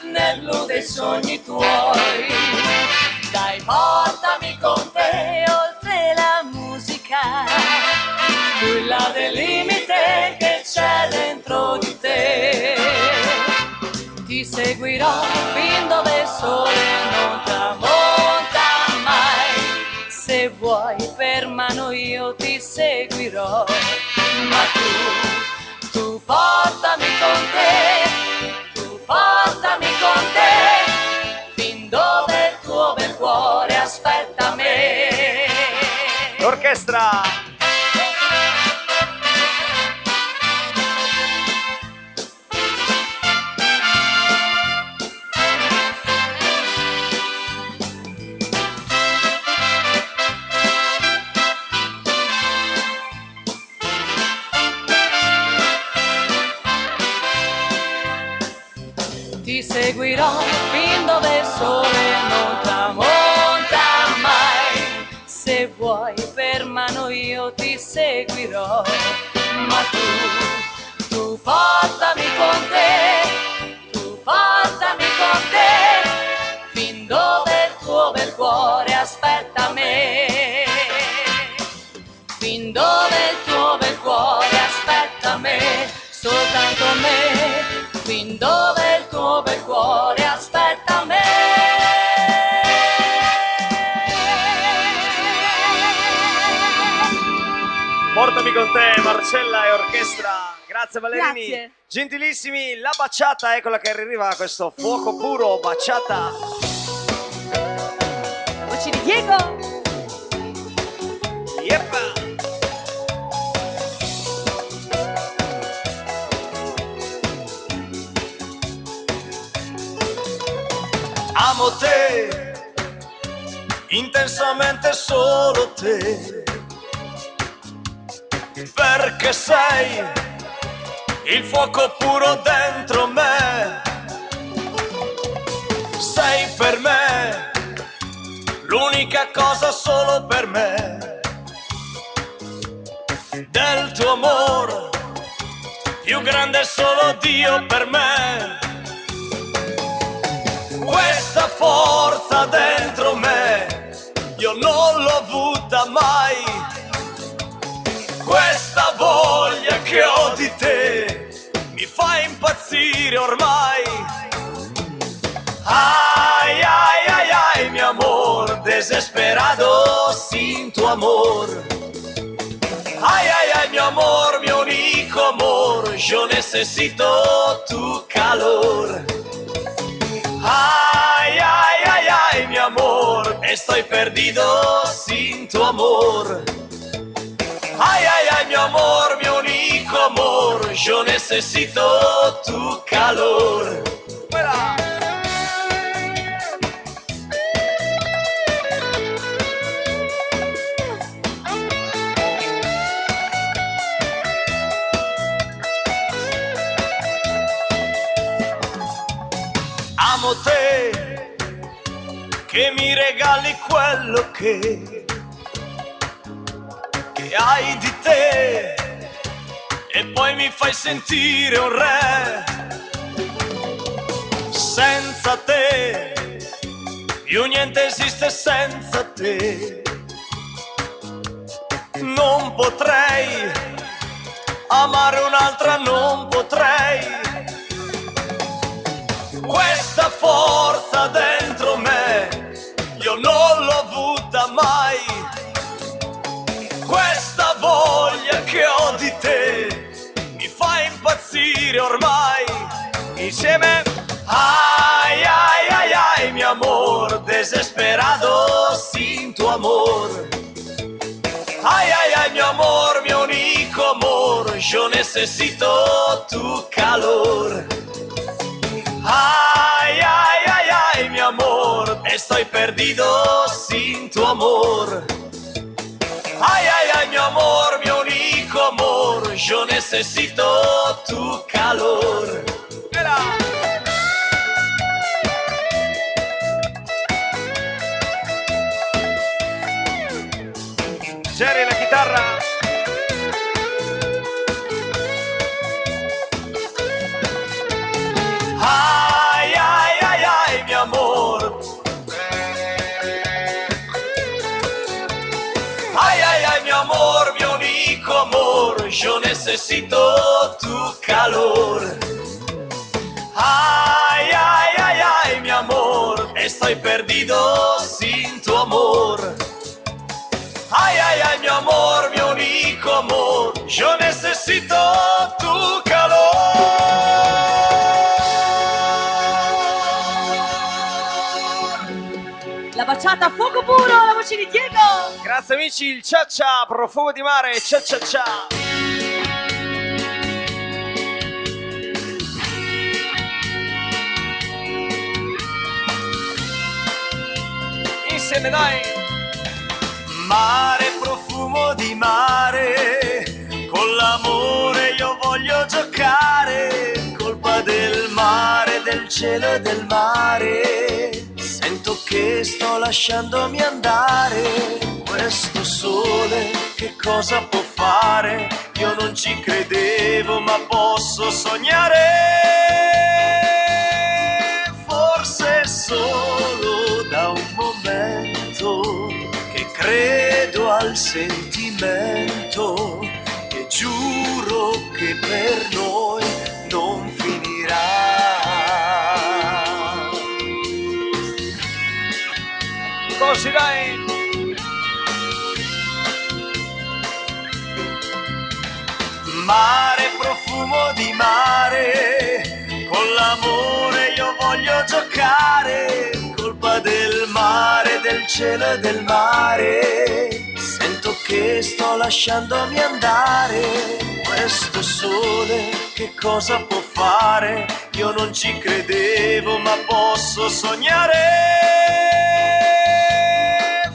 Speaker 2: nel blu dei sogni tuoi. Dai, portami con te oltre la musica, più in là del limite che c'è dentro di te. Ti seguirò fin dove il sole non tramonta mai. Se vuoi per mano io ti seguirò, ma tu portami con te, tu portami con te, fin dove il tuo bel cuore aspetta me.
Speaker 3: L'orchestra.
Speaker 2: seguirò fin dove il sole non tramonta mai. Se vuoi per mano io ti seguirò, ma tu portami con te, tu portami con te, fin dove il tuo bel cuore aspetta me, fin dove il tuo bel cuore aspetta me, soltanto me, fin dove il tuo bel cuore aspetta me.
Speaker 3: Portami con te, Marcella e orchestra. Grazie Valerini.
Speaker 5: Grazie.
Speaker 3: Gentilissimi, la baciata, eccola che arriva, questo fuoco puro, baciata.
Speaker 5: Voci di Diego.
Speaker 3: Yeppa. Amo te, intensamente solo te, perché sei il fuoco puro dentro me. Sei per me l'unica cosa solo per me. Del tuo amor più grande è solo Dio per me. Questa forza dentro me io non l'ho avuta mai. Questa voglia che ho di te mi fa impazzire ormai. Ay, ay, ay, ay, mi amor, desesperado sin tu amor. Ay, ay, ay, mi amor, mi único amor, yo necesito tu calor. Ay, ay, ay, ay, mi amor, estoy perdido sin tu amor. Ay, ay, ay, mi amor, mi único amor, yo necesito tu calor. ¡Fuera! Amo te, che mi regali quello che hai di te e poi mi fai sentire un re. Senza te più niente esiste senza te. Non potrei amare un'altra, non potrei. Questa forza dentro me io non l'ho avuta mai. Questa voglia che ho di te mi fa impazzire ormai. Insieme. Ay, ay, ay, ay, mi amor, desesperado sin tu amor. Ay, ay, ay, mi amor, mi único amor, yo necesito tu calor. Ay, ay, ay, ay, mi amor, estoy perdido sin tu amor. Ay, ay, ay, mi amor, mi único amor, yo necesito tu calor. ¡Mira! Jerry la chitarra. Ay, ay, ay, ay, mi amor. Ay, ay, ay, mi amor, mi único amor, yo necesito tu calor. Ay, ay, ay, ay, mi amor, estoy perdido sin tu amor. Ay, ay, ay, mi amor, mi único amor, yo necesito tu calor.
Speaker 5: La baciata a fuoco puro, la voce di Diego.
Speaker 3: Grazie amici, il cia cia, profumo di mare, cia cia cia. Insieme dai. Mare, profumo di mare, con l'amore io voglio giocare, colpa del mare, del
Speaker 1: del cielo e del mare. Sento che sto lasciandomi andare. Questo sole che cosa può fare? Io non ci credevo, ma posso sognare. Forse solo da un momento che credo al sentimento, e giuro che per noi non finirà.
Speaker 3: Così dai!
Speaker 1: Mare, profumo di mare, con l'amore io voglio giocare. Colpa del mare, del cielo e del mare. Sento che sto lasciandomi andare. Questo sole che cosa può fare? Io non ci credevo, ma posso sognare.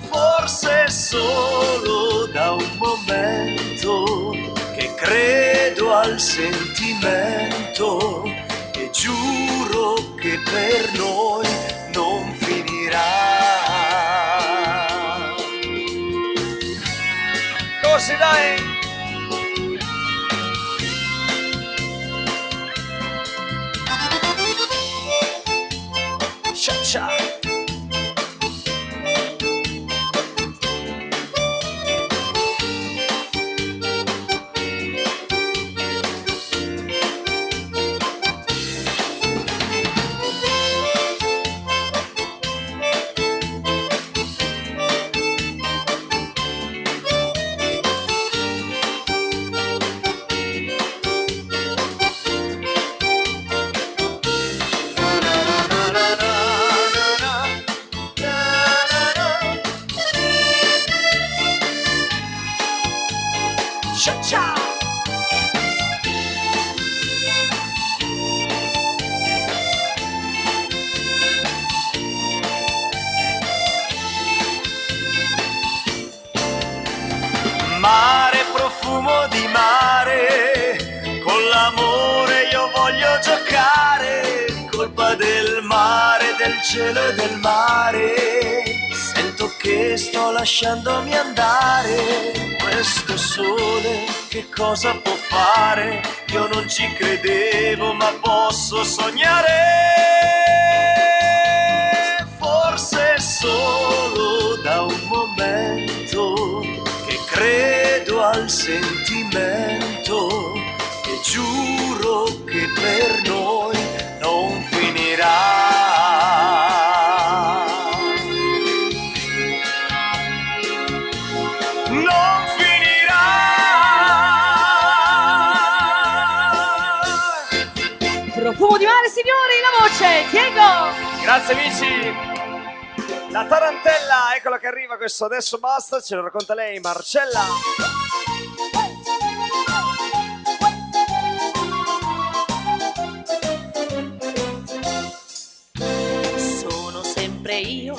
Speaker 1: Forse solo da un momento che credo al sentimento, e giuro che per noi non finirà.
Speaker 3: Così dai! Cia cia!
Speaker 1: Mare, profumo di mare, con l'amore io voglio giocare. Colpa del mare, del cielo e del mare. Sento che sto lasciandomi andare. Questo sole che cosa può fare? Io non ci credevo, ma posso sognare. Forse solo da un momento che credo al sentimento, e giuro che per noi non finirà. Non finirà.
Speaker 5: Profumo di mare, signori, la voce, Diego!
Speaker 3: Grazie amici! La tarantella, eccola che arriva, questo adesso basta, ce lo racconta lei, Marcella.
Speaker 2: Sono sempre io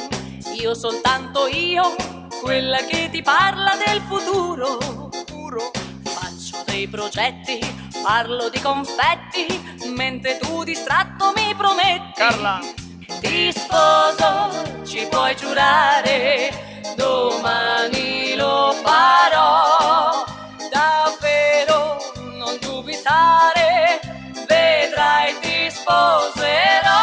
Speaker 2: soltanto io, quella che ti parla del futuro. Faccio dei progetti, parlo di confetti, mentre tu distratto mi prometti.
Speaker 3: Carla.
Speaker 2: Ti sposo, ci puoi giurare, domani lo farò. Davvero non dubitare, vedrai ti sposerò.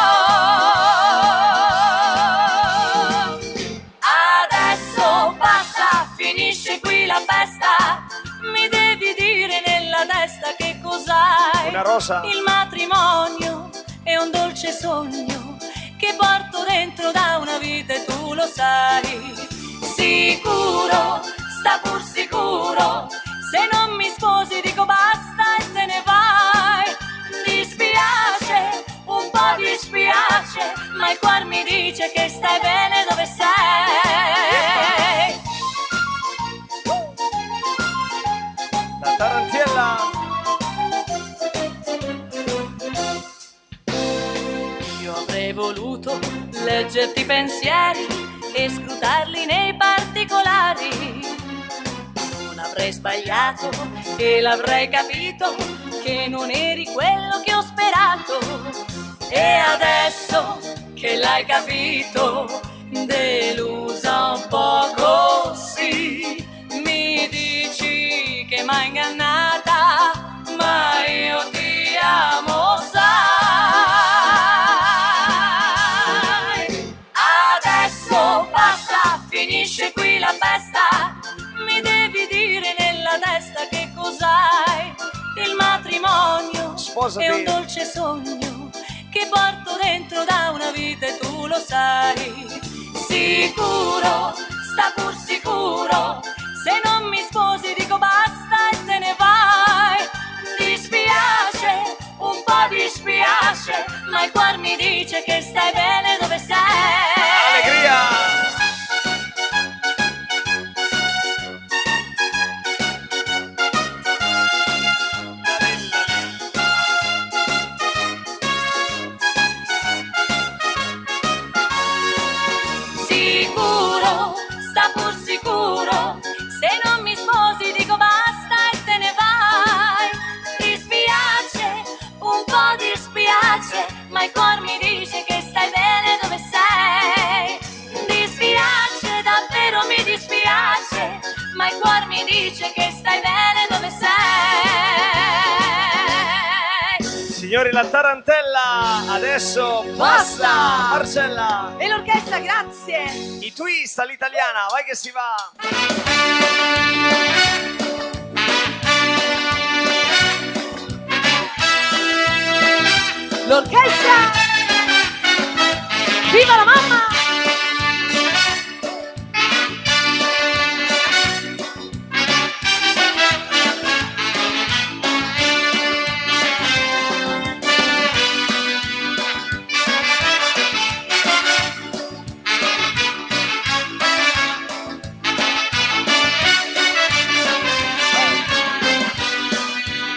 Speaker 2: Adesso basta, finisce qui la festa, mi devi dire nella testa che cos'hai.
Speaker 3: Una rosa.
Speaker 2: Il matrimonio è un dolce sogno che porto dentro da una vita e tu lo sai. Sicuro, sta pur sicuro, se non mi sposi dico basta e te ne vai. Dispiace, un po' dispiace, ma il cuore mi dice che stai bene dove sei.
Speaker 3: La tarantella.
Speaker 2: Io avrei voluto leggerti i pensieri e scrutarli nei particolari. Non avrei sbagliato e l'avrei capito che non eri quello che ho sperato. E adesso che l'hai capito, delusa un po' così, mi dici che m'hai ingannata, ma io ti amo, sai. Adesso basta, finisce qui la festa, mi devi dire nella testa che cos'hai. Il matrimonio
Speaker 3: Sposati.
Speaker 2: è un dolce sogno che porto dentro da una vita e tu lo sai. Sicuro, sta pur sicuro, se non mi sposi dico basta e te ne vai. Dispiace, un po' dispiace, ma il cuore mi dice che stai bene dove sei.
Speaker 3: Allegria!
Speaker 2: Sicuro, sta pur sicuro, se non mi sposi dico basta e te ne vai. Dispiace, un po' dispiace, ma il cuore mi dice che stai bene dove sei. Dispiace, davvero mi dispiace, ma il cuore mi dice che stai bene dove sei.
Speaker 3: Signori, la tarantella adesso
Speaker 5: Basta!
Speaker 3: passa. Marcella,
Speaker 5: E l'orchestra, grazie.
Speaker 3: i twist all'italiana, vai che si va.
Speaker 5: L'orchestra. Viva la mamma!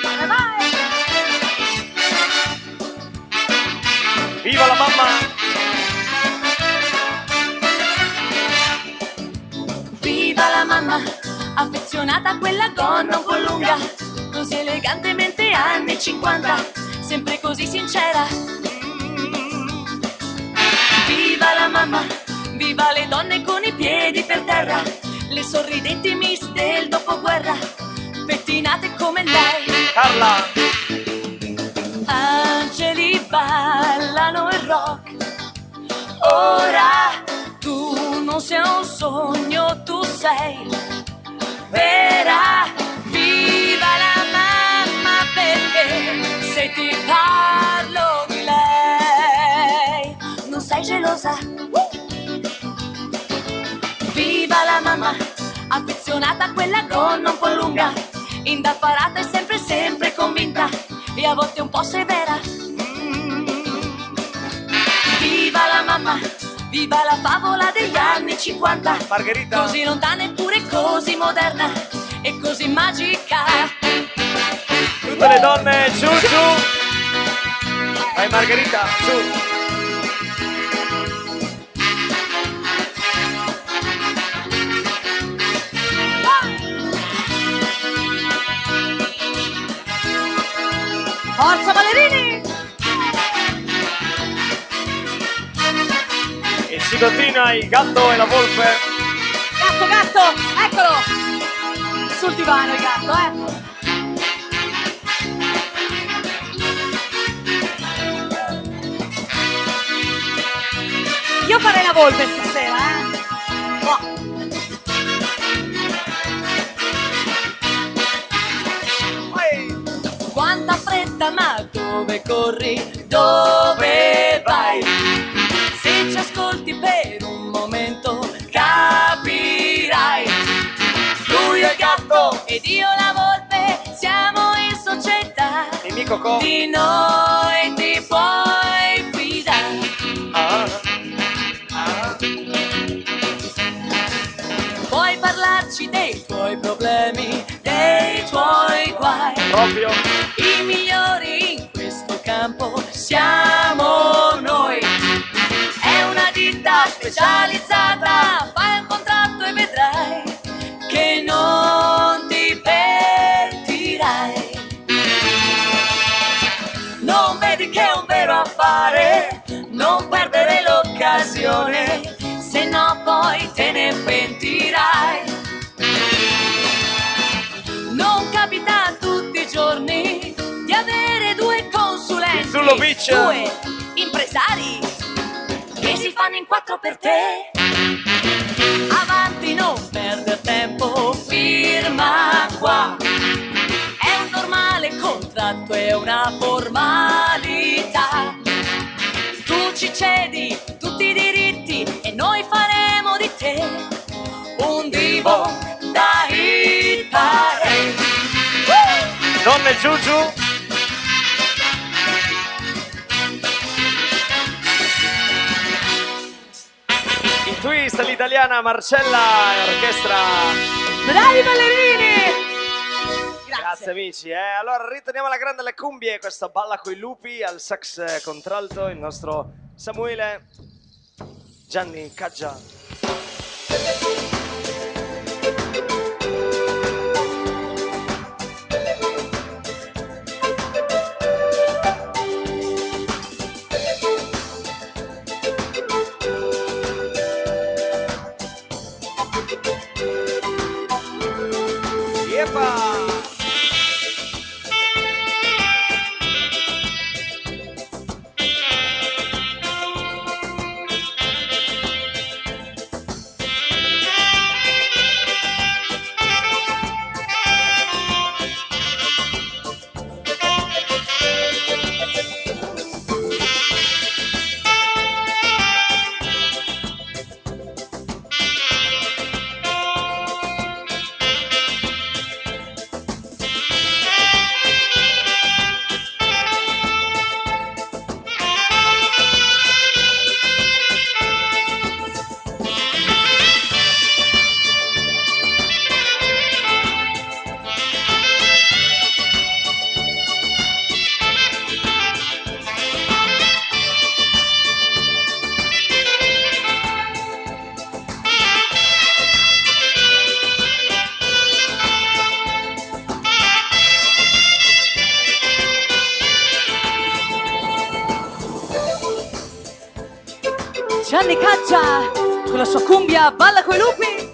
Speaker 5: Vai, vai!
Speaker 3: Viva la mamma!
Speaker 2: Viva la mamma, affezionata a quella gonna un po' lunga, così elegantemente anni 50, sempre così sincera. Viva la mamma, viva le donne con i piedi per terra, le sorridenti miss del dopoguerra, pettinate come lei.
Speaker 3: Carla,
Speaker 2: Angeli ballano il rock, ora tu non sei un sogno, tu sei vera. Viva la mamma, perché se ti parlo di lei non sei gelosa. Viva la mamma, affezionata a quella gonna un po' lunga, indaffarata e sempre sempre convinta e a volte un po' severa. Viva la mamma, viva la favola degli anni 50,
Speaker 3: Margherita.
Speaker 2: così lontana eppure così moderna e così magica.
Speaker 3: Tutte le donne, giù, giù. Vai Margherita, su.
Speaker 5: Forza ballerini!
Speaker 3: E si continua il gatto e la volpe.
Speaker 5: Gatto, gatto, eccolo! Sul divano il gatto, Io farei la volpe stasera, Oh.
Speaker 2: Quanta fretta, ma dove corri? Dove vai? Se ci ascolti per un momento capirai. Lui è il gatto ed io la volpe, siamo in società.
Speaker 3: Il mio cocò.
Speaker 2: Di noi ti puoi fidare. Puoi parlarci dei tuoi problemi, dei tuoi guai.
Speaker 3: Proprio.
Speaker 2: I migliori in questo campo siamo noi. È una ditta specializzata, fai un contratto e vedrai che non ti pentirai. Non vedi che è un vero affare? fare, non perdere l'occasione, se no poi te ne pentirai. Non capita tutti i giorni di avere due consulenti, due impresari che si fanno in quattro per te. Avanti, non perdere tempo, firma qua. È un normale contratto, è una formalità. Tu ci cedi tutti i diritti e noi faremo di te un divo da hit parade.
Speaker 3: Donne Giugiu. Il twist, l'italiana Marcella e orchestra.
Speaker 5: Bravi ballerini!
Speaker 3: Grazie amici. Allora ritorniamo alla grande alle cumbie, questa balla coi lupi, al sax contralto il nostro Samuele Gianni Caggia. Yepa!
Speaker 5: Gianni Caggia con la sua cumbia balla coi lupi.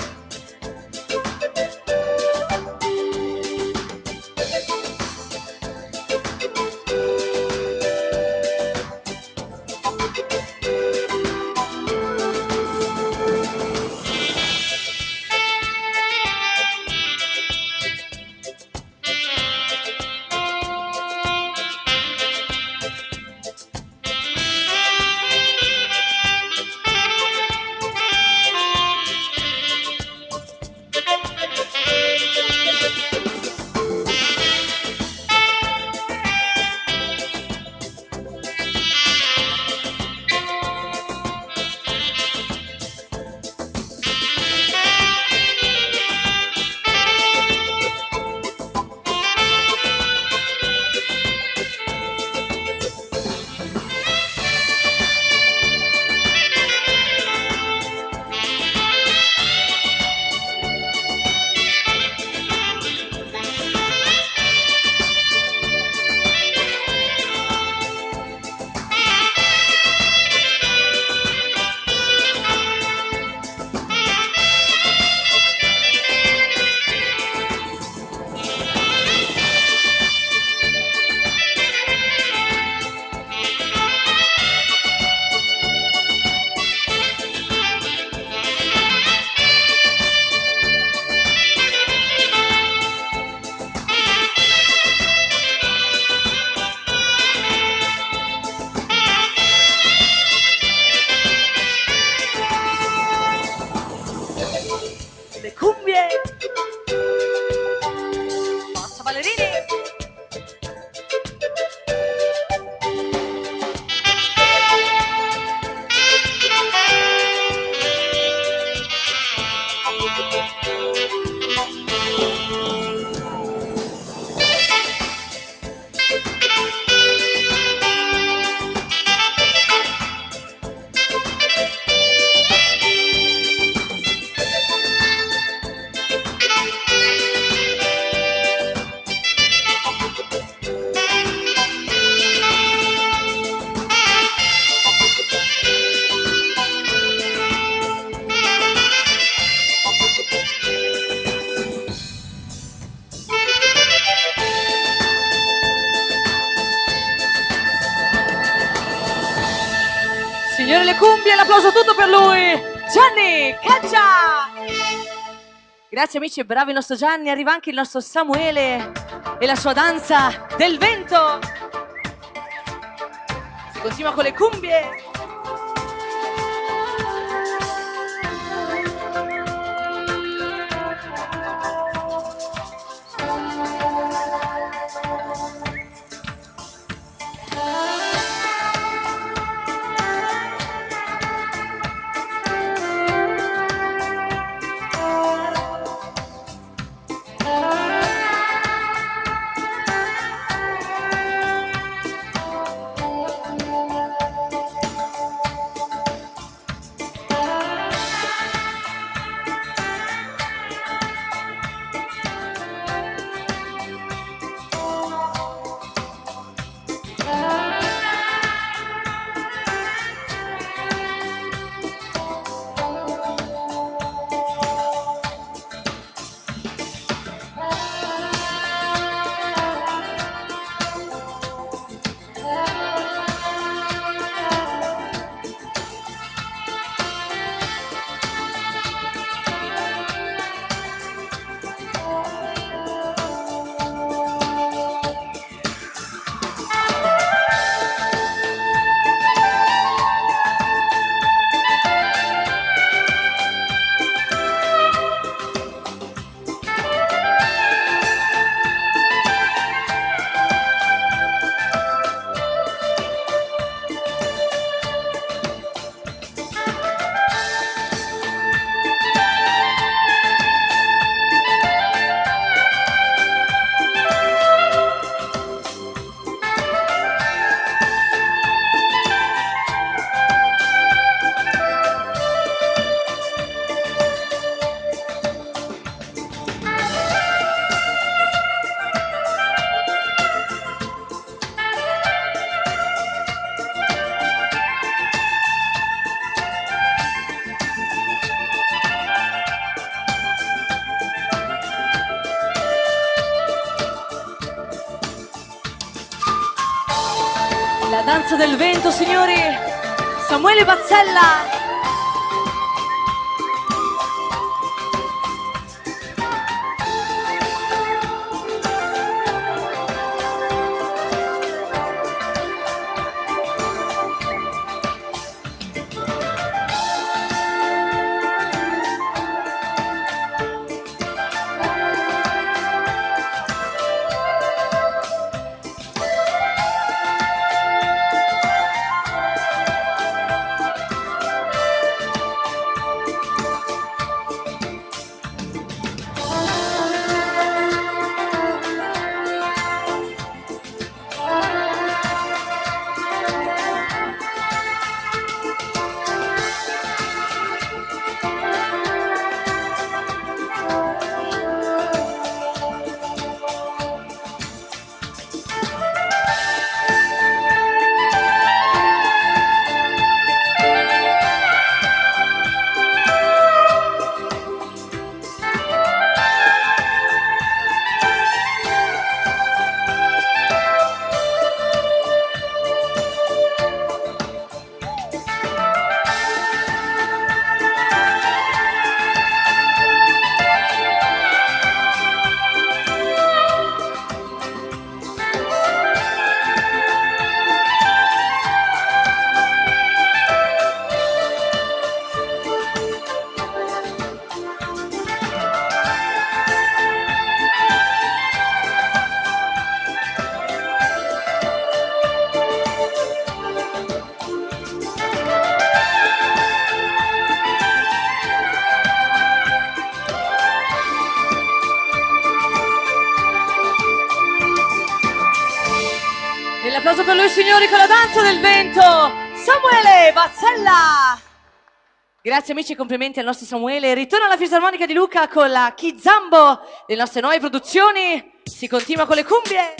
Speaker 5: le cumbie, l'applauso tutto per lui, Gianni Caccia. Grazie amici, bravo il nostro Gianni. Arriva anche il nostro Samuele e la sua danza del vento. Si continua con le cumbie. La danza del vento, signori. Samuele Bazzella. E l'applauso per lui, signori, con la danza del vento, Samuele Bazzella. Grazie amici e complimenti al nostro Samuele. Ritorno alla Fisarmonica di Lucca con la Kizambo, le nostre nuove produzioni. Si continua con le cumbie.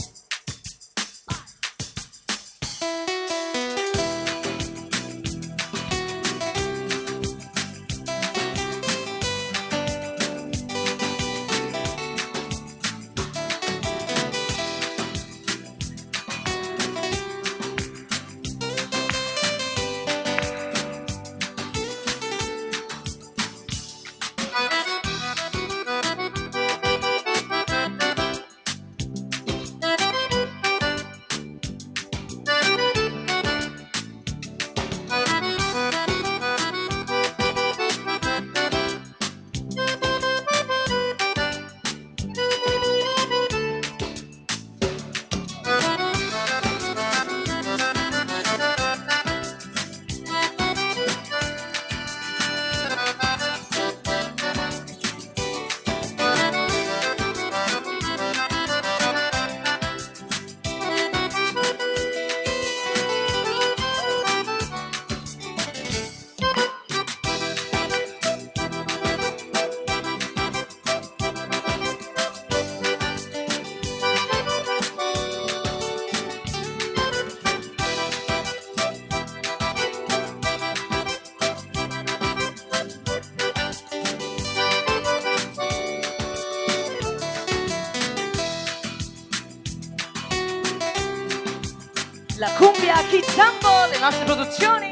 Speaker 5: la cumbia Kizambo, le nostre produzioni.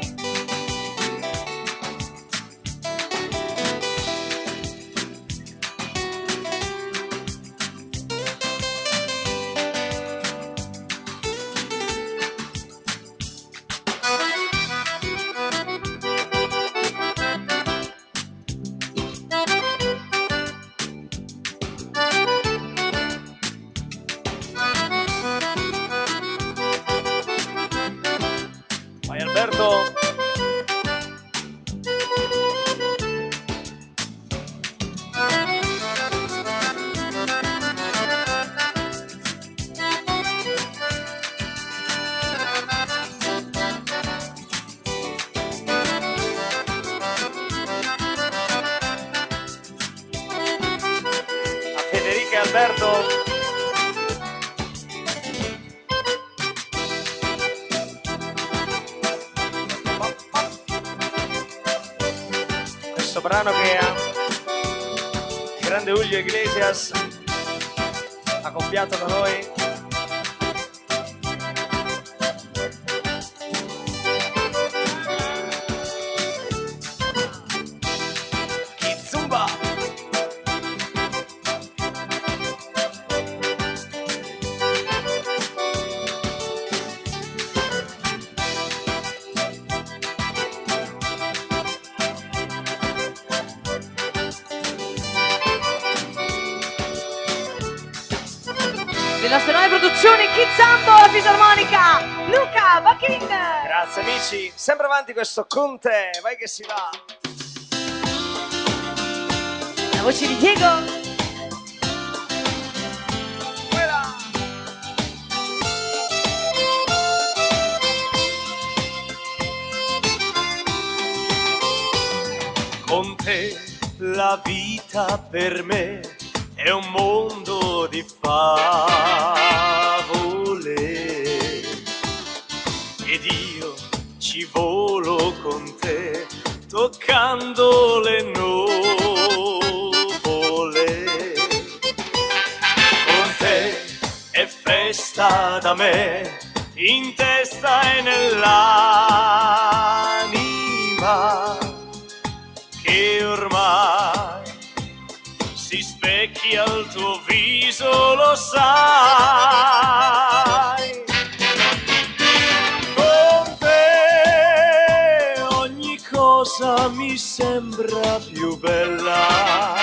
Speaker 3: Vai Alberto. A Federica e Alberto. Questo brano che ha il grande Julio Iglesias accoppiato da noi. Kizumba.
Speaker 5: Le nostre nuove produzioni Kizambo, la fisarmonica Luca Bachin.
Speaker 3: Grazie amici, sempre avanti questo Conte, vai che si va.
Speaker 5: La voce di Diego.
Speaker 3: Quella. Con te la vita per me è un mondo di favole ed io ci volo con te toccando le nuvole. Con te è festa da me in testa e nell'anima che ormai si specchia al tuo viso, lo sai. Con te ogni cosa mi sembra più bella.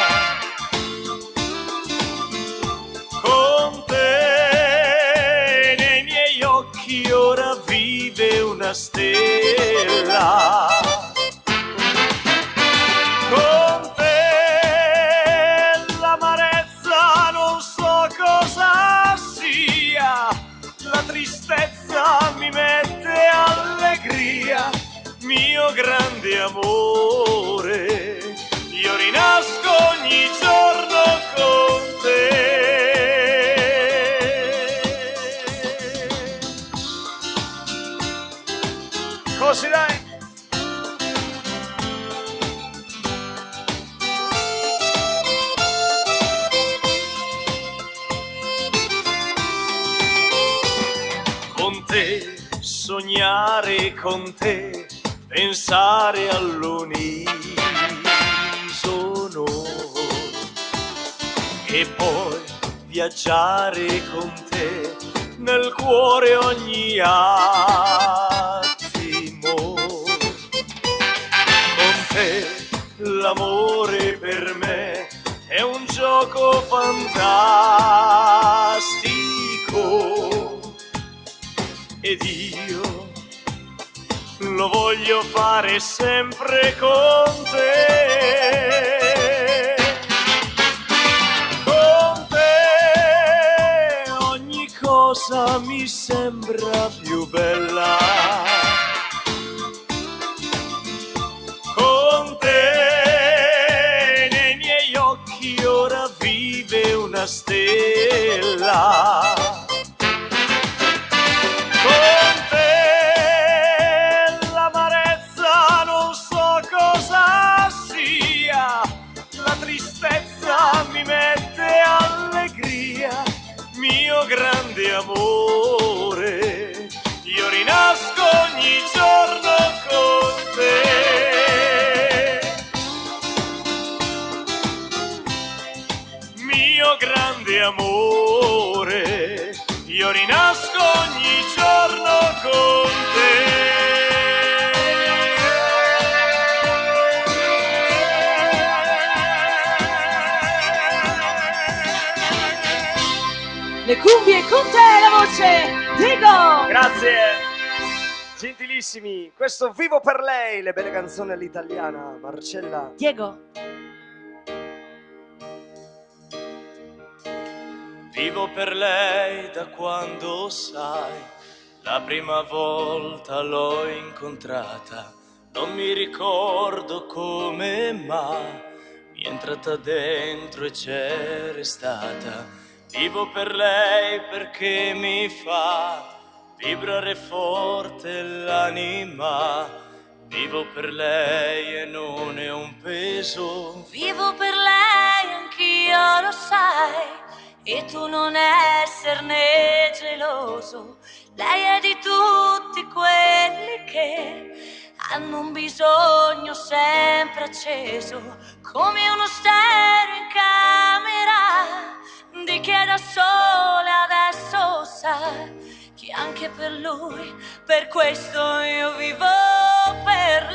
Speaker 3: Con te nei miei occhi ora vive una stella. Con te l'amarezza non so cosa sia, la tristezza mi mette allegria, mio grande amore, io rinasco ogni giorno con te. Così dai. Con te, sognare con te, pensare all'unisono e poi viaggiare con te nel cuore ogni attimo. Con te l'amore per me è un gioco fantastico ed io lo voglio fare sempre con te. Con te ogni cosa mi sembra più bella. Con te nei miei occhi ora vive una stella. Con te l'amarezza non so cosa sia, la tristezza mi mette allegria, mio grande amore, io rinasco
Speaker 1: grande amore, io rinasco ogni giorno con te.
Speaker 5: Le cuffie con te, la voce, Diego!
Speaker 3: Grazie! Gentilissimi, questo Vivo per lei, le belle canzoni all'italiana, Marcella.
Speaker 5: Diego.
Speaker 1: Vivo per lei da quando sai, la prima volta l'ho incontrata, non mi ricordo come ma mi è entrata dentro e c'è restata. Vivo per lei perché mi fa vibrare forte l'anima, vivo per lei e non è un peso.
Speaker 2: Vivo per lei, anch'io lo sai, e tu non esserne geloso. Lei è di tutti quelli che hanno un bisogno sempre acceso, come uno stereo in camera di chi è da sole adesso sa che anche per lui, per questo io vivo per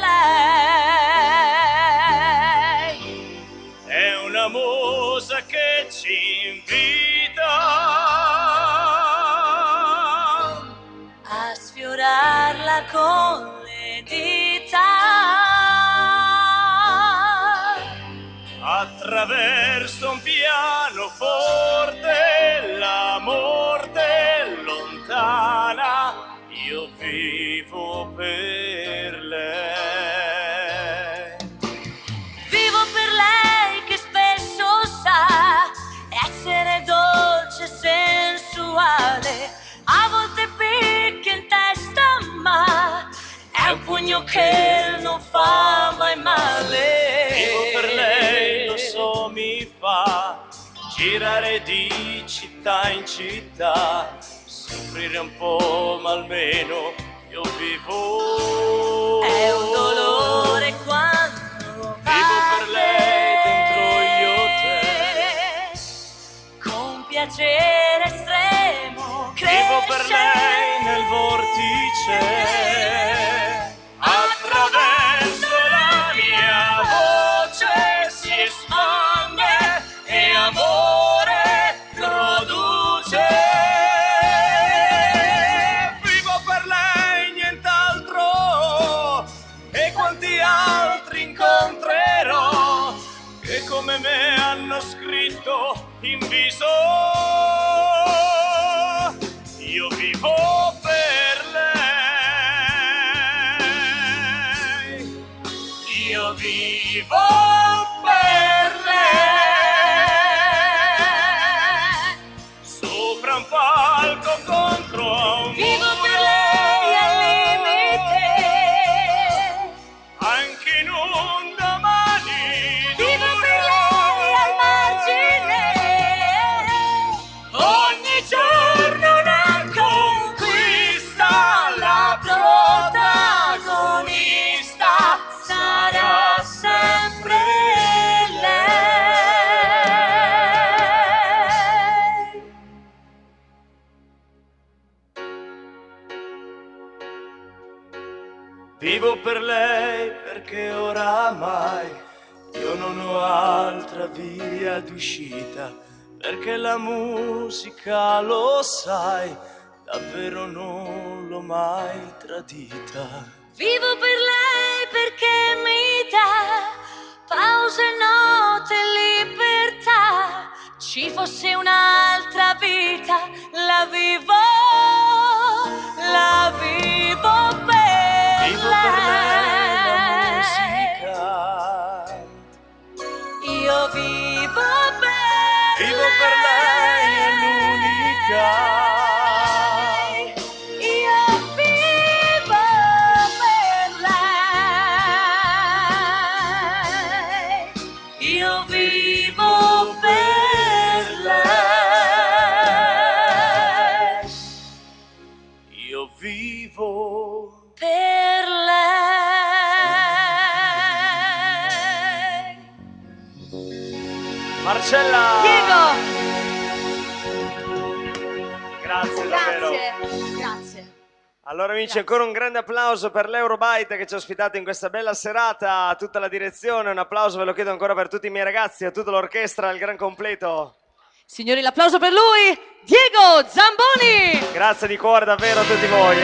Speaker 2: lei.
Speaker 1: È una musa che ci invita
Speaker 2: a sfiorarla con le dita,
Speaker 1: attraverso un pianoforte, la morte lontana, io vivo per lei.
Speaker 2: vivo per lei che spesso sa essere dolce e sensuale, a volte picchia in testa ma è un pugno che non fa mai male.
Speaker 1: Vivo per lei, lo so, mi fa girare di città in città, soffrire un po' ma almeno io vivo.
Speaker 2: È un dolore quando
Speaker 1: Vivo per lei dentro gli hotel,
Speaker 2: con piacere estremo
Speaker 1: vivo per lei nel vortice, attraverso la mia voce si espande e amore produce. Vivo per lei, nient'altro, e quanti altri incontrerò che come me hanno scritto in viso. Io vivo per lei, io vivo per lei, sopra un palco contro a un
Speaker 2: vivo
Speaker 1: muro,
Speaker 2: per lei al limite,
Speaker 1: anche in un domani
Speaker 2: vivo
Speaker 1: duro.
Speaker 2: per lei al margine,
Speaker 1: Ogni giorno una conquista, la protagonista
Speaker 2: sarà sempre lei.
Speaker 1: Vivo per lei perché oramai io non ho altra via d'uscita, perché la musica, lo sai, davvero non l'ho mai tradita.
Speaker 2: Vivo per lei perché mi dà pause, note, libertà. Ci fosse un'altra vita, la vivo per
Speaker 1: Vivo per lei la musica,
Speaker 2: Io vivo
Speaker 1: vivo per lei è l'unica.
Speaker 2: Io vivo per lei. Io vivo per lei.
Speaker 1: Io vivo
Speaker 2: Per lei.
Speaker 3: Marcella!
Speaker 5: Diego! Grazie, grazie.
Speaker 3: Allora amici,
Speaker 5: Grazie.
Speaker 3: ancora un grande applauso per l'Eurobyte che ci ha ospitato in questa bella serata, a tutta la direzione, un applauso ve lo chiedo ancora per tutti i miei ragazzi, a tutta l'orchestra, al gran completo.
Speaker 5: Signori, l'applauso per lui, Diego Zamboni!
Speaker 3: Grazie di cuore davvero a tutti voi.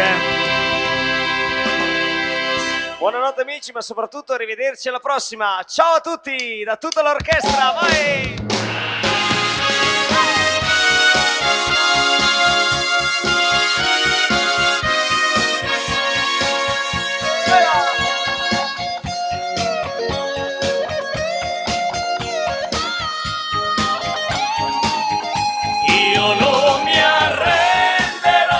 Speaker 3: Buonanotte amici, ma soprattutto arrivederci alla prossima. Ciao a tutti, da tutta l'orchestra, vai!
Speaker 1: Io non mi arrenderò,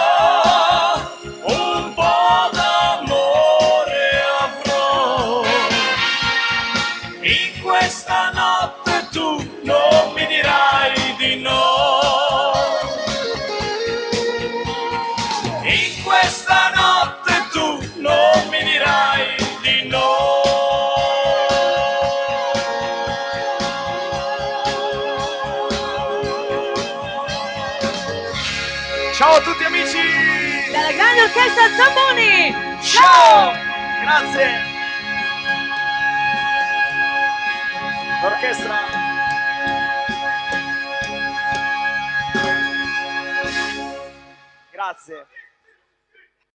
Speaker 1: un po' d'amore avrò. In questa notte tu non mi dirai di no. In questa notte tu non mi dirai di no.
Speaker 3: Ciao a tutti amici!
Speaker 5: Dalla grande orchestra Zamboni!
Speaker 3: Ciao! Grazie! L'orchestra! Grazie!